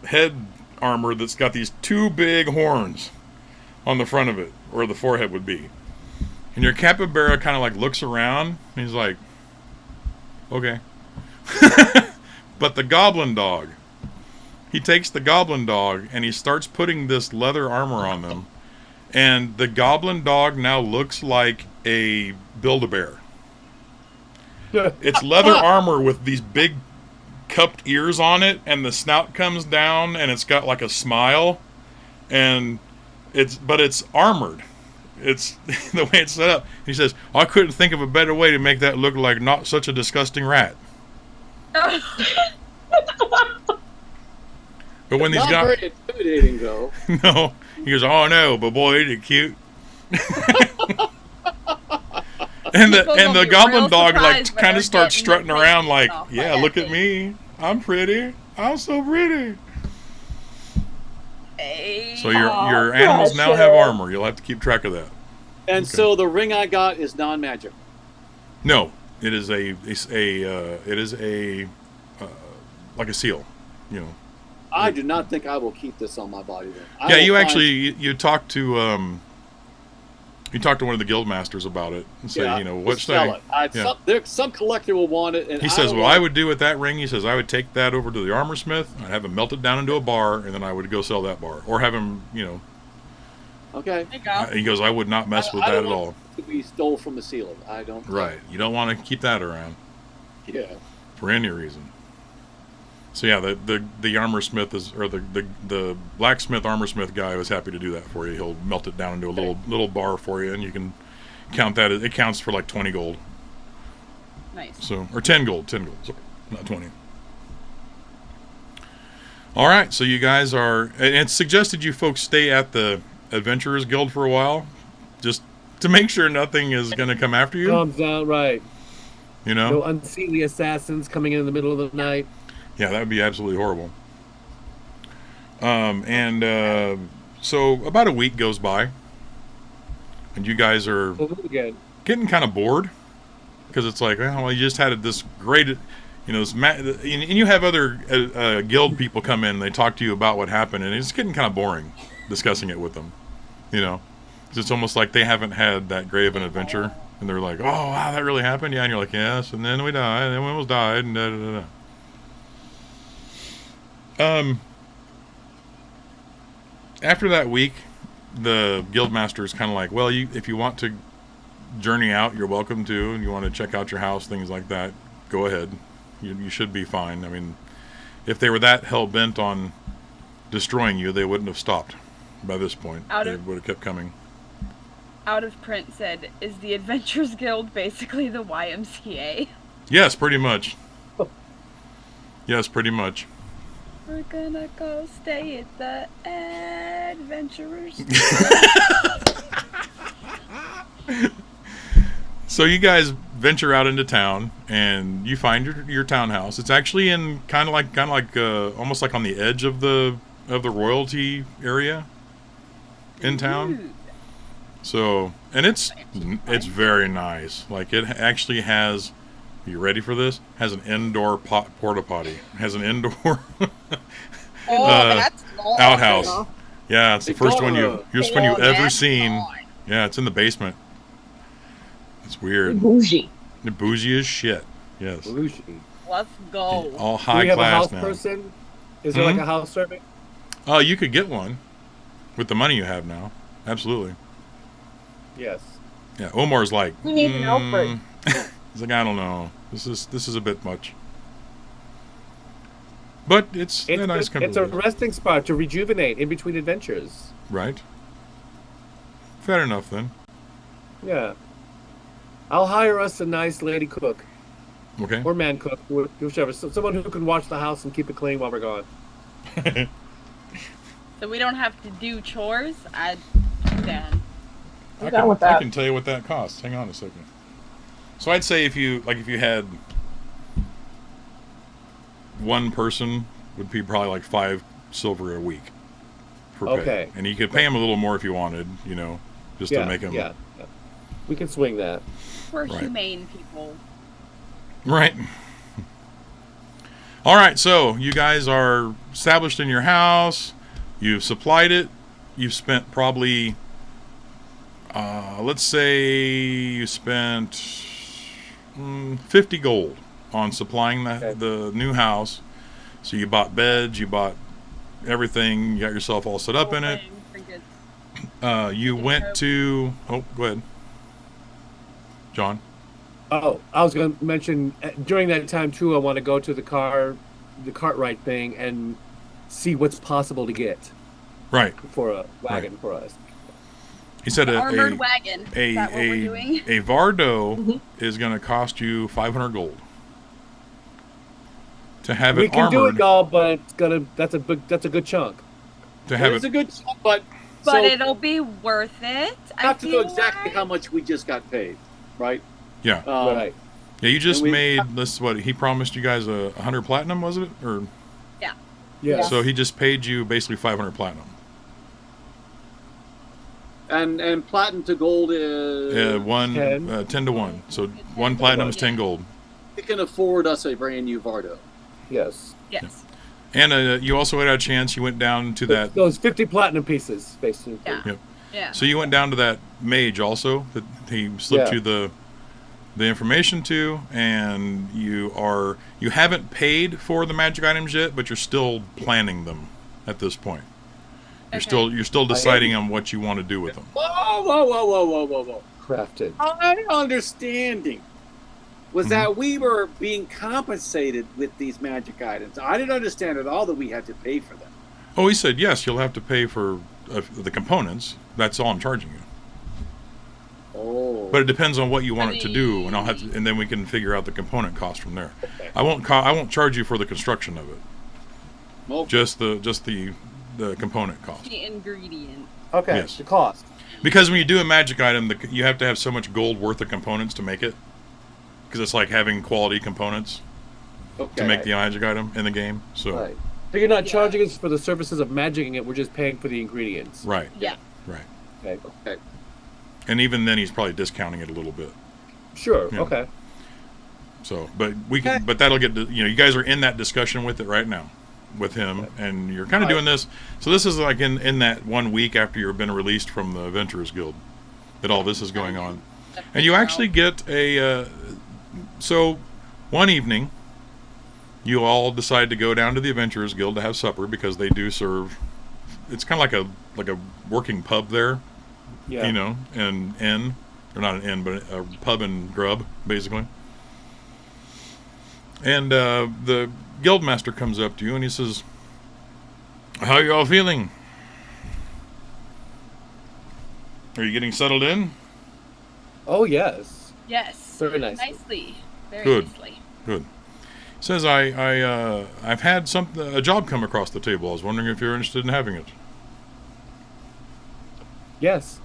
head armor that's got these two big horns on the front of it, where the forehead would be. And your capybara kind of like looks around, and he's like, okay. But the goblin dog, he takes the goblin dog and he starts putting this leather armor on them, and the goblin dog now looks like a Build-A-Bear. It's leather armor with these big cupped ears on it, and the snout comes down, and it's got like a smile, and it's armored. It's the way it's set up. He says, "I couldn't think of a better way to make that look like not such a disgusting rat." But when these Not very intimidating, though. No, he goes, "Oh no, but boy, isn't it cute?" And the goblin dog like kind of starts strutting around like, "Yeah, look at me. I'm pretty. I'm so pretty." So your animals now have armor. You'll have to keep track of that. And so the ring I got is non-magic. No, it is like a seal, you know. I do not think I will keep this on my body then. Yeah, you talked to one of the guild masters about it and say, what should I? Some collector will want it. And he says, what I would do with that ring, he says, I would take that over to the armor smith, I'd have him melt it down into a bar, and then I would go sell that bar, or have him, Okay. He goes, I would not mess with that at all. To be stole from the seal. I don't. Right. You don't want to keep that around. Yeah. For any reason. So yeah, the armor smith the blacksmith armor smith guy was happy to do that for you. He'll melt it down into a little bar for you, and you can count that. It counts for like 20 gold. Nice. So, or 10 gold, sorry, not 20. All right, so you guys are, and it's suggested you folks stay at the Adventurers Guild for a while, just to make sure nothing is going to come after you. Comes out right. No Unseelie assassins coming in the middle of the night. Yeah, that would be absolutely horrible. So about a week goes by, and you guys are Again. getting kind of bored because it's like, well, you just had this great, and you have other guild people come in and they talk to you about what happened, and it's getting kind of boring discussing it with them. It's almost like they haven't had that great of an adventure, and they're like, oh wow, that really happened, yeah, and you're like, yes, and then we died, and then we almost died, and da da da. After that week, the guildmaster is kind of like, well, if you want to journey out, you're welcome to, and you want to check out your house, things like that, go ahead. You should be fine. I mean, if they were that hell-bent on destroying you, they wouldn't have stopped by this point. They would have kept coming. Out of Print said, is the Adventurers Guild basically the YMCA? Yes, pretty much. Yes, pretty much. We're gonna go stay at the Adventurers. So you guys venture out into town, and you find your townhouse. It's actually in kind of like almost like on the edge of the royalty area in town. So, and it's very nice. Like, it actually has. You ready for this? Has an indoor porta potty. It has an indoor that's outhouse. Yeah, it's the first one you've ever seen. Yeah, it's in the basement. It's weird. Bougie. The bougie as shit. Yes. Bougie. Let's go. All high Do we have class a house now. person? Is there like a house servant? Oh, you could get one with the money you have now. Absolutely. Yes. Yeah, Omar's like, We need an Alfred. he's like, I don't know. This is a bit much. But it's a nice It's a resting spot to rejuvenate in between adventures. Right. Fair enough then. Yeah. I'll hire us a nice lady cook. Okay. Or man cook, whichever. Someone who can watch the house and keep it clean while we're gone. So we don't have to do chores? I'm down. I'm down with that. I can tell you what that costs. Hang on a second. So I'd say if you had one person, would be probably like 5 silver a week for pay. Okay. And you could pay him a little more if you wanted, just to make him. Yeah. We can swing that. We're Right. humane people. Right. All right, so you guys are established in your house. You've supplied it. You've spent probably, let's say you spent 50 gold on supplying the new house. So you bought beds, you bought everything, you got yourself all set up in it. You went to... Oh, go ahead. John? Oh, I was going to mention, during that time, too, I want to go to the Cartwright thing and see what's possible to get. Right. For a wagon for us. He said armored wagon. Is that what we're doing? A Vardo is going to cost you 500 gold. To have We it can armored. do it all, but that's a good chunk. To have It's it a good, but it'll be worth it. I have to know exactly how much we just got paid, right? Yeah. Right. Yeah, you just made this. What he promised you guys 100 platinum, was it? Or Yeah. so he just paid you basically 500 platinum. And platinum to gold is 10 to 1. So 1 platinum is 10 gold. we can afford us a brand new Vardo. Yes. Yes. And you also had a chance. You went down to that. Those 50 platinum pieces, basically. Yeah. Yep. Yeah. So you went down to that mage also that he slipped you the information to, and you haven't paid for the magic items yet, but you're still planning them at this point. You're still deciding on what you want to do with them. Whoa. Crafted. My understanding was that we were being compensated with these magic items. I didn't understand at all that we had to pay for them. Oh, he said yes. You'll have to pay for the components. That's all I'm charging you. Oh. But it depends on what you want it to do, and and then we can figure out the component cost from there. Okay. I won't charge you for the construction of it. Well, Just the component cost. The ingredient. Okay. Yes. The cost. Because when you do a magic item, you have to have so much gold worth of components to make it. Because it's like having quality components. Okay. to make the magic item in the game. So Right. So you're not Yeah. charging us for the services of magicking it. We're just paying for the ingredients. right, Yeah. right. Okay. Okay. And even then, he's probably discounting it a little bit. Sure. Yeah. Okay. So, but we can, but that'll get to, you guys are in that discussion with it right now, with him, and you're kind of doing this. So this is like in that 1 week after you've been released from the Adventurers Guild, that all this is going on, and you actually get a. So, one evening, you all decide to go down to the Adventurers Guild to have supper because they do serve. It's kind of like a working pub there, Yeah. an inn, or not an inn, but a pub and grub, basically. And the guildmaster comes up to you and he says, "How are you all feeling? Are you getting settled in?" Oh yes. Yes. Very nice. Nicely. Very Good. nicely. Good. He says, I've had a job come across the table. I was wondering if you're interested in having it." Yes.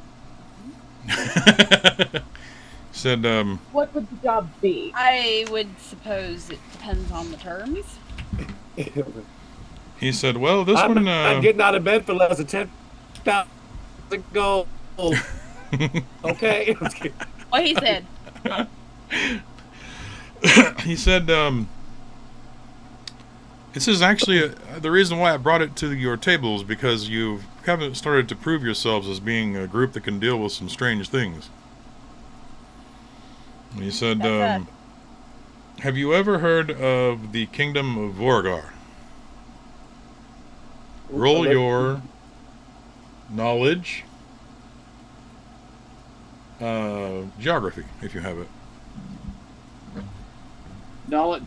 Said, What would the job be? I would suppose it depends on the terms. he said, "Well, this I'm, one, I'm getting out of bed for less than 10,000 gold. Okay. What he said. he said, this is actually the reason why I brought it to your table is because you've kind of started to prove yourselves as being a group that can deal with some strange things. And he said, That's have you ever heard of the kingdom of Vorgar? Roll your knowledge, geography, if you have it.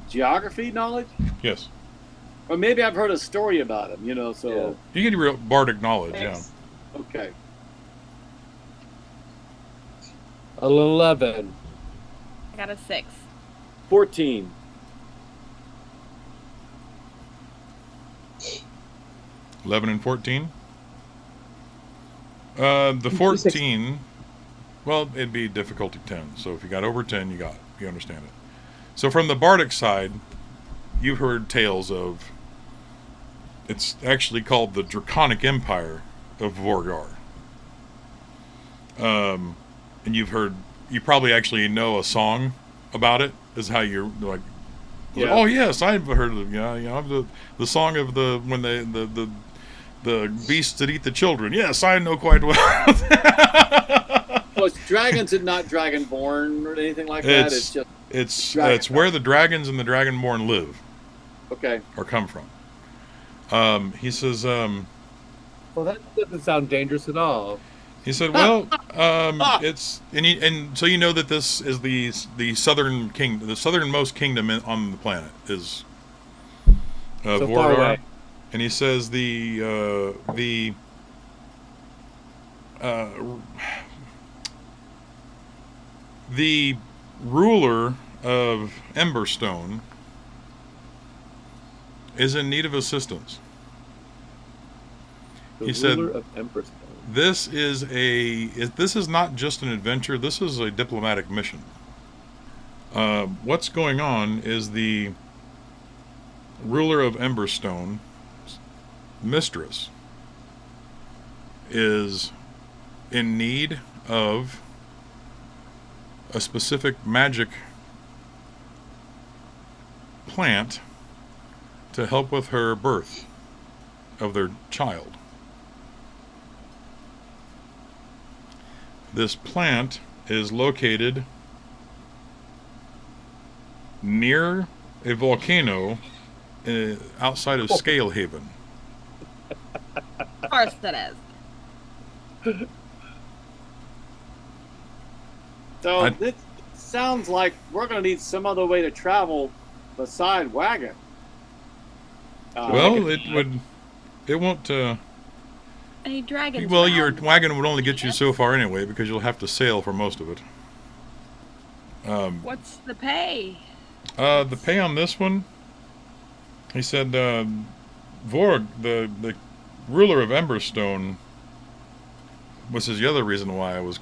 Geography knowledge? Yes. Or maybe I've heard a story about him, so... You get real bardic knowledge, Thanks. Okay. 11. I got a 6. 14. yeah. 11 and 14. The 14, well, it'd be difficulty 10. So if you got over 10, you understand it. So from the bardic side, you've heard tales of, it's actually called the Draconic Empire of Vorgar. And you probably actually know a song about it, is how you're like, Yeah. "Oh yes, I've heard of the song of when the beasts that eat the children. Yes, I know quite well." Well, it's dragons and not dragonborn or anything like that. It's just... It's where the dragons and the dragonborn live Okay. or come from. He says, Well, that doesn't sound dangerous at all. he said, "Well, it's and so you know that this is the southern king, the southernmost kingdom on the planet is So far Vorgar." away. And he says the ruler of Emberstone is in need of assistance. The He said- ruler of Empress. This is not just an adventure. This is a diplomatic mission. What's going on is the ruler of Emberstone, mistress, is in need of a specific magic plant to help with her birth of their child. This plant is located near a volcano outside of Scalehaven. Of course it is. So it sounds like we're going to need some other way to travel beside Wagon. Well, it won't. Any dragons? Well, around? your wagon would only get you so far anyway, because you'll have to sail for most of it. What's the pay? The pay on this one, he said, Vorg, the ruler of Emberstone, was the other reason why I was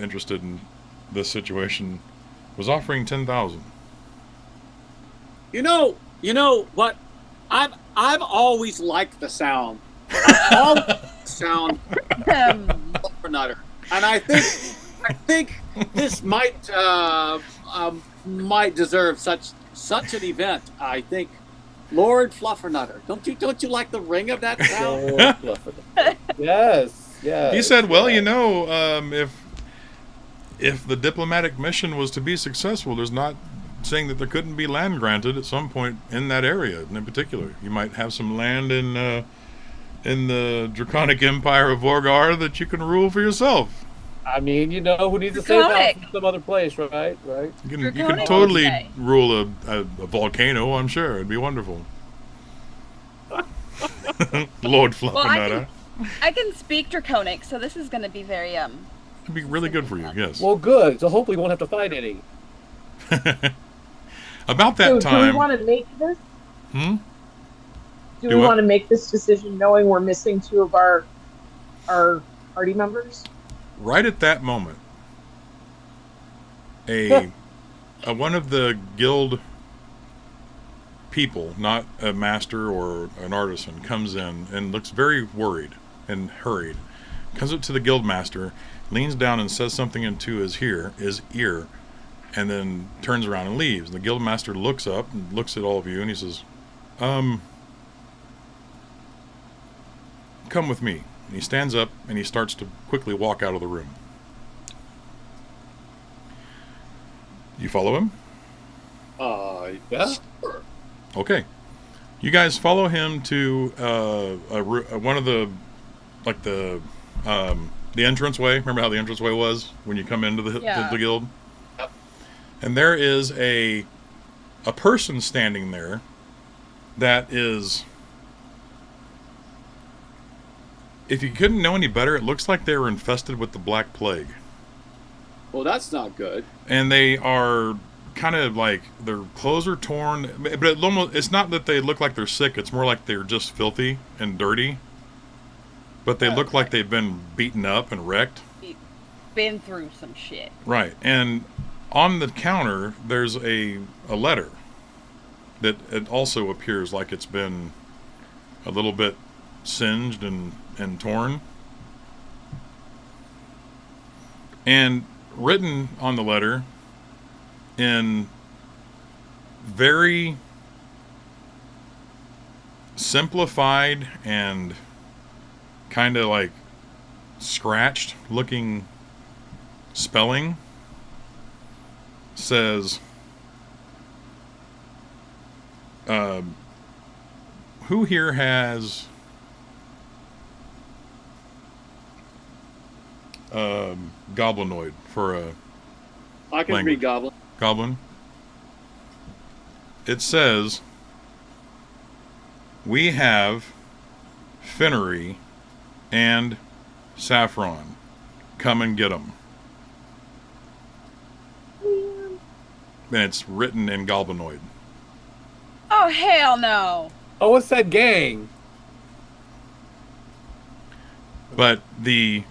interested in this situation, was offering 10,000. You know, You know what? I've always liked the sound. I've always liked the sound Fluffernutter. And I think this might deserve such an event. I think Lord Fluffernutter. Don't you like the ring of that sound? Yes, yes. He said, "Well, you know, if the diplomatic mission was to be successful, there's not saying that there couldn't be land granted at some point in that area. In particular, you might have some land in the Draconic Empire of Vorgar that you can rule for yourself. I mean, you know, who needs a safe house in some other place, right? Right. You can totally rule a volcano. I'm sure it'd be wonderful." Lord Fluffernutter. Well, I can speak Draconic, so this is going to be very It'd be really good for you. Yes. Well, good. So hopefully, we won't have to fight any. About that time. Do we want to make this? Hmm? Do we want to make this decision knowing we're missing 2 of our party members? Right at that moment, one of the guild people, not a master or an artisan, comes in and looks very worried and hurried. Comes up to the guild master, leans down and says something into his ear, and then turns around and leaves. And the guild master looks up and looks at all of you, and he says, "Come with me." And he stands up and he starts to quickly walk out of the room. You follow him? Yeah. Sure. Okay. You guys follow him to one of the, like the entranceway. Remember how the entranceway was when you come into the guild? Yep. And there is a person standing there that is, if you couldn't know any better, it looks like they were infested with the Black Plague. Well, that's not good. And they are kind of like, their clothes are torn, but it's not that they look like they're sick, it's more like they're just filthy and dirty. But they look like they've been beaten up and wrecked. Been through some shit. Right. And on the counter, there's a letter that it also appears like it's been a little bit singed and torn. And written on the letter in very simplified and kind of like scratched looking spelling says, who here has goblinoid for a I can read goblin? It says, we have Finnroary and Saffron. Come and get them. And it's written in goblinoid. Oh, hell no. Oh, what's that gang? But the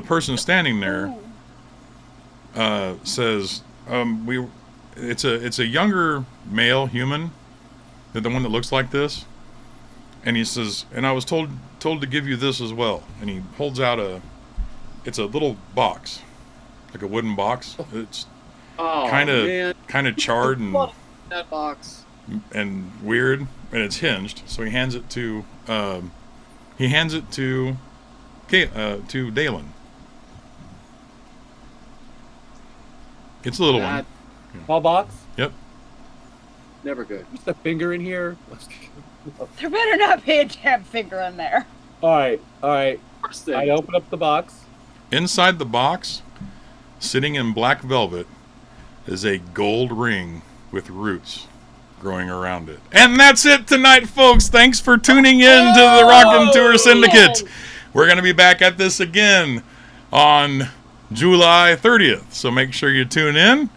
person standing there says, it's a younger male human than the one that looks like this. And he says, and I was told to give you this as well. And he holds out it's a little box, like a wooden box. It's kind of charred and that box and weird, and it's hinged. So he hands it to Dalan. It's a little one. Small box? Yep. Never good. Just a finger in here. There better not be a damn finger in there. All right. I open up the box. Inside the box, sitting in black velvet, is a gold ring with roots growing around it. And that's it tonight, folks. Thanks for tuning in to the Raconteur Syndicate. We're going to be back at this again on July 30th. So make sure you tune in.